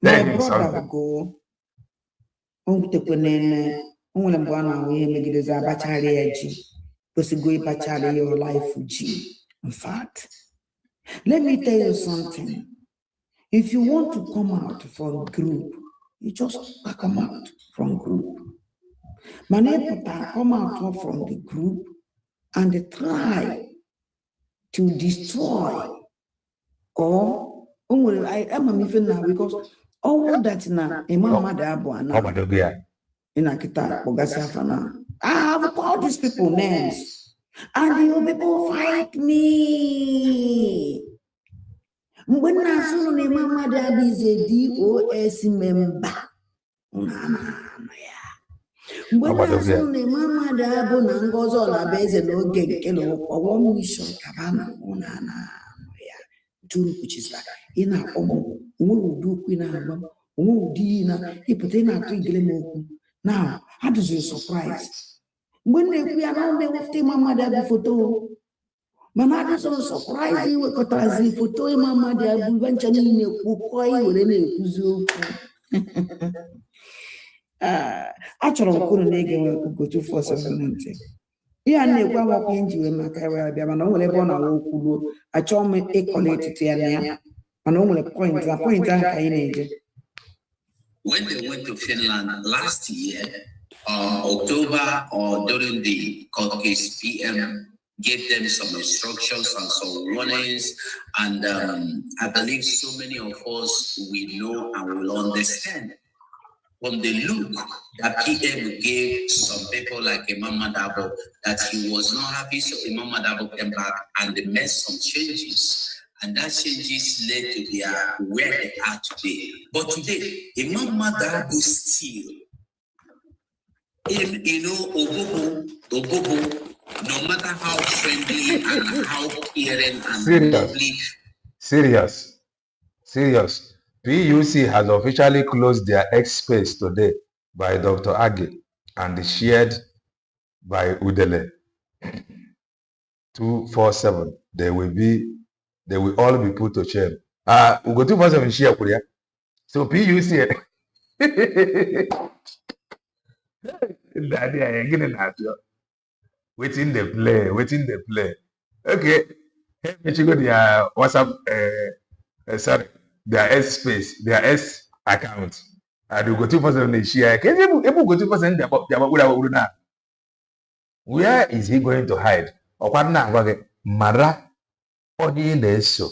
My brother go. Onwere mgbe ọ na-ahụ ihe megidezi abachara ya ji kwesịgo ịbachara your life ji. In fact, let me tell you something. If you want to come out from group, you just come out from group. Manepota come out from the group and try to destroy or I am even now because all that now Imam Madabu in Akita Bogasafana. I have called these people names and you people fight me. When I saw Imam Madabu is a DOS member. When I saw Imam Madabu Nangozo la base no get kilo or 1 mission cabana which is that in our own who do queen album, who dina, he put in a 3 glimmer. Now, how does you surprise? When we are now with the Mama Dabu photo, Mamma so surprise you with a photo, Mama Dabu, venturing in a koi with any Uzo. Actually, couldn't go to 470. Yeah, and they were walking to him. I only born a local. I told me equality to an only point. A point when they went to Finland last year, October or during the court case, PM gave them some instructions and some warnings, and I believe so many of us we know and will understand. From the look that PM gave some people like Imam Madabu that he was not happy, so Imam Madabu came back and they made some changes. And that changes led to their where they are today. But today, Imam Madabu still, Ogogo, no matter how friendly and how caring and lovely. Serious. PUC has officially closed their X space today by Dr. Age and shared by Udele 247. They will all be put to shame. UGO247 share Korea. So PUC Daddy, I getting at you. Waiting the play. Okay. Hey, me go their WhatsApp sorry. Their S space, their S account. I do UGO247 share. Can you UGO247 where is he going to hide? Mara onye na-eso.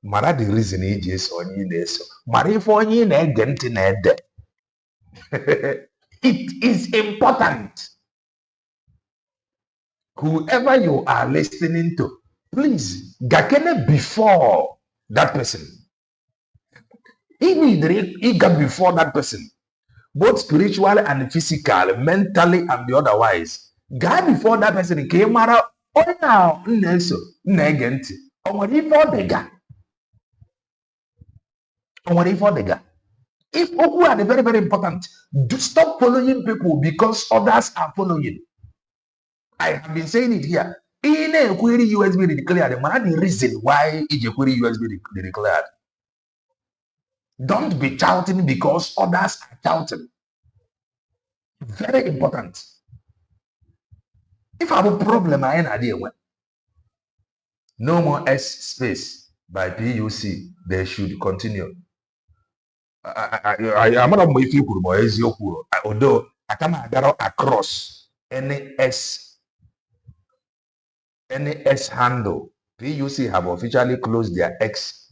Mara the reason he is onye na-eso. Mara if onye na-ege ntị na-ede. It is important. Whoever you are listening to, please, gakene before that person. He got before that person, both spiritually and physical, mentally and the otherwise. God before that person came out. Oh now, Nelson, negenti. Or what if all the guy? Or what if all the guy? If who are very, very important, do stop following people because others are following. I have been saying it here. In a query USB declared, the reason why is a query USB declared. Don't be shouting because others are shouting. Very important. If I have a problem, I ain't idea when. No more S space by PUC. They should continue. I'm not more if you could more eziokwu. Although I can't get across any S handle. PUC have officially closed their X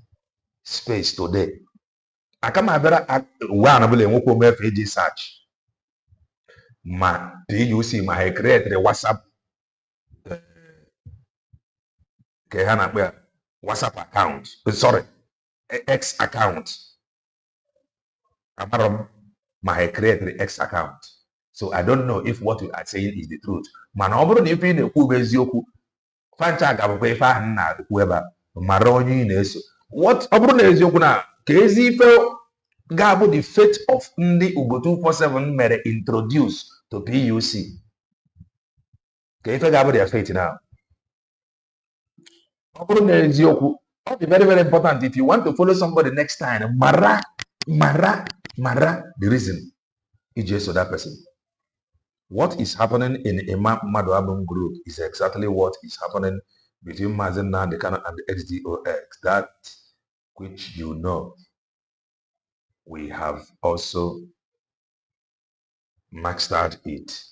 space today. I can't have one able to make FAG search. My PUC my create the WhatsApp WhatsApp account. Sorry, X account. My create the X account. So I don't know if what you are saying is the truth. Man, if you know eziokwu, fancha ga-abụkwa ife ahụ nna ekwu ebe a mara onye ị na-eso. What ọ bụrụ na eziokwu na ka ezi ife ga-abụ the fate of ndị UGO247 mere introduce to PUC. Ka ife ga-abụ their fate now. Ọ bụrụ na eziokwu, ọ dị very very important if you want to follow somebody next time, mara the reason iji eso that person. What is happening in Imam Maduabum group is exactly what is happening between Mazen Nnamdi Kanu and the XDOX. That which you know, we have also mastered it.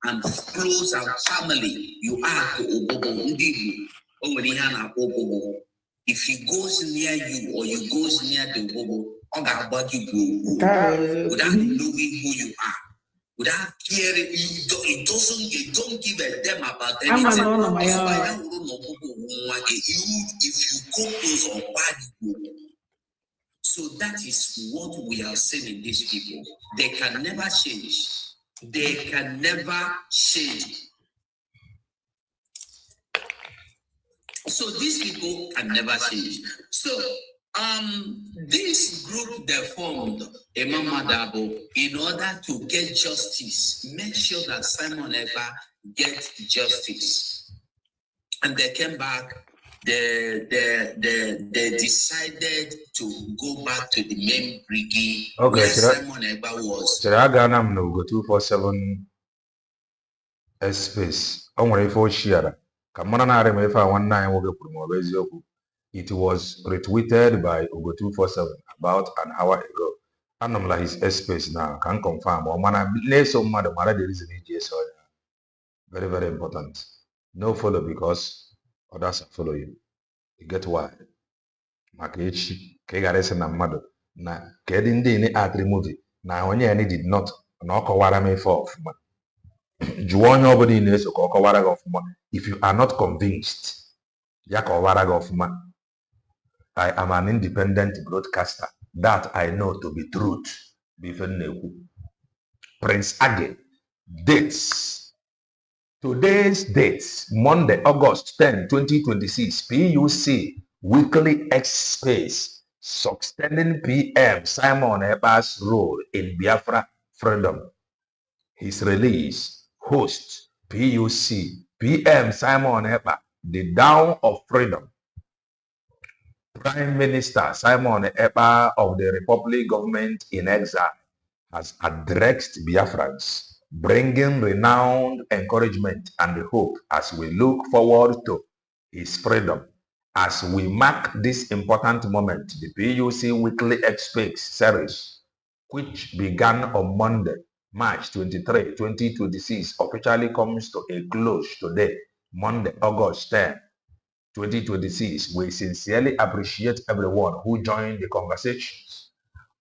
And close and family, you are to Obobo. If he goes near you or you goes near the Obobo, without knowing who you are, without caring, it don't give a damn about anything. If you go close or bad, you go. So that is what we have seen in these people. They can never change. They can never change. So these people can never change. So this group they formed, Imam Madabo, in order to get justice, make sure that Simon Ekpa get justice. And they came back, they decided to go back to the main brigade where Simon Ekpa was. UGO247 space. It was retweeted by UGO247 about an hour ago. And his space now can confirm. The reason very, very important. No follow because others follow you. You get why? Makechi, Kegarese na mmadụ na kedụ ndị ni atri movie na onye ni did not na ọ kọwara m ife ọfụma. Jụọ onye ọbụla ị na-eso ka ọ kọwara gị ọfụma. If you are not convinced, ya kọwara gị ọfụma. I am an independent broadcaster. That I know to be truth. Prince Age. Dates. Today's dates. Monday, August 10, 2026. PUC. Weekly X Space. Sustaining PM. Simon Ekpa's role in Biafra freedom. His release. Host. PUC. PM Simon Ekpa. The Dawn of Freedom. Prime Minister Simon Ekpa of the Republic Government in Exile has addressed Biafrans, bringing renowned encouragement and hope as we look forward to his freedom. As we mark this important moment, the PUC Weekly X-Space series, which began on Monday, March 23, 2026, officially comes to a close today, Monday, August 10, 2026. We sincerely appreciate everyone who joined the conversations,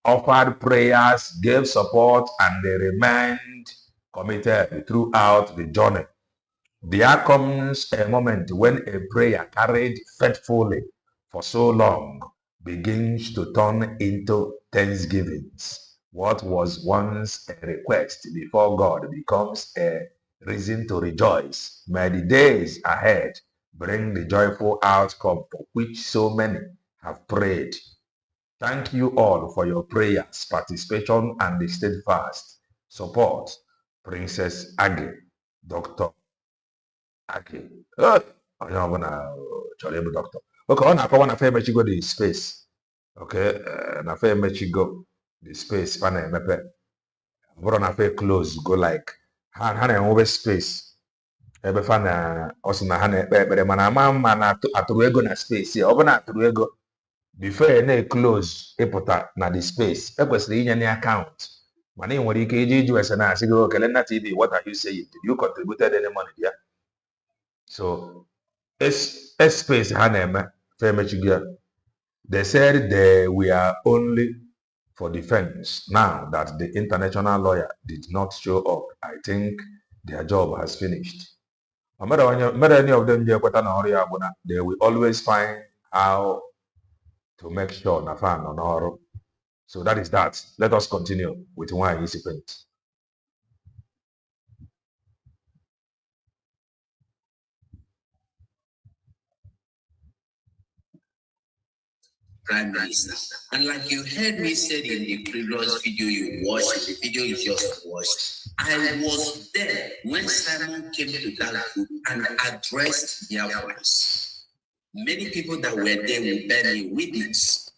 offered prayers, gave support, and they remained committed throughout the journey. There comes a moment when a prayer carried faithfully for so long begins to turn into thanksgivings. What was once a request before God becomes a reason to rejoice. May the days ahead bring the joyful outcome for which so many have prayed. Thank you all for your prayers, participation, and the steadfast support. Princess Age, Dr. Age. Onye ọbụla chọrọ ịbụ doctor. Okay, ọ na-akọwa na fa emechigo the space. Okay, na fa emechigo the space fa na-emepe. Bụrụ na fa close go like ha na-enwebe space ebe fa na ọ sị na ha na-ekpe ekpere mana ama mma na atụrụ ego na space ọ bụ na atụrụ ego before na-close ịpụta na the space ekwesịrị inye na account mana ị nwere ike iji ese na-asị gị okele nna TV, what are you saying? Did you contributed any money there? So space ha na-eme femechigo. They said they were only for defense. Now that the international lawyer did not show up, I think their job has finished. No matter any of them, they will always find how to make sure na fan on our. So that is that. Let us continue with Nwayi Isiocha. Prime Minister. And like you heard me say in the previous video you watched, the video you just watched, I was there when Simon came to that group and addressed their voice. Many people that were there will bear me witness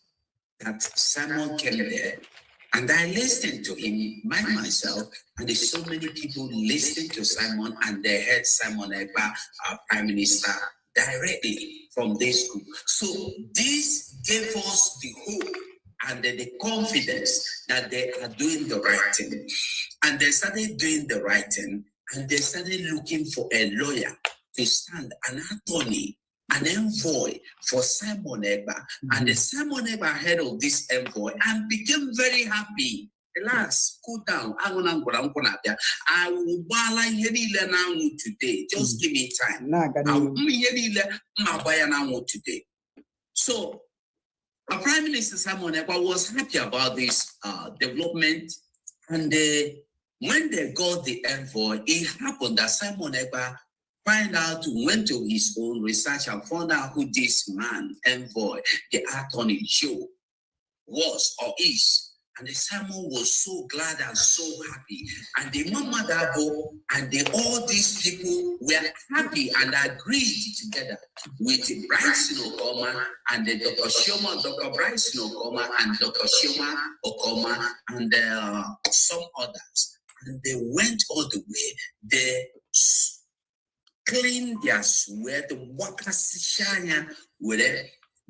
that Simon came there and I listened to him by myself, and there's so many people listening to Simon and they heard Simon Ekpa, our Prime Minister, directly from this group. So this gave us the hope and the confidence that they are doing the right thing. And they started doing the right thing, and they started looking for a lawyer to stand, an attorney, an envoy for Simon Ekpa. And the Simon Ekpa heard of this envoy and became very happy. Relax, cool down. I will buy today. Just give me time. I will today. So, our Prime Minister Simon Ekpa was happy about this development. And when they got the envoy, it happened that Simon Ekpa went to his own research and found out who this man, envoy, the attorney Joe, was or is. And the Simon was so glad and so happy. And the Mama Dabo and all these people were happy and agreed together with Bryson Okoma and the Dr. Bryson Okoma and Dr. Shoma Okoma and some others. And they went all the way. They clean their sweat, wakasishanya, with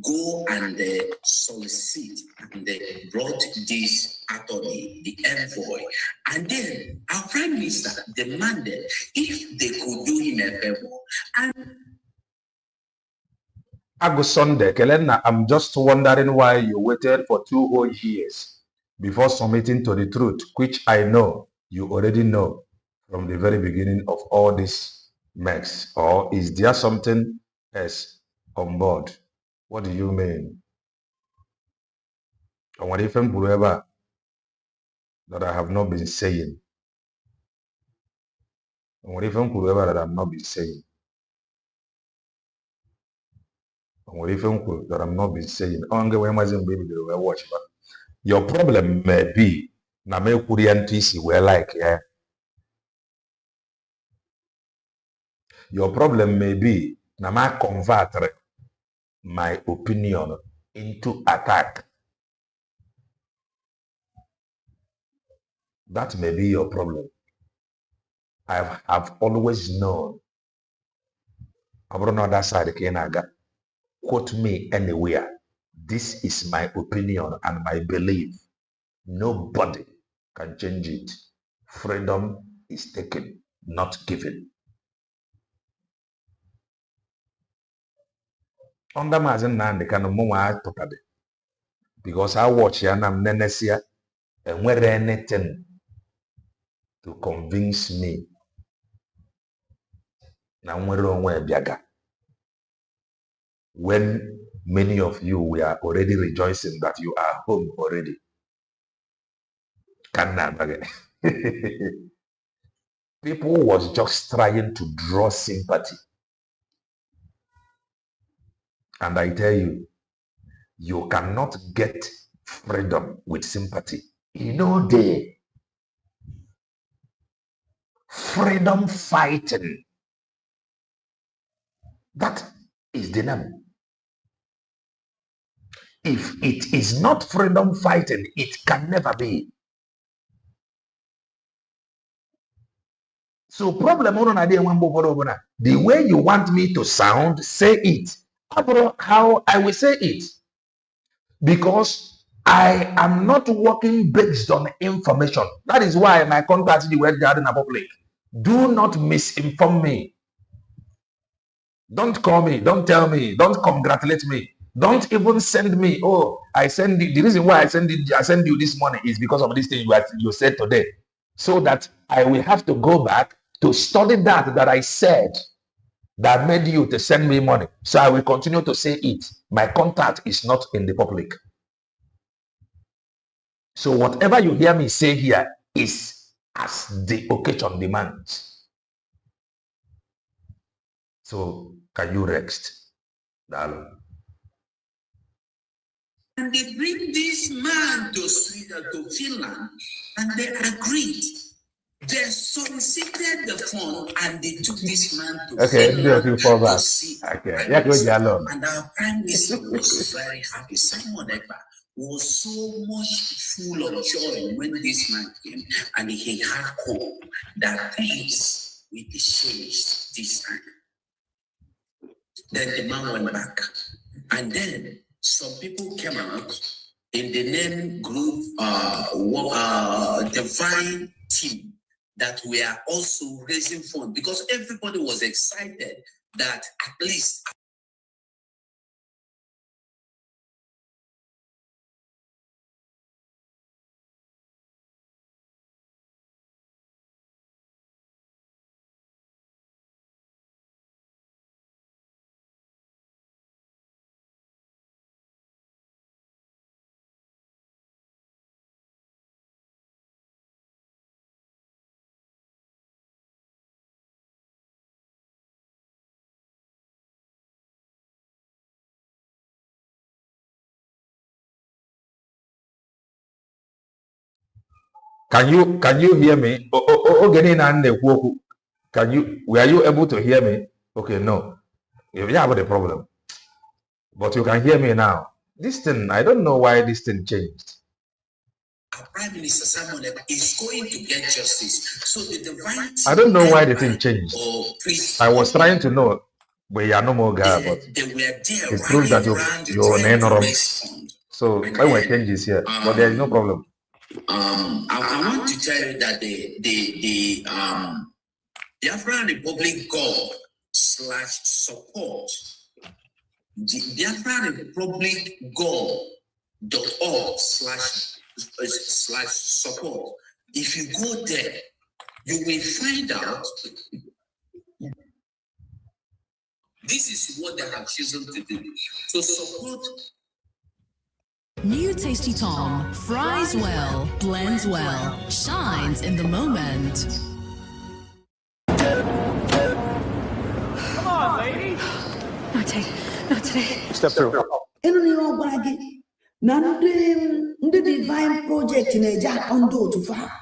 go and solicit, and they brought this attorney, the envoy, and then our Prime Minister demanded if they could do him a favor. And Agu Sunday, Kelena, I'm just wondering why you waited for 2 whole years before submitting to the truth, which I know you already know from the very beginning of all this mess. Or is there something else on board? What do you mean? And what if I'm that I have not been saying? And what if I'm that I've not been saying? And what if I'm that I've not been saying? Watch, but your problem may be na me TC were like, yeah. Your problem may be na ma convert my opinion into attack. That may be your problem. I've always known. I'm on the other side, quote me anywhere. This is my opinion and my belief. Nobody can change it. Freedom is taken, not given. Under Mazen Nandi can move totally. Because I watch Yanam Nenesia and where anything to convince me. Now when many of you were already rejoicing that you are home already. People was just trying to draw sympathy. And I tell you, you cannot get freedom with sympathy. You know, the freedom fighting, that is the name. If it is not freedom fighting, it can never be. So problem on idea the way you want me to sound, say it. How I will say it. Because I am not working based on information. That is why my contact the word garden public. Do not misinform me. Don't call me, don't tell me, don't congratulate me. Don't even send me. Oh, I send you. The reason why I send you this money is because of this thing you said today. So that I will have to go back to study that I said that made you to send me money. So I will continue to say it. My contact is not in the public. So whatever you hear me say here is as the occasion demands. So can you rest, darling? And they bring this man to Sweden, to Finland, and they agreed. They solicited the fund and they took this man to Finland to see our Prime Minister. And our Prime Minister was very happy. Simon Ekpa was so much full of joy when this man came, and he had hope that things will be changed this time. Then the man went back, and then some people came out in the name group, Divine Team, that we are also raising funds because everybody was excited that at least. Can you hear me? Were you able to hear me? Okay, no. You have a problem. But you can hear me now. This thing, I don't know why this thing changed. Our Prime Minister Simon Ekpa is going to get justice. So the divine. I don't know why the thing changed. I was trying to know, but you are no more guy, but it proves that you're an enemy. So when we change this here, but there is no problem. I want to tell you that the Biafran Republic God / support, the Biafran Republic God.org / support. If you go there, you will find out this is what they have chosen to do. To support. New Tasty Tom fries well, blends well, shines in the moment. Come on, lady. Not today. Not today. Step through. The Divine Project in a jack on do to far.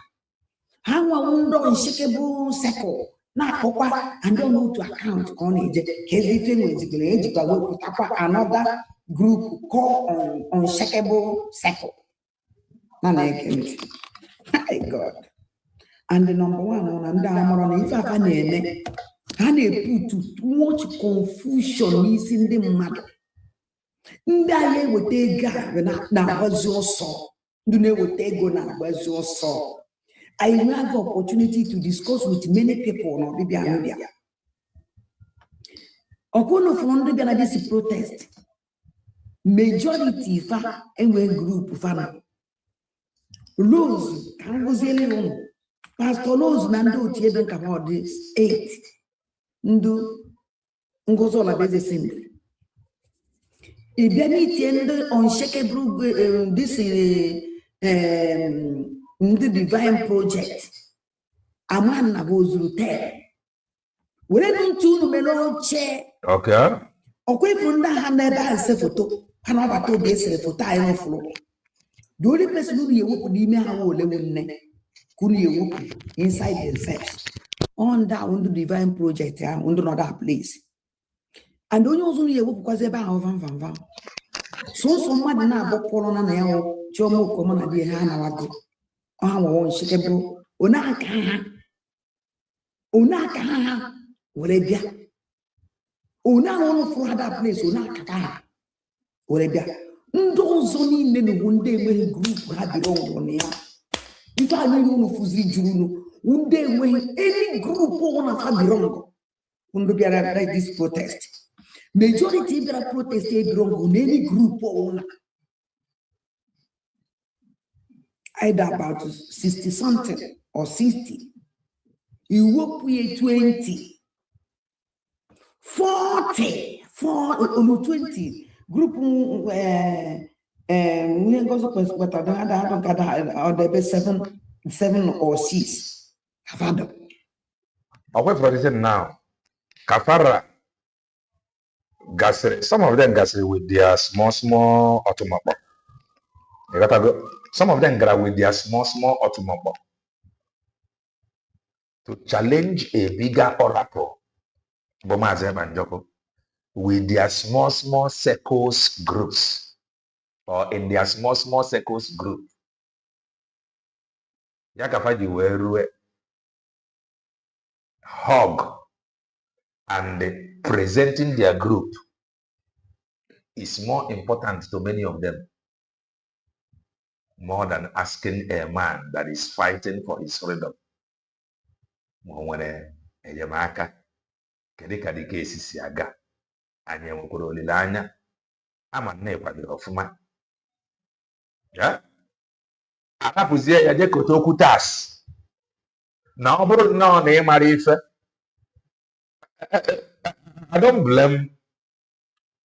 How a window unshakable circle. Not papa and don't know to account on it. Everything with the age, but we put up another group called unshakable circle. My God. And the number one on and down if I can put too much confusion is in the matter. Ndaye would take now was your saw. Do know what they go now was your saw. I will have opportunity to discuss with many people on Bibia. Okono from the Benadisi protest. Majority fa and group fana. Rose can go zero. Pastor Rose Nando Tieben about this 8. Ndu Ngozola Beze Sindri. Ibeni tiende unshakable this the Divine Project. Amana was rooted. When two melo chair. Okay. Okay, from that hand as a photo. Hanabato base for time of flow. The only person who you would be inside themselves. On down the Divine Project on another place. And don't also you because about van. So somebody now about Polona now, Jomo Common at the Hana. Shakable, Onaka. Ona ka were bia. Ona won for that place ona ka were bia. Ndo zo ni ne no wonde enwe group ha biro won ya. Ifa ni no fuziri juru no wonde enwe any group on fa biro ngo biara like this protest. Majority biara protest e biro ngo any group on either about 60 something or 60. You work with 20, 40, 20 group. We go so but I don't got 7 or 6. Have away from this now. Kafara gasri, some of them gasri with their small automobile. You gotta go. Some of them got with their small automobile to challenge a bigger oracle, Bomazem and Joko, with their small circles groups, or in their small circles group. Yakafaji were hug and presenting their group is more important to many of them, more than asking a man that is fighting for his freedom. Mwene enyemaka kedika di kesi si aga anya nwekwara olileanya ama nne kwadoro ọfụma ya arapụzie ya jekote okwu tas na ọ bụrụ na ọ na ịmara ife. I don't blame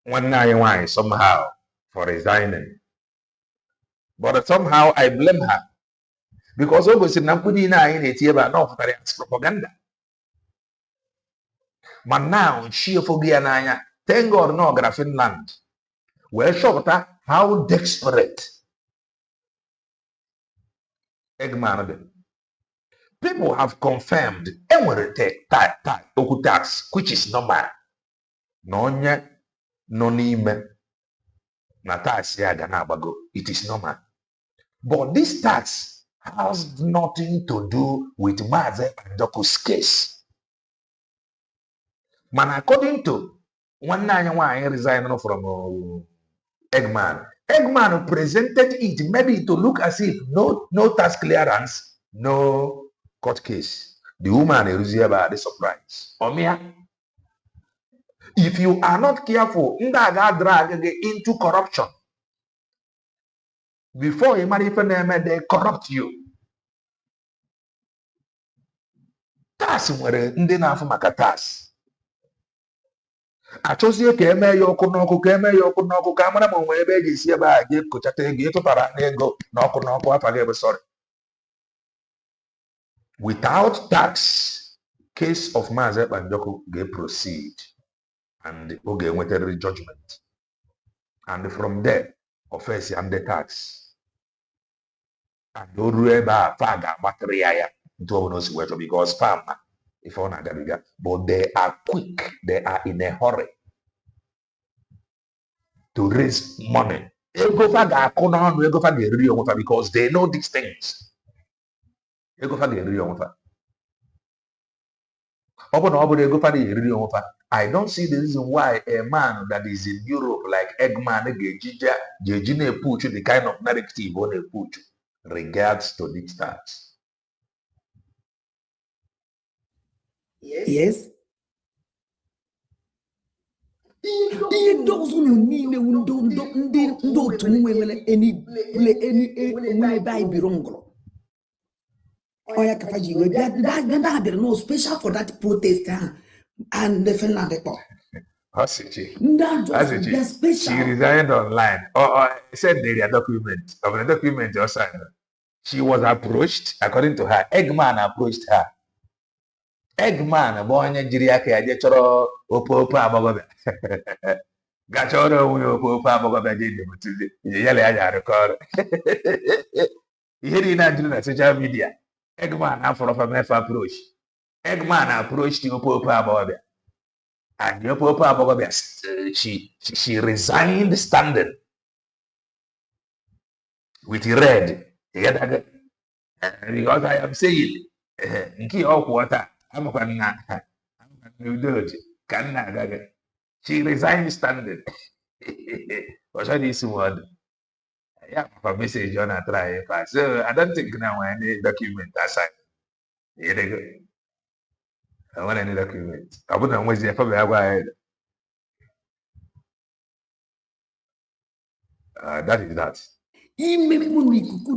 nwanne anyị nwanyị somehow for resigning, but somehow I blame her because o gosiri na mkpu niile anyị na-eti ebe a na ọ pụtara ya propaganda. Ma now she efoghị ya n'anya. Thank God no gara Finland wee chọpụta how desperate Eggman dị. People have confirmed enwere okwu tax which is normal na onye nọ n'ime na tax ya ga na-agbago. It is normal, but this tax has nothing to do with Maazị Anjoku's case. Man, according to one nwanne resigned from Eggman presented it maybe to look as if no tax clearance, no court case. The woman is the surprise. Omia, if you are not careful, Ndaga drag into corruption. Before you marry they corrupt you. Tax nwere ndị na-afụ maka tax. Achọzie ka eme ya ọkụ n'ọkụ ka amara ma onwe ebe eji esi ebe a ga-ekochata ego ịtụtara n'ego n'ọkụ afa gị ebe sorry. Without tax, case of Maazị Anjoku ga-proceed and o ga-enwetarịrị judgment, and from there offense and the tax and o ruo ebe a fa ga-agbatịrị ya ntụ ọbụla o si wee chọ because farm if ọ na-agabiga, but they are quick, they are in a hurry to raise money. Ego fa ga-akụ n'ọnụ, ego fa ga-eri onwe fa because they know these things. Ego fa ga-eri onwe fa. Ọ bụ na ọ bụrụ ego fa ga-eri onwe fa, I don't see the reason why a man that is in Europe like Eggman ga-eji na-epuch the kind of narrative ọ na-epuch regards to these tax. Yes. Ihe ndị ọzọ nọ niile ndị otu nwere enwe ebe anyị biro ngọrọ. Ọ ya kafa ji wee bịa bịara no special for that protest and the Finland kpọ. She resigned online. Send their document. Of the document you signed. She was approached, according to her. Eggman approached her. Eggman bụ onye jiri aka ya je chọrọ ope agbọghọbịa. Gachọrọ onwe ope agbọghọbịa je ndebụtụzi yele ya ya arụkọ ọrụ. Ihe niile ajụrụ na social media. Eggman afọrọ from F approach. Eggman approached the ope agbọghọbịa. And the ope agbọghọbịa, she resigned standing with red. Because I am saying, nke ọkwụ ọta She resigned standing. Was that this word? Yeah, for message on a try. So I don't think now any document aside. Here they go. I want any document. I wouldn't always there for me. That is that. Imekwu n'ikuku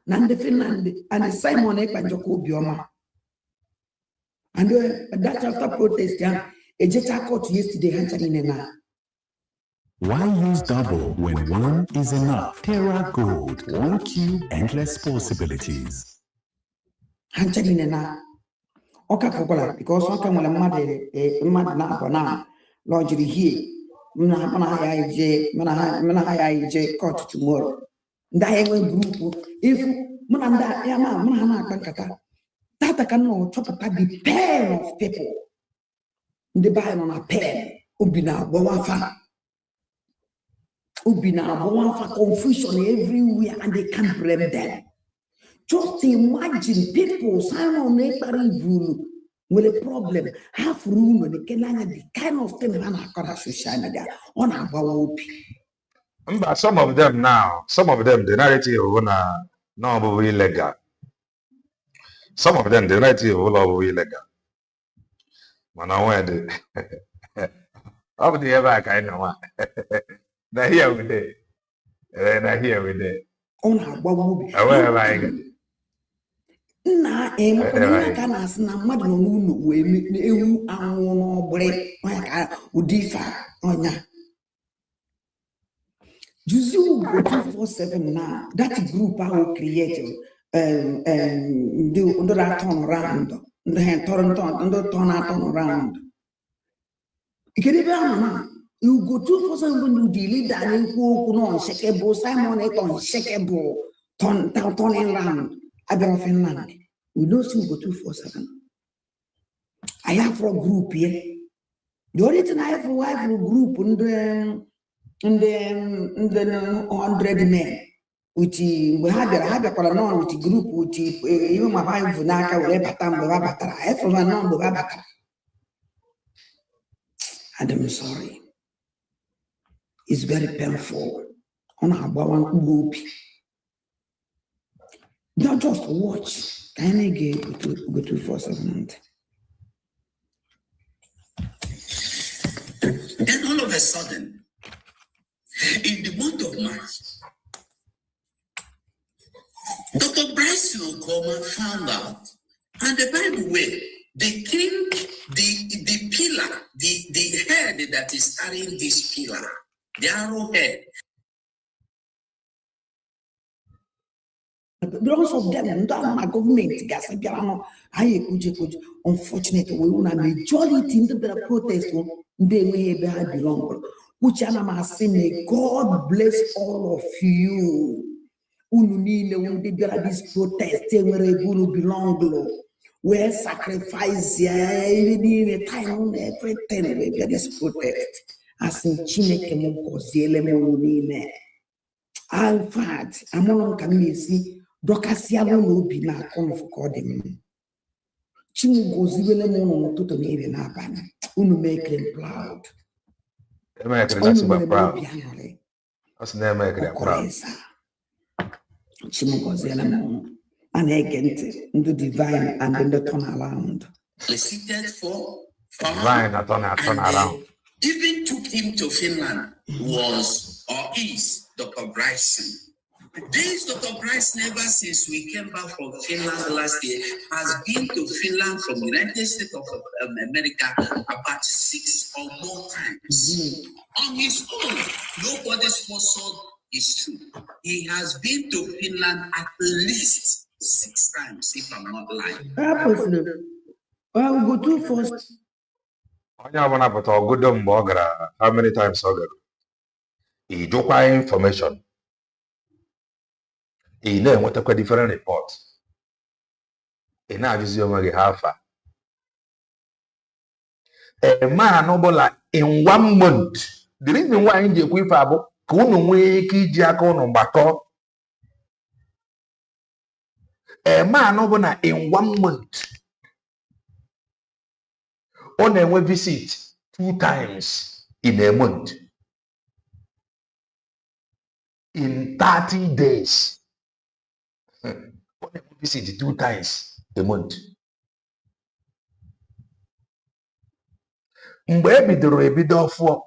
na ndị Finland and Simon Ekpanjọkwa Obioma. And that after protest, a jet court yesterday handling na. Why use double when one is enough? Terra Gold, 1 cube, endless possibilities. Handling na. Oka fokola because oka mwala mad na bona lodge here. Mana haya ije court tomorrow. Ndayewe group if muna yama muna na kankata. That cannot chop at the pain of people. The Bible on a pen. Ubina Bowafa confusion everywhere and they can't blame them. Just imagine people Simon Ekpari with a problem, half room and the kind of thing that social media on our But some of them, the narrative no illegal. Some of them, the narrative will be illegal. Man, I went up the ever kind of one. Now here we did. Now here we did. On our baby. Wherever I get. Na kana asina mmadụ nọ n'ụlọ wee ewu anwụ n'ọgbere maka udifa onya UGO247 now that group I will create do that turn around the turn around ikede na UGO247 do the leader ni ku no unshakable Simon is unshakable turning around Abel Finland. We know UGO247. I have a group here. The only thing I have a group and then 100 men. Which we had a colonel with a group which even my wife Naka will ever I have a number of and I'm sorry. It's very painful. On our one group. Not just watch. Can I get UGO247? Then all of a sudden, in the month of March, Dr. Bryson Okoma found out, and the Bible way, the king, the pillar, the head that is carrying this pillar, the arrowhead. Because of them, my government, unfortunately, we want a majority in the protest, they may belong. Which may God bless all of you. When they get this protest, they will belong. Where sacrifice, every time, everything, we get this protest. As in Chineke, in fact, I'm not going to see. Dokasialo no be na come for call them. Chimu gozibele mo no to me na bana. Unu make them proud. That's about proud. That's never make them proud. Chimu gozibele mo an agent into divine and then the turn around. Seated for divine and turn around. Even took him to Finland was or is Dr. Bryson. This Dr. Bryson, ever since we came back from Finland last year, has been to Finland from the United States of America about 6 or more times. On his own, nobody sponsored his trip. He has been to Finland at least 6 times, if I'm not lying. How many times? He do information. He know what a different report. He now is your half. A man noble in 1 month. The reason why in the Quifabo, Kunu Wiki Giacono Baco. A man noble in 1 month. On a visit 2 times in a month. In 30 days. On a visit 2 times a month. Mgbe ebidoro ebido ọfụọ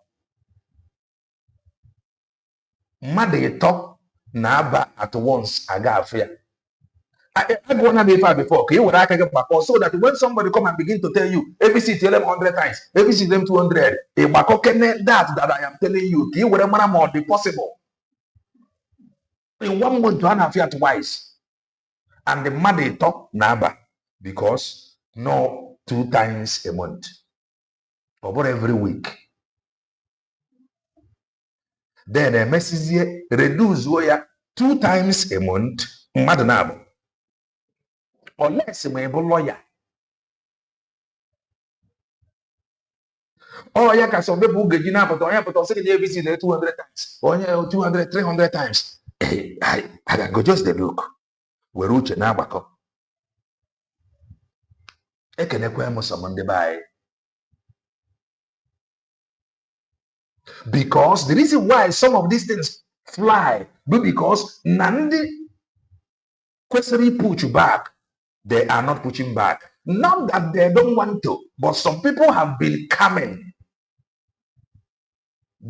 mmadụ ịtọ na-aba at once aga afọ ya. I go on before okay, what I can get back so that when somebody come and begin to tell you every city them 100 times, every city them 200, that I am telling you, whatever more the possible. In 1 month, 1.5 years twice. And the money talk naba because no 2 times a month. Or every week. Then a message reduce where 2 times a month, madam. Unless a lawyer. Oh, yeah, because some people get enough, but I put second ABC 200 times. Oh, yeah, 200, 300 times. I go just the look. We're rich and abacco. I can acquire someone to buy. Because the reason why some of these things fly, because Nandi question push back, they are not pushing back. Not that they don't want to, but some people have been coming.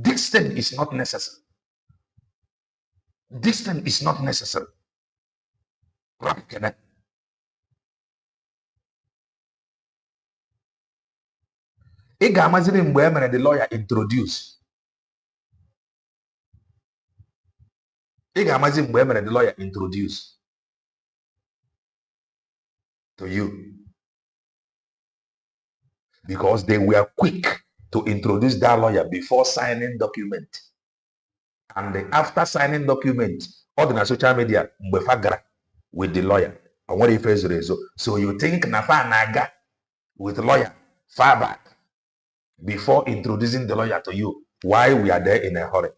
Distance is not necessary. Distance is not necessary. Ị ga-amaziri mgbe e mere the lawyer introduce. Ị ga-amazi mgbe e mere the lawyer introduce to you. Because they were quick to introduce that lawyer before signing document. And after signing document, all the social media with the lawyer. And what if so you think Nafa Naga with lawyer far back before introducing the lawyer to you? Why we are there in a hurry?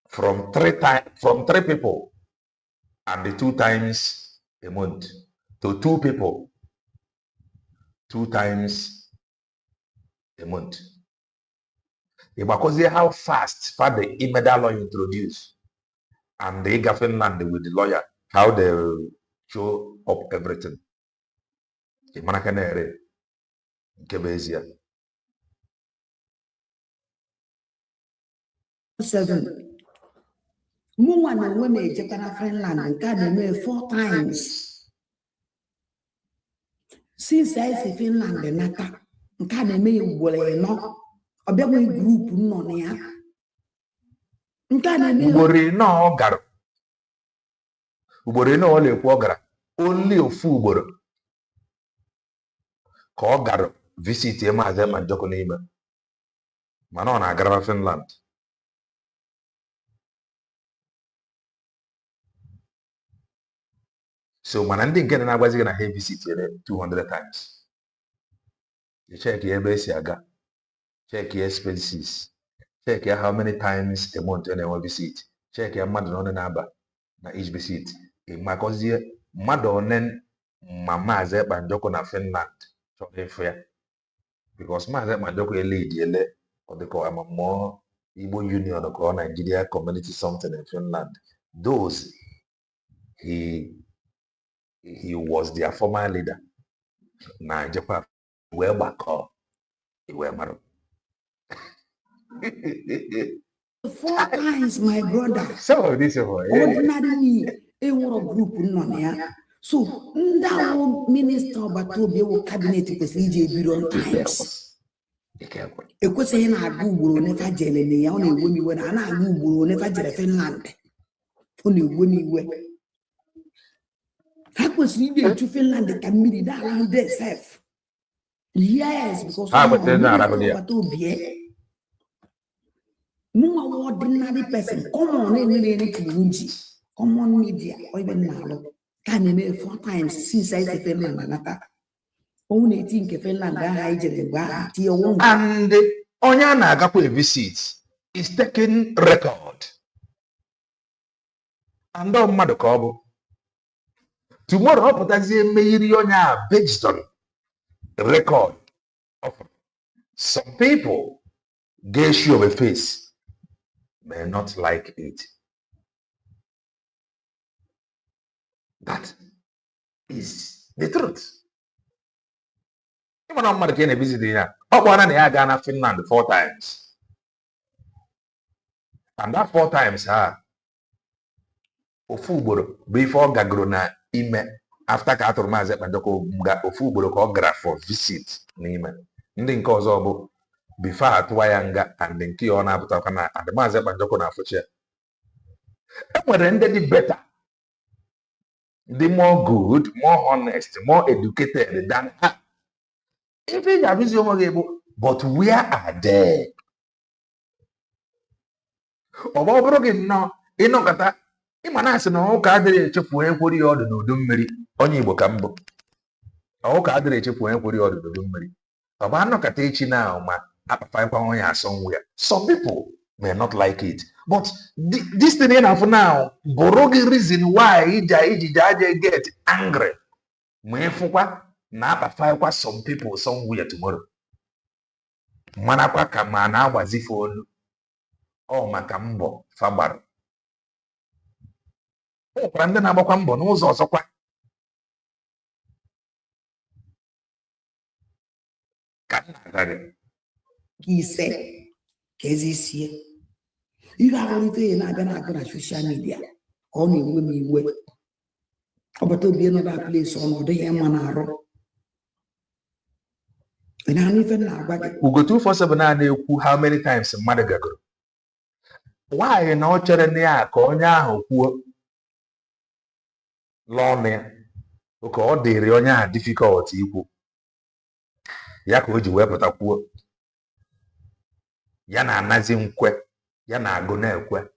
From three people and the 2 times a month to 2 people 2 times a month. Because how fast Father Imeda lawyer introduced and they got Finland with the lawyer, how they show up everything. Seven. Woman and women Japan Finland and God 4 times. Since I say Finland and Nata, and God may no. A baby group no near. Ugboro no garo. Ugboro no ole kwogara. Only ofu ugboro. Ka ọ garo visit Maazị Manjoko n'ime. Mana ọ na-agara Finland. So mana ndị nke na-agwazi na ha visit 200 times. You check ebe esi aga. Check your expenses. Check how many times a month and visit. Check your mmadụ na na-aba na each visit. Makozie mmadụ one ma Maazị Manjoko na Finland chọrọ ịfụ ya. Because Maazị Manjoko ele or the more Igbo Union or Nigeria Community something in Finland. Those he was their former leader. Na Japan wee gbakọ iwe mara. 4 times, my brother. So this ordinary me, a group none ya. So that minister Batobi will cabinet procedure billion times. A question I Google never jelly, only women when I Google never jelly Finland. Only women were. How was needed to Finland that can meet that around themselves? Yes, because no ordinary person, come on, come on, media, or even now, can you make 4 times since I say Finland and only think Finland and Onyana Agapo visit is taking record. And don't matter, Tomorrow, Potassium Mayirionya based on record of some people get show of a face may not like it. That is the truth. Even on Marquette visiting here, Ghana, Finland 4 times. And that 4 times, Ofuboro, before Gagrona, ime, after Katurmaze, Mandoko, Ofuboro, or graph for visit, Nima. Ndin cause obo, before Atwayanga and then Kiona Butakana, and the Maze Mandoko na future. And we rendered it better. The more good, more honest, more educated than her. Even but where are they? Obobrogi no, kata, imanasi na ụka adịrị echefu onye kwori ọdụ n'udu mmiri, onye Igbo ka mbụ. Ụka adịrị echefu onye kwori ọdụ n'udu mmiri. Ọba anọkata echi na ma akpapaikwa onye somewhere. Some people may not like it, but this thing enough now, borogi reason why iji get angry. Mwefukwa na akpapaikwa some people somewhere tomorrow. Manakwa kama na agbazifu olu. Maka mbọ fagbara. Ụkwara ndị na-agbakwa mbọ n'ụzọ ọzọkwa. Ka na-agaghị. Ise ka ezi sie. Ihe ahụrịta ya na-abịa na-agụ na soshal midia ka ọ na-ewe m iwe. Ọbata obi nọda place ọnọdụ ya mma na-arụ. Ị na-anụ ife na-agwa gị. UGO247 na-ekwu how many times mmadụ gagoro. Why na ọ chere na ya ka onye ahụ kwuo lọnụ ya ka ọ dịrị onye ahụ difficult ikwu ya ka o ji wepụta kwuo ya na anazi nkwe ya na agụ na-ekwe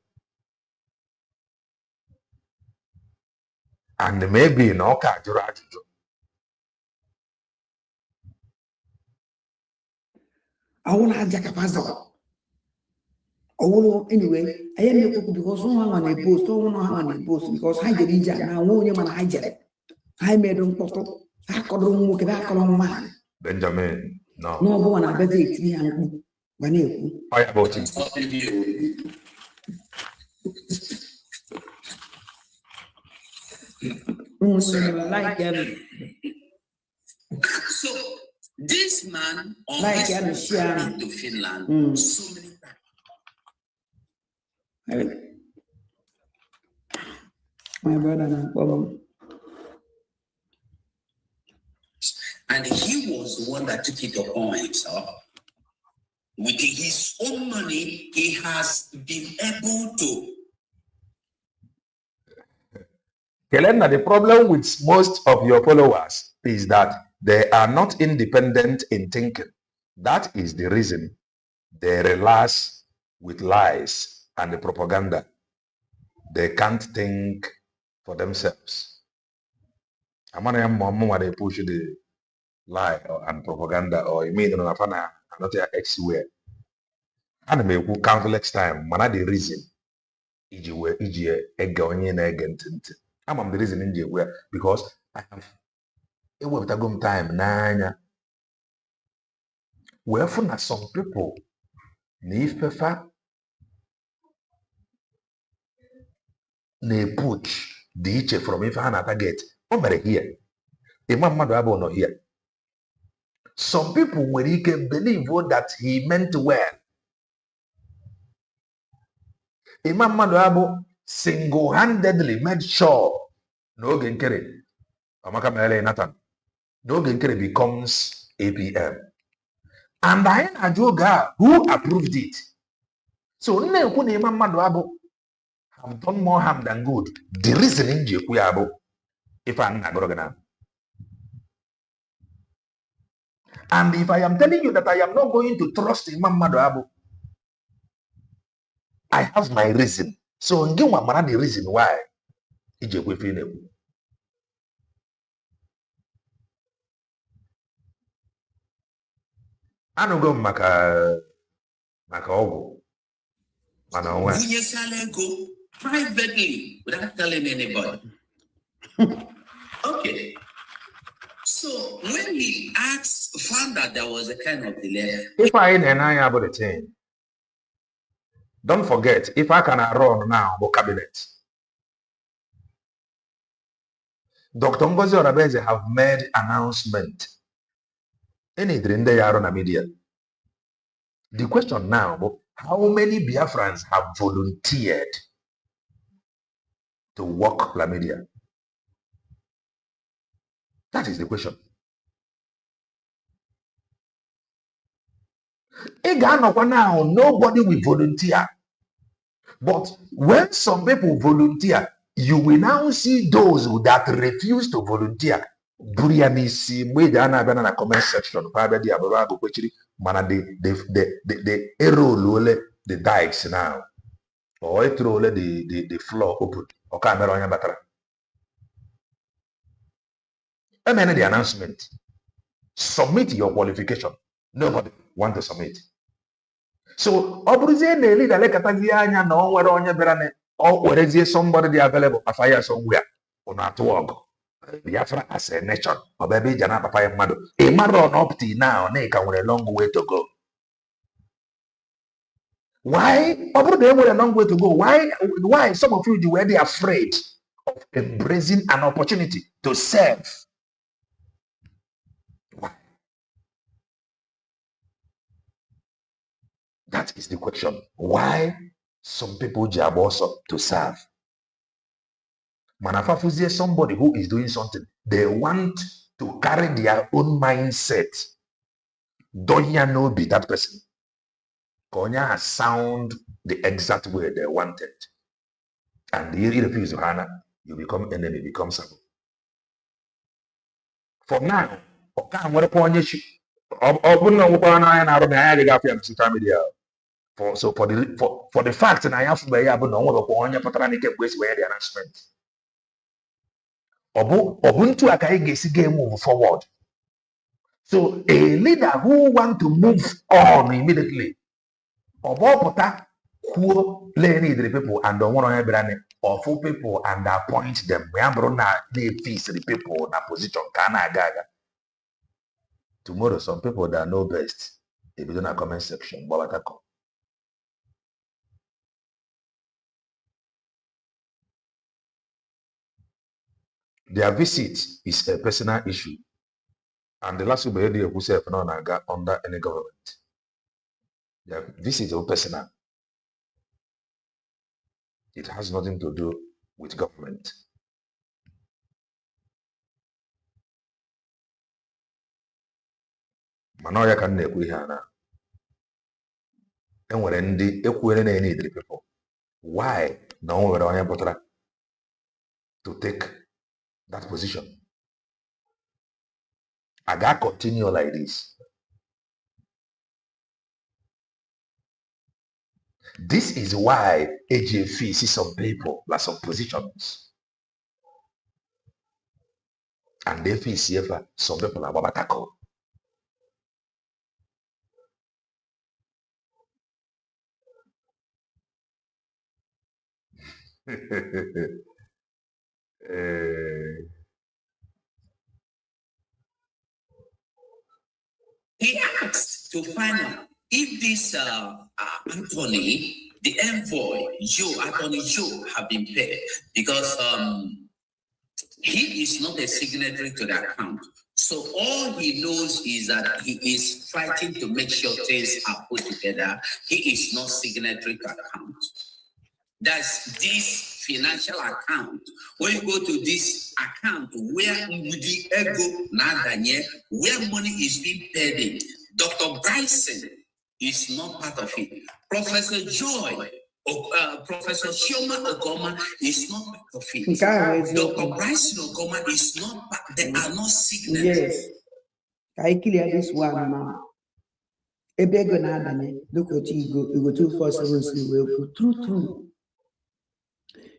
and maybe na ọ ka jụrụ ajụjụ. Ọwụ na-aja ka pazọ. Anyway, I am not because one a post, one a post, because I did it now, only man I did it. I made them photo. I could look at that column man. Benjamin, no. No one I bet it and when you. Why about it? So this man like to Finland so many times. My brother and problem. And he was the one that took it upon himself. With his own money, he has been able to. Kelena, the problem with most of your followers is that they are not independent in thinking. That is the reason they relax with lies and the propaganda. They can't think for themselves. I'm not they push the lie and propaganda or you mean not everywhere. And me who countless time, man, the reason. I'm the reason in where because I have a web time nanya. Wherefore, some people need prefer. They push the iche from if I target over here. A man not here. Some people when he can believe that he meant well. A man single-handedly made sure no genkere. Amaka Mele Nathan. No genkere becomes APM. And I had Joga who approved it. So have done more harm than good. The reasoning if I'm not going. And if I am telling you that I am not going to trust Imam Maduabu, I have my reason. So give one the reason why. I don't go maka ogu. Privately without telling anybody. Okay. So when he found that there was a kind of delay. If I ain't about the thing, don't forget, if I can run now, the cabinet. Dr. Ngozi Orabeze have made announcement. Any in the media. The question now, how many Biafrans have volunteered to work la media? That is the question. Now, nobody will volunteer. But when some people volunteer, you will now see those that refuse to volunteer. Buriani si made an comment section. The arrow the dikes now. Or it roll the floor open. Or camera on your battery. I mean the announcement. Submit your qualification. Nobody want to submit. So Obuzie na lekatazi anya na onwere onye bịara o werezie somebody available afaya somewhere on at work. Biafra as a nation. Obabe jana papa mmadụ. A matter up to now, na ka nwere long way to go. Why? Obu dey nwere long way to go. Why some of you were they afraid of embracing an opportunity to serve? Why? That is the question. Why some people jab also to serve? Manafafuzie somebody who is doing something. They want to carry their own mindset. Donya no be that person. Konya sound the exact way they wanted. And you refuse Hana, you become enemy, become sabot. For now, what upon you social media. For the fact that I have to the announcement. Ubuntu akai move forward. So a leader who want to move on immediately, Obopota who lead the people and don't want to or full people and appoint them. We have the people in a position. Tomorrow, some people that know best, if you don't have comment section, their visit is a personal issue. And the last day who said under any government. Their visit is personal. It has nothing to do with government. Manoya can never hear now. And when the equity need the people. Why no one to take that position? I got continue like this. This is why AJF sees some people like some positions. And they feel safer. Some people are Babatako. He asked to find out if this Anthony, the envoy, Attorney Joe, have been paid because he is not a signatory to the account. So all he knows is that he is fighting to make sure things are put together. He is not signatory to account. That's this financial account. When you go to this account where the ego where money is being paid in, Dr. Bryson is not part of it. Professor Joy, Professor Shoma Okoma is not part of it. Dr. Bryson Okoma is not part. They are not signatories. Yes. I clear this one now. Ebego na adanye. Look at UGO247 true.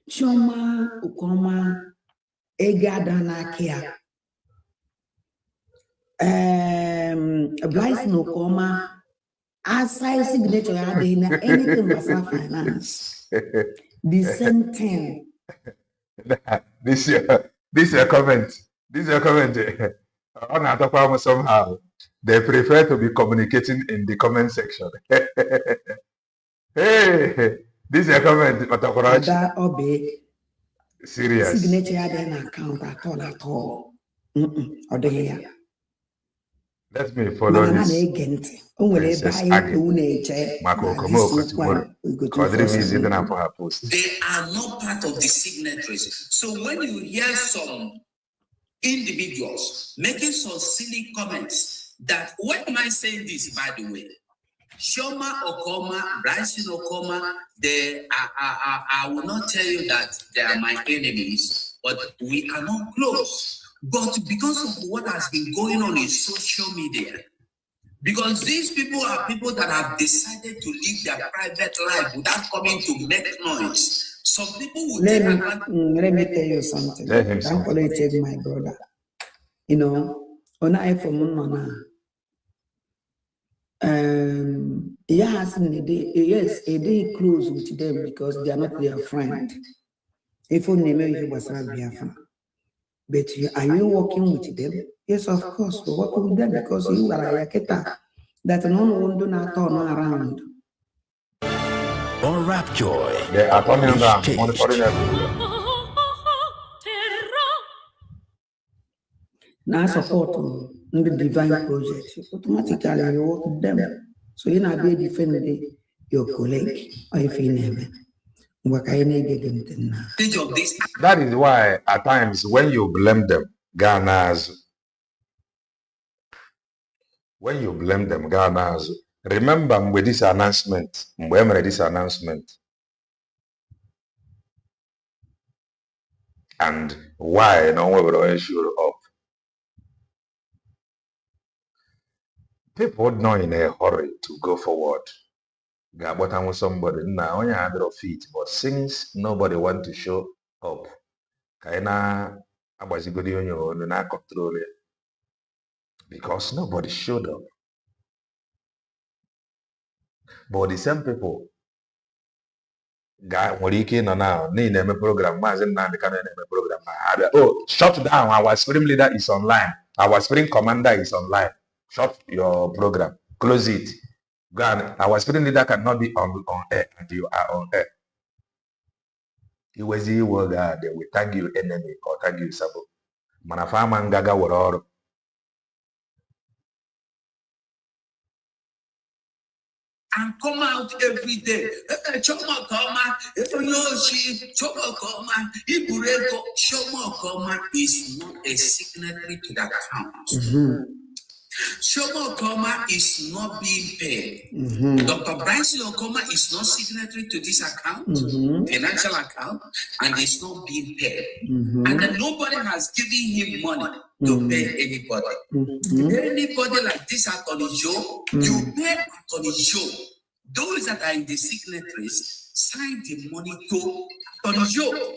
Shoma Okoma Egada Nakia. Bryson Okoma as I signature anything but finance. The same thing. This is a comment. This is your comment. On Atakwamo somehow. They prefer to be communicating in the comment section. Hey, this is your comment, Otakorochi. Ada Obe. Serious. Signature then account at all. Odelia. Let me follow this. Princess Aggie. Mako Komoko tomorrow. UGO247. For her post. They are not part of the signatories. So when you hear some individuals making some silly comments that, why am I saying this, by the way? Shoma Okoma, Bryson Okoma, I will not tell you that they are my enemies, but we are not close. But because of what has been going on in social media, because these people are people that have decided to live their private life without coming to make noise. Some people will let me tell you something. Don't politics, my brother. You know, on iPhone Mona. Yes, a day close with them because they are not their friend. If only maybe was Biafra. But are you working with them? Yes, of course, we work with them because you are a yaketa that no one do not turn around. Or rap joy. They are turning around, monitoring everywhere. Now support the divine project. Automatically you work with them. So you not be defending your colleague or if you name it. That is why at times when you blame them, Ghanas, remember with this announcement, and why no one will show up. People not in a hurry to go forward. Gabota with somebody now only 100 feet, but since nobody want to show up, kaina abazigodi on your own na control it because nobody showed up. But the same people guy no now need a program program. Oh, shut down, our spring leader is online, our spring commander is online. Shut your program, close it. God, our spring leader cannot be on air and you are on air. You was the word they will tag you enemy or tag you sabo. Manafama ngaga woro. And come out every day. Choma Koma, Yoshi, Choma Koma, Ibureko, Choma Koma is not a signatory to that account. Shoma Okoma is not being paid. Dr. Bryson Okoma is not signatory to this account, financial account, and is not being paid. And then nobody has given him money to pay anybody. Anybody like this Attorney Joe, you pay Attorney Joe. Those that are in the signatories sign the money to Attorney Joe.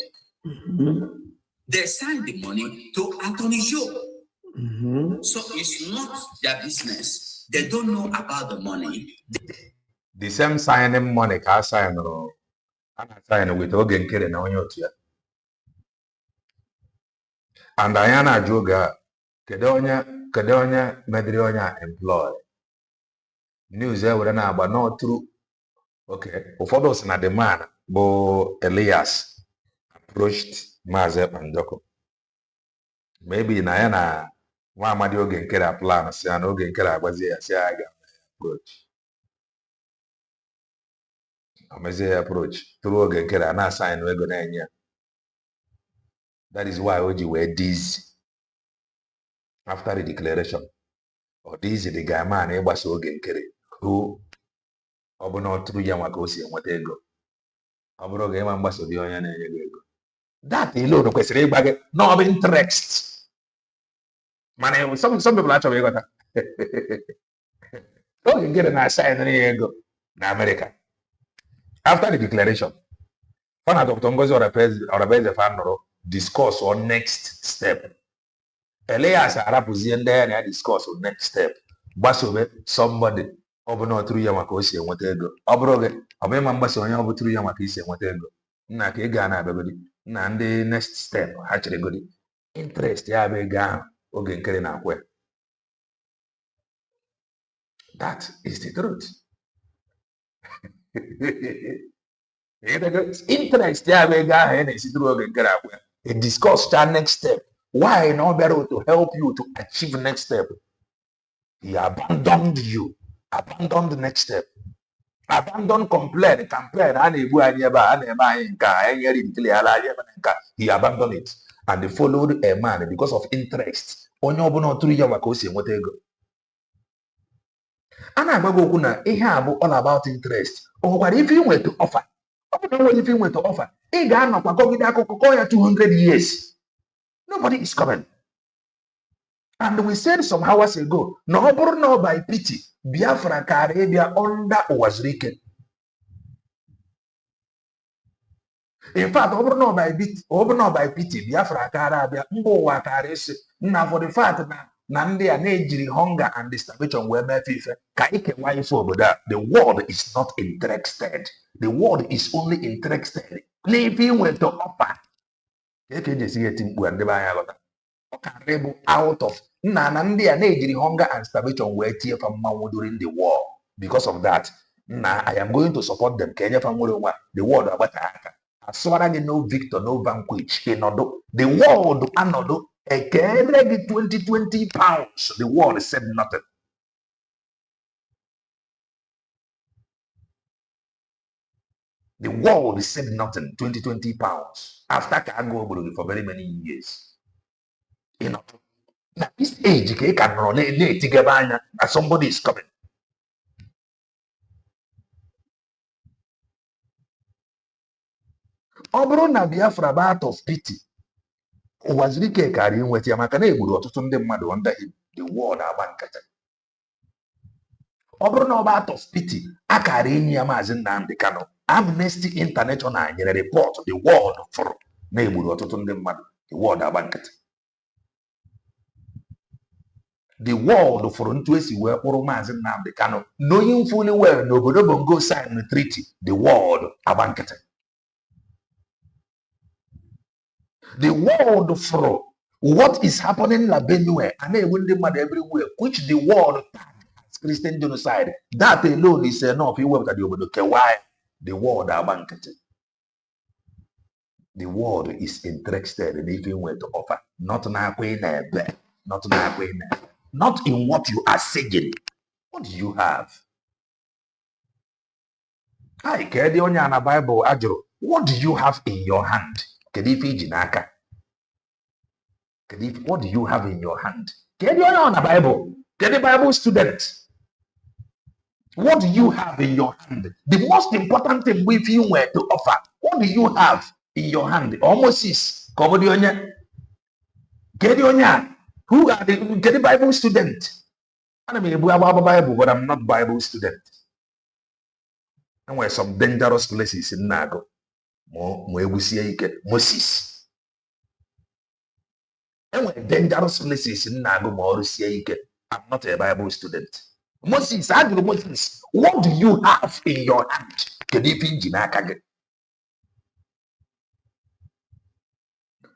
They sign the money to Attorney Joe. So it's not their business. They don't know about the money. The same signing money can sign or sign with Ogen Kere na onye otu ya. And Ayana Joga kedonya medrionya employ. News were na but not true. Okay. Ụfọdụ sị na the man bụ Elias approached Maazị Pandoko. Maybe na ya na nwa amadi oge nkere plan si na oge nkere agbazie ya si ya ga approach. Amazie approach through oge nkere na assign ego na enye. That is why Oji were dizzy after the declaration. Or dizzy the guy man ịgbasa oge nkere who ọ bụ na through ya maka o si enweta ego. Ọ bụrụ oge ịma mgbasa dị onye na-enye ego. That alone kwesịrị ịgba gị no of interest. Man, some people actually got that. Don't get an assign ego in America. After the declaration, one of Dr. Ngozi or a fan discuss on next step. Elias Arapuzi and then discuss on next step. Basobe somebody obono through Yamakosi and whatever. Obroge, a member on your through Yamakisi and whatever. Nake Ghana, baby. Nande next step, actually good. Interest ya bụ ego ahụ oge nkere na-akwe. That is the truth. Interest ya bụ ego ahụ ya na-esitụrụ oge nkere akwe. A discuss next step. Why not better to help you to achieve next step? He abandoned you. Abandon the next step. Abandon complain. He abandoned it and followed a man because of interest. Onye ọbụla tụrụ ya maka o si enweta ego. A na-agbago okwu na ihe a bụ all about interest. O nwekwara ife inweta offer. Ọ bụ na nwere ife inweta offer. Ị ga-anọkwa gọgide akụkọ kọọ ya 200 years. Nobody is coming. And we said some hours ago, no by pity, Biafra Caribbean under Owazrike. In fact, over by pity, Biafra Caribbean, Mbowa Karis, now for the fact that Nandi and Najiri hunger and starvation were met with Kaike wife over that. The world is not interested. The world is only interested. Living with the upper. You can just see it in out of Nandi and Najiri hunger and starvation were tear from Mamu during the war. Because of that, I am going to support them. Kenya from the world about as far as no victor, no vanquish. The world, another, a 20 pounds. The world said nothing. The world said nothing. 20 pounds. After Kago for very many years. You know, at this age, you can run together as somebody is coming. Obro na Biafra out of pity. Owazirike kari nweti ya maka na egburu ọtụtụ ndị mmadụ under him. The world agba nkata. Obro na out of pity. Akari enyi ya Maazị Nnamdi Kanu. Amnesty International nyere report the world fụrụ na egburu ọtụtụ ndị mmadụ. The world agba nkata. The world fụrụ ntu esi wee kpụrụ Maazị Nnamdi Kanu. Knowing fully well na obodo Bongo sign the treaty. The world agba nkata. The world for what is happening in La Benue and everywhere, which the world tagged as Christian genocide. That alone is enough. Why the world are banqueted. The world is interested in even where to offer. Not in what you are saying. What do you have? I care the Onyana Bible Ajro. What do you have in your hand? What do you have in your hand? Get you on a Bible. Get a Bible student. What do you have in your hand? The most important thing with you were to offer. What do you have in your hand? Almost is. Get you on. Who are the get a Bible student? I mean, we have a Bible, but I'm not Bible student. And where some dangerous places in Nago. Moses. And when dangerous places in Nago, I'm not a Bible student. Moses, Moses, what do you have in your hand?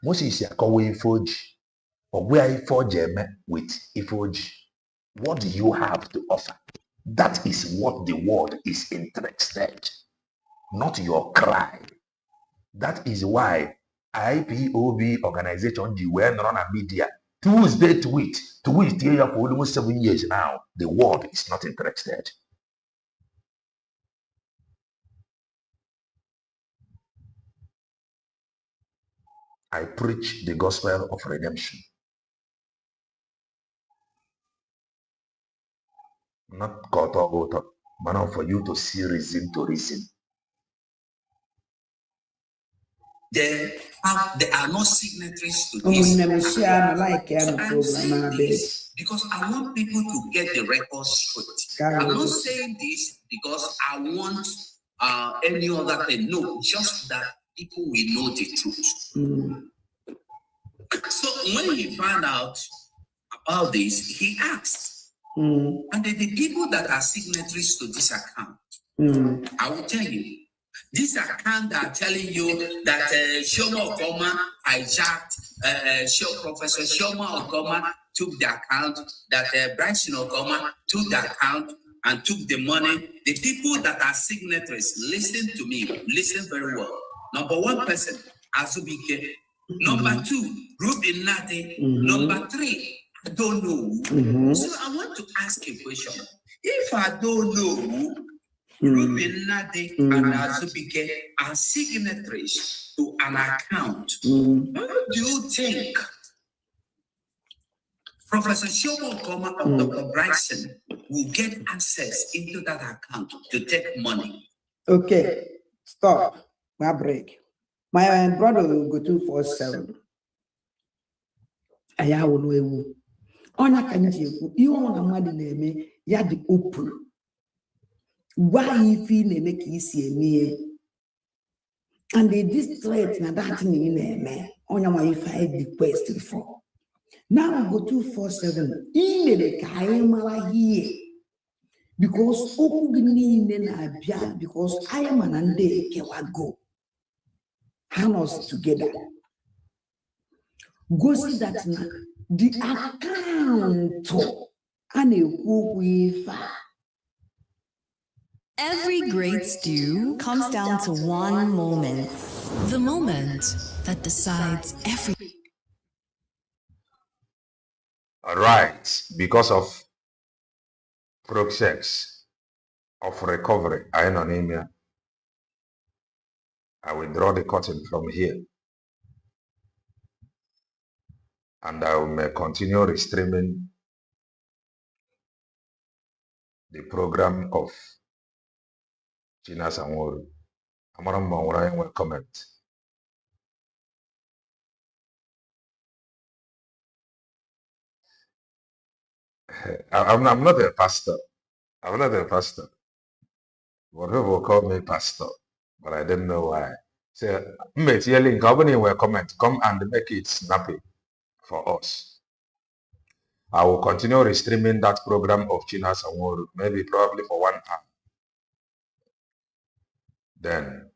Moses, Ifoji, or where Ifoji with Ifoji. What do you have to offer? That is what the world is interested, not your cry. That is why IPOB organization the well run a media Tuesday tweet here for almost 7 years now. The world is not interested. I preach the gospel of redemption. Not cut out, but for you to see reason to reason. There are no signatories to this. Because I want people to get the record straight. I'm not saying this because I want any other thing. No, just that people will know the truth. So when he found out about this, he asked. And the people that are signatories to this account, I will tell you, This account are telling you that Shoma Okoma hijacked, Professor Shoma Okoma took the account, that Bryson Okoma took the account and took the money. The people that are signatories, listen to me, listen very well. Number one person, Azubike. Number two, Ruben Nade. Number three, I don't know. So I want to ask a question. If I don't know, Ruben Nade and Azubike are signatories to an account. How do you think Professor Shomo Okoma or Dr. Bryson will get access into that account to take money? Okay, stop. My break. My brother will go 247. Aya will know. Onya kanji, you want a mad name, ya the open. Why if you make easy me? And they this threat na that thing in name. Onya my if I request before. Now go 247. In the Kaimara here. Because Okugini na Abia, because I am an ande kewago. Hands together. Go see that na the account and a Every great stew comes down to one moment. The moment that decides everything. All right, because of process of recovery, anemia, I will draw the curtain from here. And I will continue restreaming the program of Chinas and Wori. Amaram Mawarayan will comment. I'm not a pastor. I'm not a pastor. But people call me pastor, but I don't know why. So, link, will comment. Come and make it snappy for us. I will continue restreaming that program of Chinas and Wori, maybe probably for 1 hour. Then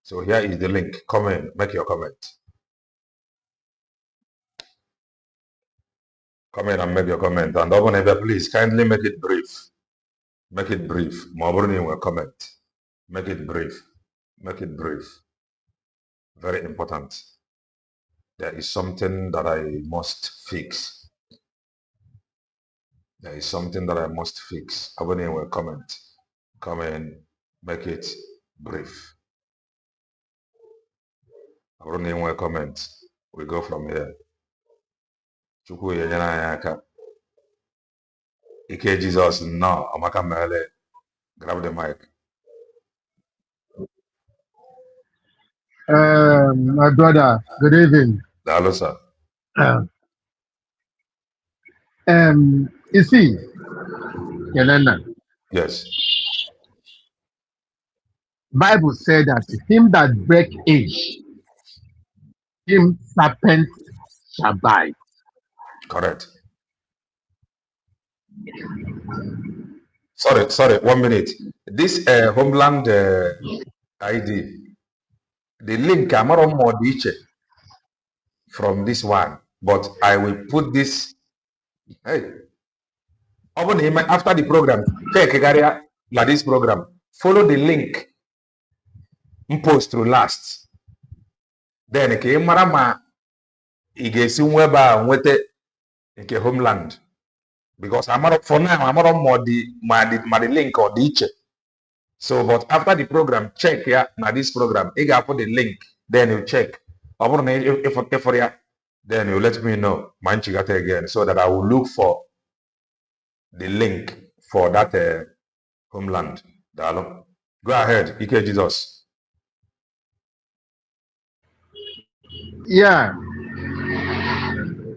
so here is the link. Come in, make your comment. Come in and make your comment. And Obanebe, please kindly make it brief. Make it brief. Maburuni will comment. Make it brief. Make it brief. Very important. There is something that I must fix. There is something that I must fix. Obanebe will comment. Come in, make it brief. Obanebe will comment. We go from here. Chukwu yenyere anyị aka. Ike Jesus, no, Amaka Mele, grab the mic. My brother, good evening. Hello, sir. You see, Yelena. Yes. Bible said that him that break age, him serpent shall bite. Correct. Sorry, 1 minute. This Homeland ID, the link I'm on more from this one, but I will put this. Hey, after the program, check like this program. Follow the link. Post through last. Then okay, marama igesi weba nwete nke Homeland. Because for now, I'm on more the link or the iche. So, but after the program, check here now this program. You got put the link, then you check. Then you let me know. Manchigate again, so that I will look for the link for that Homeland. Go ahead, Ike Jesus. Yeah.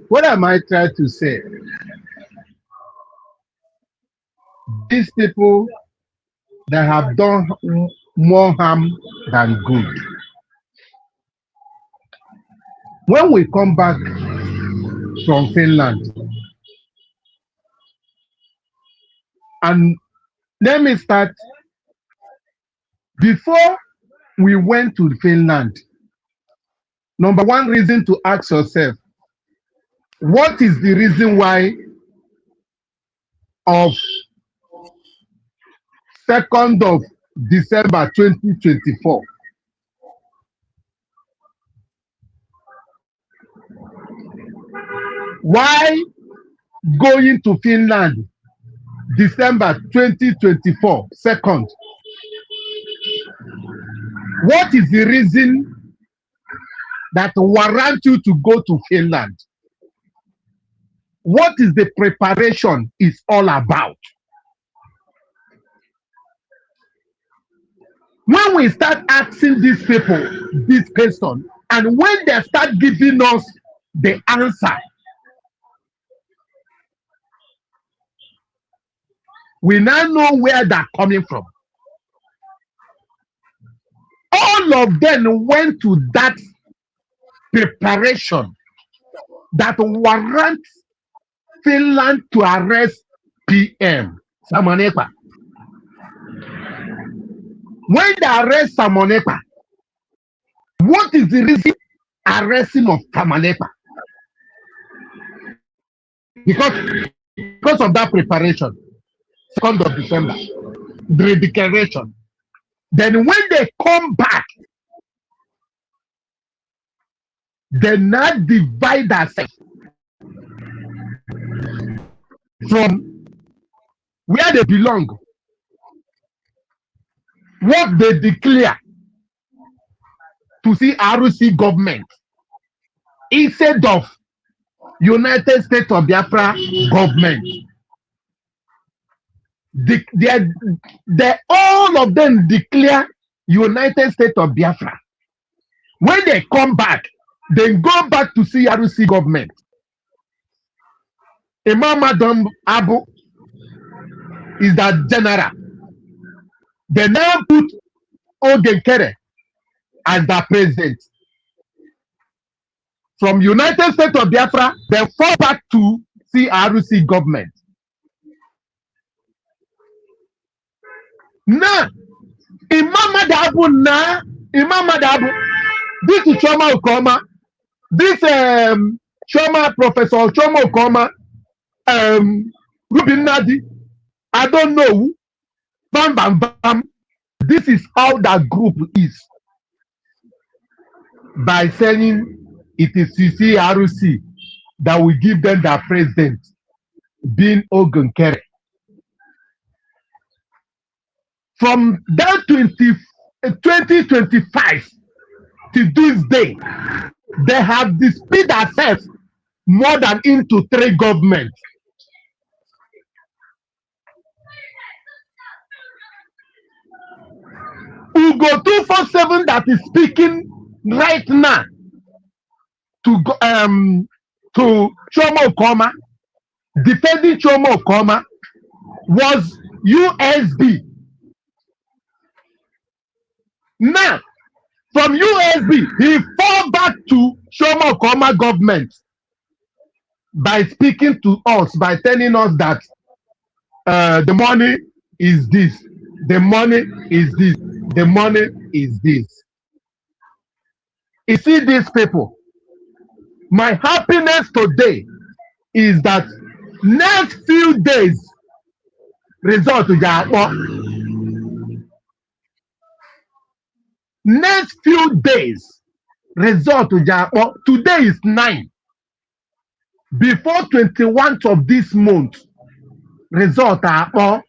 What am I trying to say? These people that have done more harm than good. When we come back from Finland, And let me start. Before we went to Finland, number one reason to ask yourself, what is the reason why of 2nd of December 2024? Why going to Finland December 2024, 2nd? What is the reason that warrant you to go to Finland? What is the preparation is all about? When we start asking these people this question, and when they start giving us the answer, we now know where they're coming from. All of them went to that preparation that warrants Finland to arrest PM Samonepa. When they arrest Samonepa, what is the reason arresting of Samonepa? Because of that preparation, 2nd of December, the declaration. Then when they come back, they now divide themselves from where they belong, what they declare to see RC government instead of United States of Biafra government. They all of them declare United States of Biafra. When they come back, they go back to see RC government. Imam Adam Abu is that general. They now put Ogenkere as the president. From United States of Biafra, they fall back to CRC government. Now, Imam Adabu, this is Choma Okoma, this Choma Professor Choma Okoma, Rubin Nadi, I don't know, bam bam bam. This is how that group is. By saying it is CCRC that will give them their president, being Ogunkere. From that 2025 to this day, they have displayed themselves more than into 3 governments. UGO247 that is speaking right now to Choma Okoma, defending Choma Okoma, was USB. Now, from USB, he fall back to Choma Okoma government by speaking to us, by telling us that the money is this, the money is this, the money is this. You see these people, my happiness today is that next few days, result to next few days, result to today is 9. Before 21st of this month, result all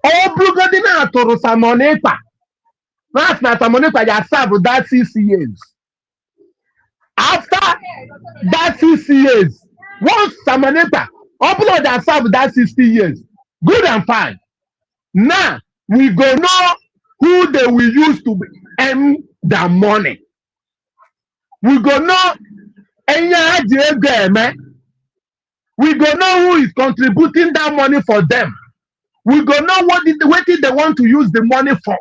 Brugadina to Samonepa. That's not Samonepa, you served that 6 years. After that 6 years, once Samonepa, upload that served that 60 years. Good and fine. Now, we go know who they will use to earn the money. We go know we go know who is contributing that money for them. We go know what they want to use the money for.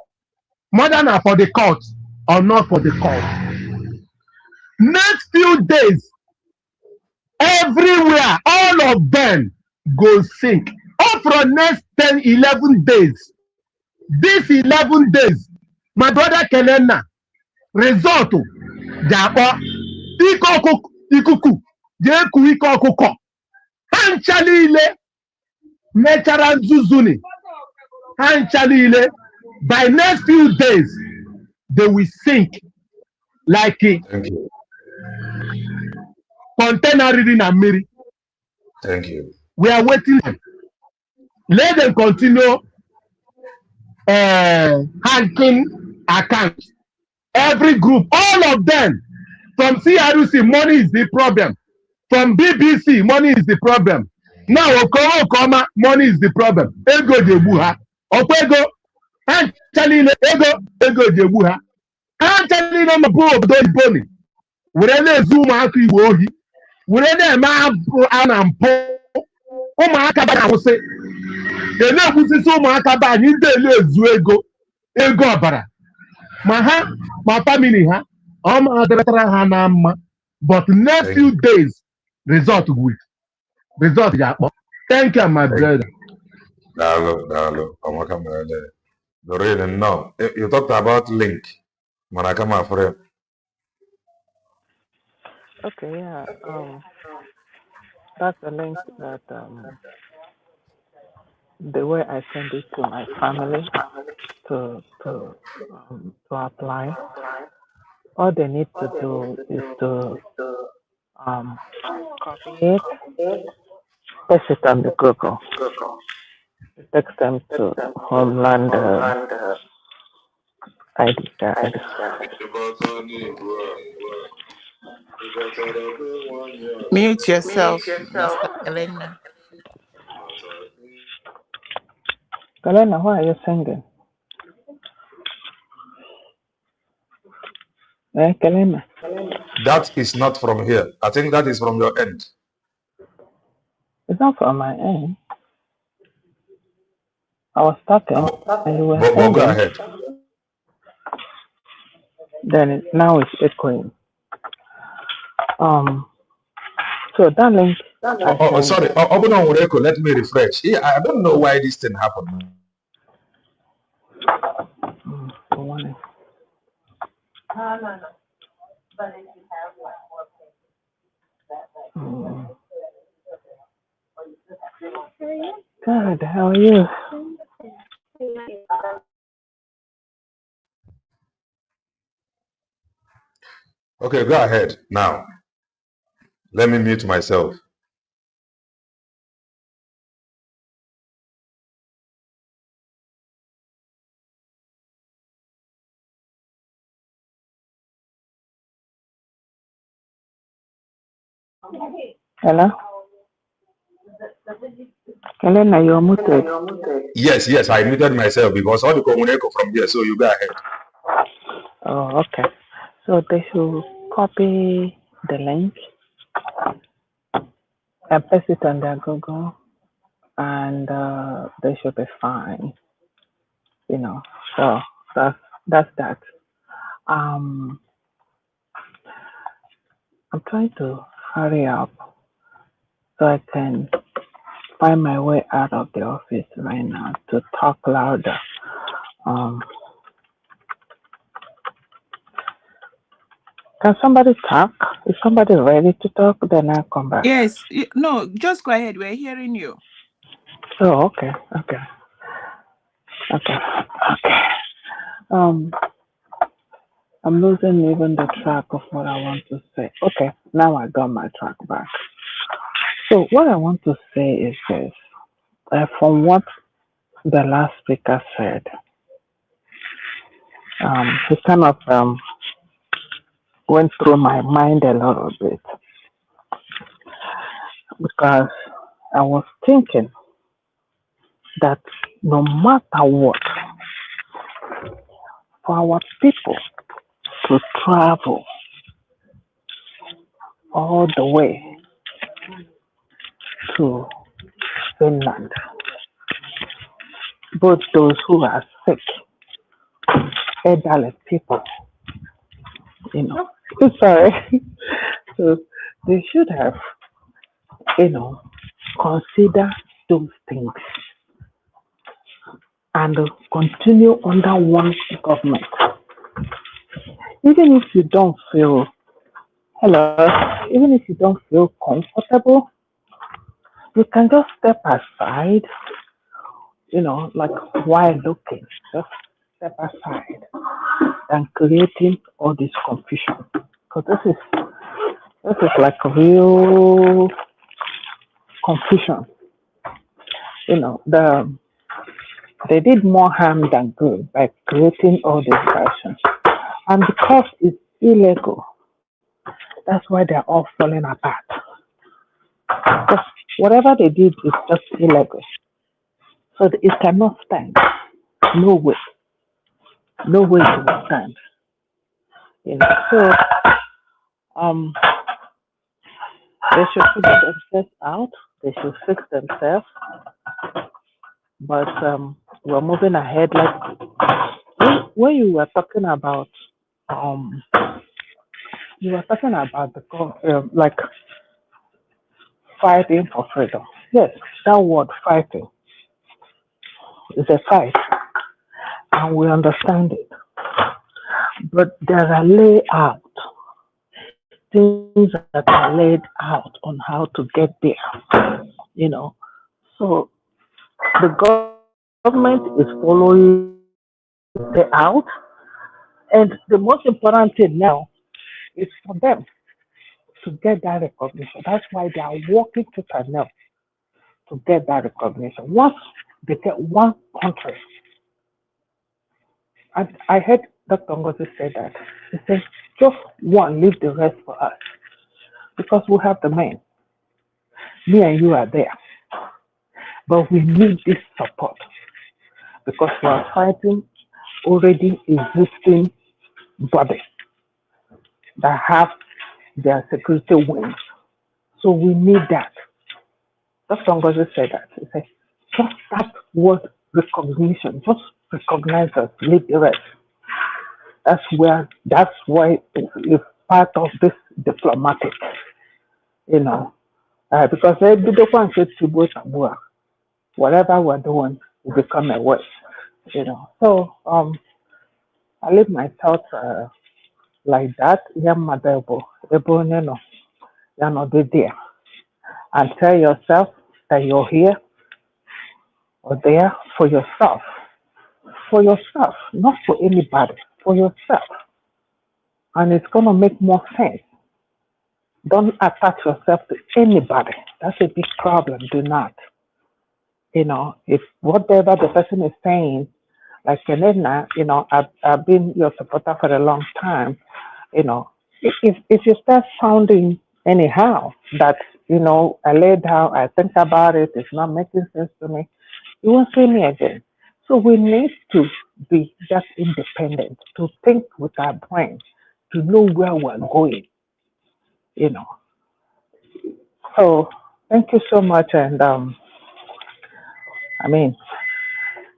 More than for the court or not for the court. Next few days, everywhere, all of them go sink. All from next 10, 11 days. This 11 days, my brother Kelena, result, Jabo, ikuku, jeku iko okuko, hanchalile, natural zuzuni, hanchalile, by next few days, they will sink like a container reading a mirror. Thank you. We are waiting. Let them continue hacking accounts. Every group, all of them, from CRUC, money is the problem. From BBC, money is the problem. Now, Okoma, money is the problem. Ego Jebuha. Okwego, and telling ego Jebuha. And telling them about those bony. Wherever Zoom Aki Wohi, wherever man po, Omaka will say, the next is Omaka Ban, you do ego Abara. My family, but next few days, result week. Result, yeah. Thank you, my brother. Dalo. Doreen, no. You talked about link. Manakama friend. Okay, yeah. That's a link that the way I send it to my family to apply. All they need to do is to copy it, paste it on the Google. It takes them to Homeland ID guide. Mute yourself, Mr. Elena. Galena, why are you singing? Galena. That is not from here. I think that is from your end. It's not from my end. I was talking and you were But singing. go ahead. Then now it's echoing. So that link. Sorry. Open on echo. Let me refresh. Yeah, I don't know why this thing happened. No. But if you have like more Good, how are you? Okay, go ahead now. Let me mute myself. Hello? Helena, you're muted. Yes, I muted myself because all the communication from here, so you go ahead. Oh, okay. So they should copy the link and paste it on their Google, and they should be fine. You know, so that's that. I'm trying to hurry up so I can find my way out of the office right now to talk louder. Can somebody talk? Is somebody ready to talk? Then I'll come back. Yes. No, just go ahead. We're hearing you. Oh, okay. I'm losing even the track of what I want to say. Okay, now I got my track back. So what I want to say is this. From what the last speaker said, he kind of went through my mind a little bit, because I was thinking that no matter what, for our people to travel all the way to Finland, both those who are sick, elderly people, sorry, so they should have, consider those things and continue under one government. Even if you don't feel, even if you don't feel comfortable, you can just step aside, like while looking, just step aside and creating all this confusion. Because this is like real confusion. They did more harm than good by creating all these versions. And because it's illegal, that's why they're all falling apart. Because whatever they did is just illegal. So it cannot stand. No way. No way it will stand. So they should figure themselves out. They should fix themselves. But we're moving ahead. Like when you were talking about like fighting for freedom. Yes, that word fighting is a fight, and we understand it. But there are layout things that are laid out on how to get there. So the government is following the out, and the most important thing now is for them to get that recognition. That's why they are working to now to get that recognition. Once they get one country, and I heard Dr. Ngozi say that. He said, just one, leave the rest for us. Because we have the men. Me and you are there. But we need this support. Because we are fighting already existing bodies that have their security wings. So we need that. Dr. Ngozi said that. He said, just that word recognition. Just recognize us, leave the rest. That's why it's part of this diplomatic, because they don't want to whatever we're doing will become a waste, So I leave my thoughts like that. Yeah, mother, you're not there, and tell yourself that you're here or there for yourself, not for anybody, for yourself. And it's going to make more sense. Don't attach yourself to anybody. That's a big problem. Do not. If whatever the person is saying, like Kenena, I've been your supporter for a long time. If you start sounding anyhow, that, I laid down, I think about it, it's not making sense to me, you won't see me again. So we need to be just independent, to think with our brain, to know where we're going, So thank you so much. And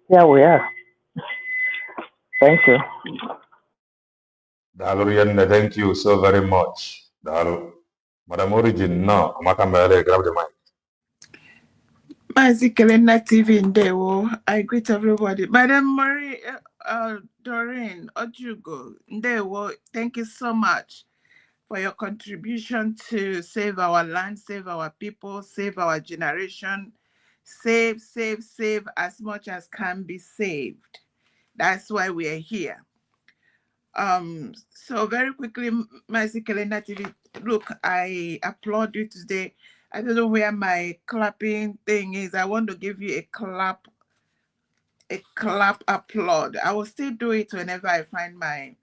here we are. Thank you. Thank you so very much. Madam Origin, no, Makamele, grab the mic. Mazikelena TV Ndewo. I greet everybody. Madam Marie, Doreen, Ojugo, Ndewo, thank you so much for your contribution to save our land, save our people, save our generation, save as much as can be saved. That's why we are here. So very quickly, Mazikelena TV, look, I applaud you today. I don't know where my clapping thing is. I want to give you a clap applaud. I will still do it whenever I find my.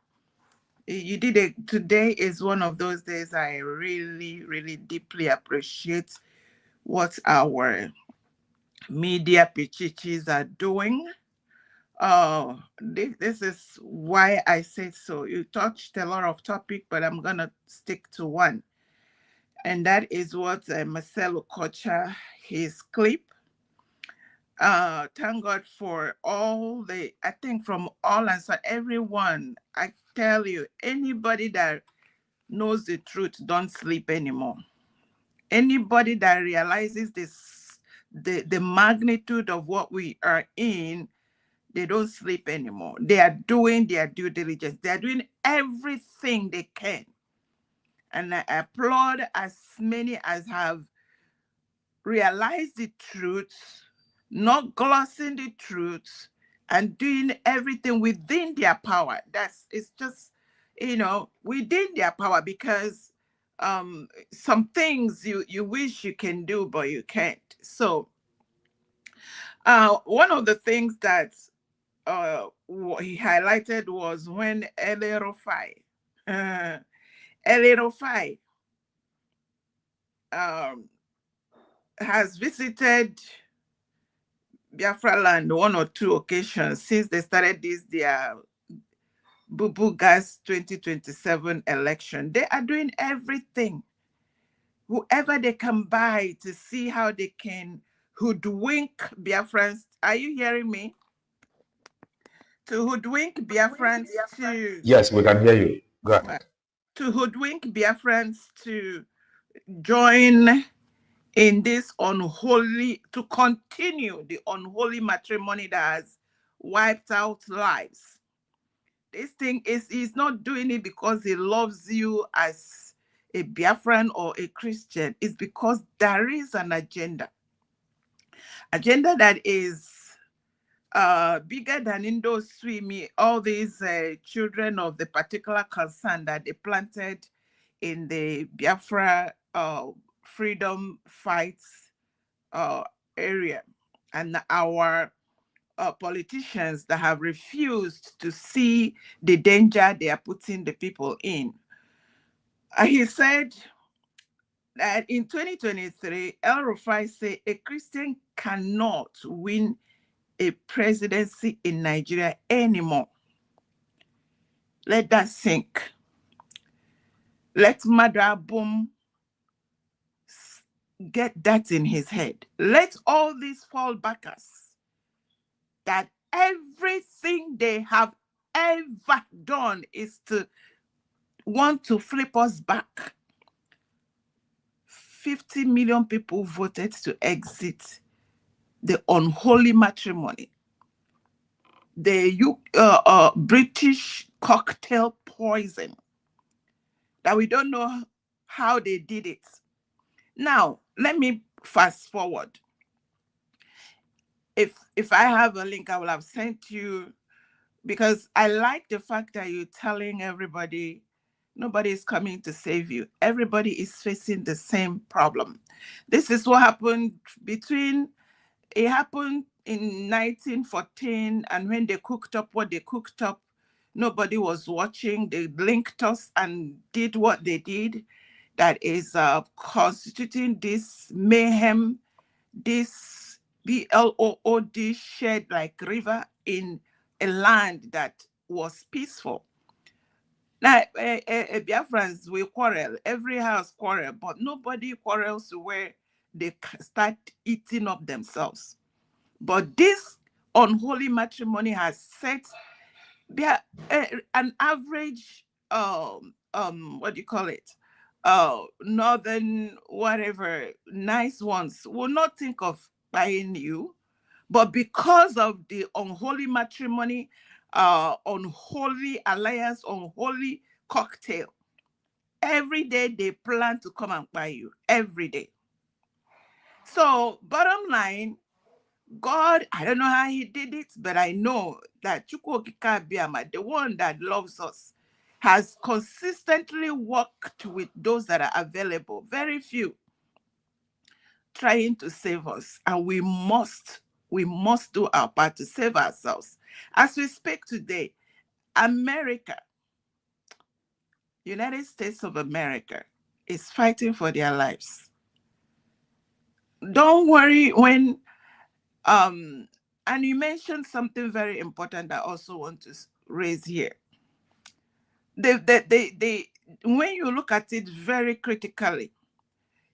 You did it. Today is one of those days I really, really deeply appreciate what our media pichichis are doing. This is why I say so. You touched a lot of topic, but I'm gonna stick to one. And that is what Marcelo Kocha, his clip. Thank God for I think from all and so everyone, I tell you, anybody that knows the truth don't sleep anymore. Anybody that realizes the magnitude of what we are in, They don't sleep anymore. They are doing their due diligence. They are doing everything they can. And I applaud as many as have realized the truth, not glossing the truth, and doing everything within their power. It's just, within their power, because some things you wish you can do, but you can't. So one of the things that he highlighted was when El-Rufai has visited Biafra land 1 or 2 occasions since they started their Bubu Gas 2027 election. They are doing everything, whoever they can buy, to see how they can hoodwink Biafrans. Are you hearing me? To hoodwink Biafrans to... Yes, we can hear you. Go ahead. To hoodwink Biafrans to join in this to continue the unholy matrimony that has wiped out lives. This thing he's not doing it because he loves you as a Biafran or a Christian. It's because there is an agenda that is bigger than Indo Swimi, all these children of the particular concern that they planted in the Biafra freedom fights area, and our politicians that have refused to see the danger they are putting the people in. He said that in 2023, El-Rufai said a Christian cannot win a presidency in Nigeria anymore. Let that sink. Let Madabum get that in his head. Let all these fallbackers that everything they have ever done is to want to flip us back. 50 million people voted to exit the unholy matrimony. The British cocktail poison that we don't know how they did it. Now, let me fast forward. If I have a link, I will have sent you, because I like the fact that you're telling everybody nobody is coming to save you. Everybody is facing the same problem. This is what happened it happened in 1914, and when they cooked up what they cooked up, nobody was watching. They blinked us and did what they did. That is constituting this mayhem, this BLOOD shed like river in a land that was peaceful. Now, Biafrans will quarrel. Every house quarrel, but nobody quarrels where they start eating up themselves. But this unholy matrimony has set an average, what do you call it? Northern, whatever, nice ones will not think of buying you. But because of the unholy matrimony, unholy alliance, unholy cocktail, every day they plan to come and buy you, every day. So bottom line, God, I don't know how he did it, but I know that Chukwokika Biama, the one that loves us, has consistently worked with those that are available, very few, trying to save us. And we must do our part to save ourselves. As we speak today, America, United States of America, is fighting for their lives. Don't worry when, and you mentioned something very important I also want to raise here. When you look at it very critically,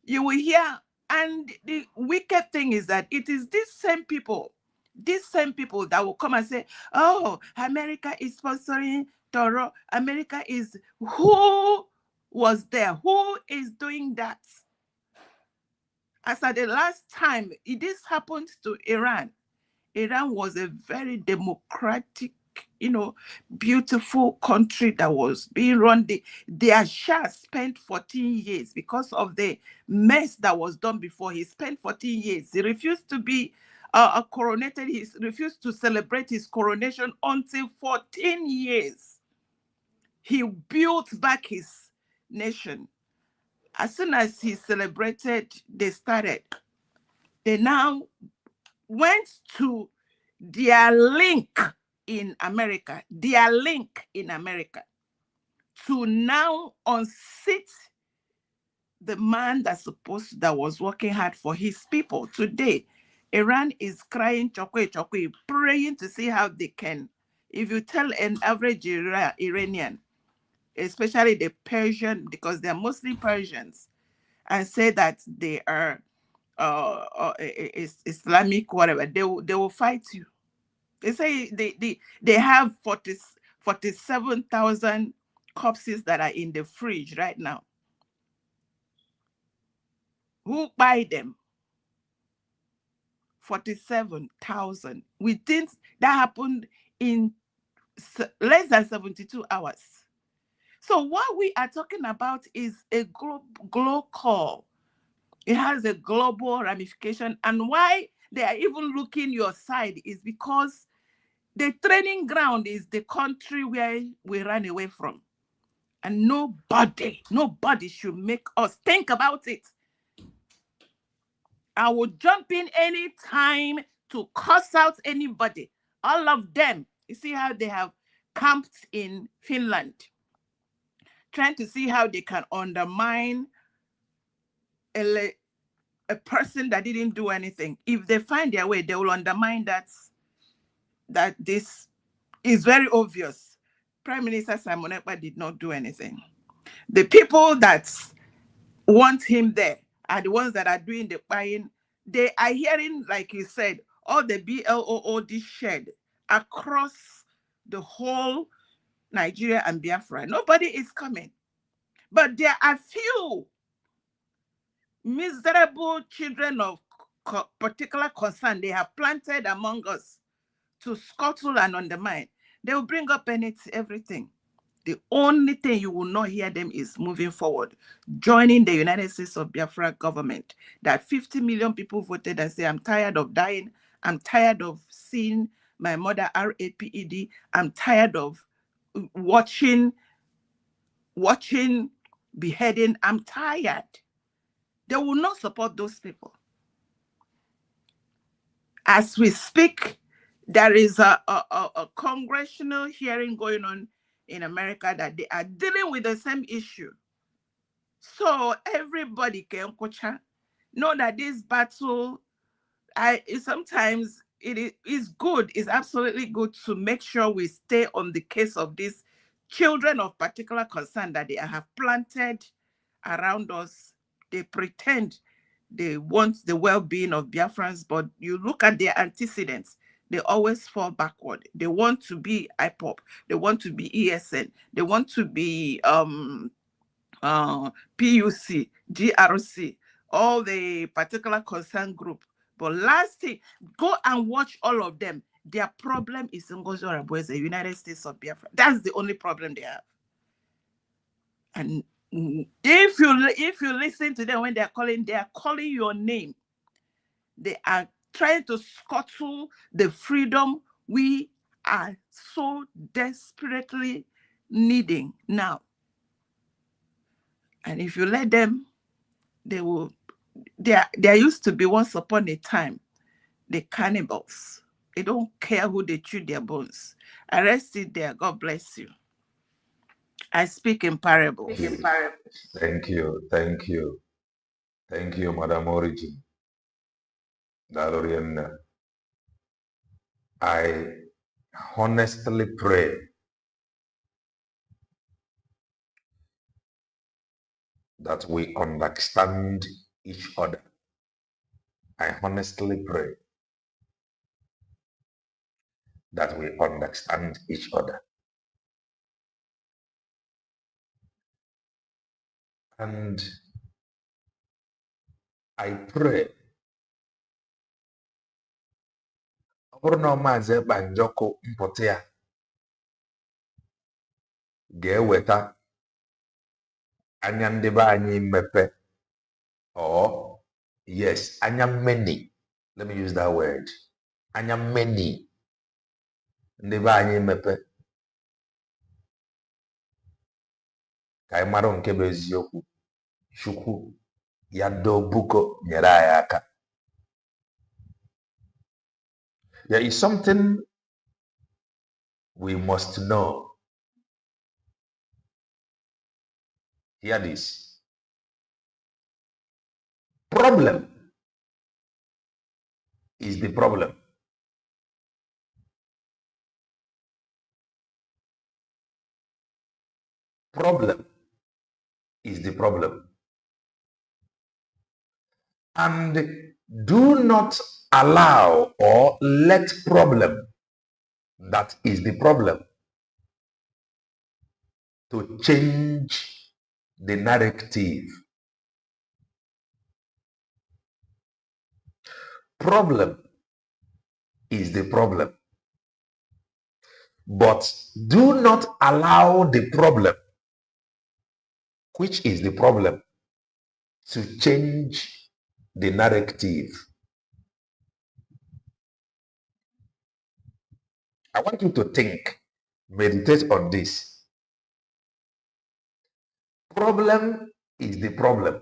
you will hear, and the wicked thing is that it is these same people that will come and say, oh, America is sponsoring Toro. America is, who was there? Who is doing that? As at the last time this happened to Iran, Iran was a very democratic, beautiful country that was being run. Their Shah spent 14 years because of the mess that was done before. He spent 14 years. He refused to be coronated. He refused to celebrate his coronation until 14 years. He built back his nation. As soon as he celebrated, they started. They now went to their link in America, to now unseat the man that was working hard for his people. Today, Iran is crying chokwe chokwe, praying to see how they can. If you tell an average Iranian, especially the Persian, because they're mostly Persians, and say that they are Islamic, whatever, they will fight you. They say they have 47,000 corpses that are in the fridge right now. Who buy them? 47,000. We think that happened in less than 72 hours. So what we are talking about is a global. It has a global ramification. And why they are even looking your side is because the training ground is the country where we ran away from. And nobody should make us think about it. I will jump in any time to cuss out anybody. All of them. You see how they have camped in Finland, trying to see how they can undermine a person that didn't do anything. If they find their way, they will undermine that this is very obvious. Prime Minister Simon Ekpa did not do anything. The people that want him there are the ones that are doing the buying. They are hearing, like you said, all the BLOOD shed across the whole Nigeria and Biafra. Nobody is coming. But there are few miserable children of particular concern they have planted among us to scuttle and undermine. They will bring up everything. The only thing you will not hear them is moving forward, joining the United States of Biafra government. That 50 million people voted and say, I'm tired of dying. I'm tired of seeing my mother RAPED. I'm tired of watching beheading. I'm tired. They will not support those people. As we speak, there is a congressional hearing going on in America that they are dealing with the same issue. So everybody can know that this battle, sometimes it is good, it's absolutely good to make sure we stay on the case of these children of particular concern that they have planted around us. They pretend they want the well-being of Biafrans, but you look at their antecedents, they always fall backward. They want to be IPOP, they want to be ESN, they want to be PUC, GRC, all the particular concern group. But last thing, go and watch all of them. Their problem is Ngozi Orabueze, the United States of Biafra. That's the only problem they have. And if you listen to them when they are calling your name. They are trying to scuttle the freedom we are so desperately needing now. And if you let them, there used to be once upon a time, the cannibals. They don't care who they chew their bones. Arrest it there. God bless you. I speak in parables. Thank you. Thank you. Thank you, Madam Origin. Dalorian. I honestly pray that we understand each other. I honestly pray that we understand each other. And I pray bụrụ na Maazị Banjoko mpụta ya ga-eweta anya ndị be anyị mmepe, or yes, anya mmeni, let me use that word, anya mmeni ndị be anyị mmepe, ka anyị mara nke bụ eziokwu. Chukwu ya dobuko nyere anyị aka. There is something we must know. Hear this. Problem is the problem. Problem is the problem. And do not allow or let problem that is the problem to change the narrative. Problem is the problem. But do not allow the problem, which is the problem, to change the narrative. I want you to think, meditate on this. Problem is the problem.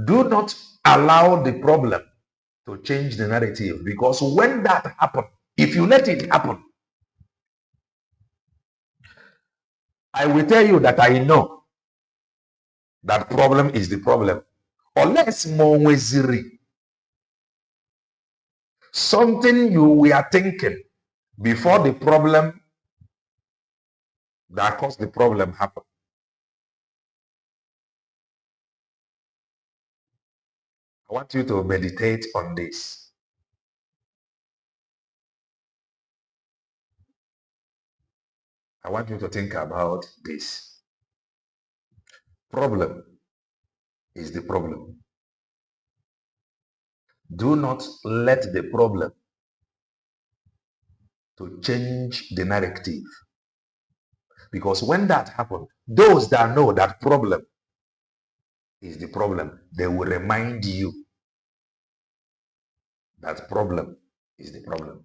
Do not allow the problem to change the narrative, because when that happens, if you let it happen, I will tell you that I know that problem is the problem. Unless something you were thinking before the problem that caused the problem happened. I want you to meditate on this. I want you to think about this. Problem is the problem. Do not let the problem to change the narrative. Because when that happens, those that know that problem is the problem, they will remind you that problem is the problem.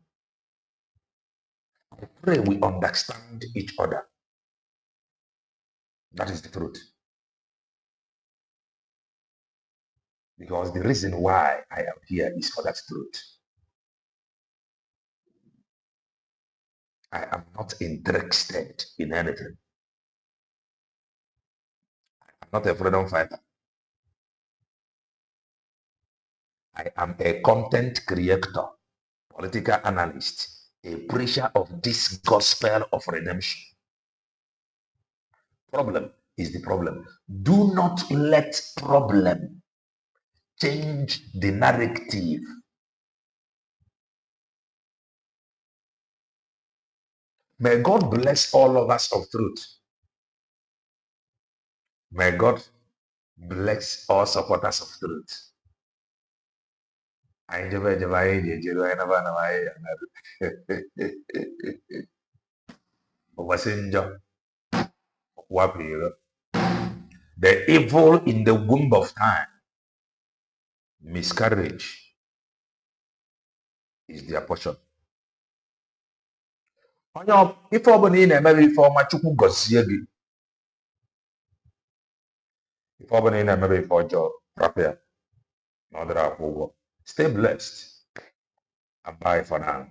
I pray we understand each other. That is the truth. Because the reason why I am here is for that truth. I am not interested in anything. I'm not a freedom fighter. I am a content creator, political analyst, a preacher of this gospel of redemption. Problem is the problem. Do not let problem change the narrative. May God bless all of us of truth. May God bless all supporters of truth. The evil in the womb of time, miscarriage, is their portion. If ọbụla na-eme ife ọma, Chukwu gọzie gị. If ọbụla na-eme ife ọjọọ, rapụ ya na ọ dịrị akwụ ụgwọ. Stay blessed and bye for now.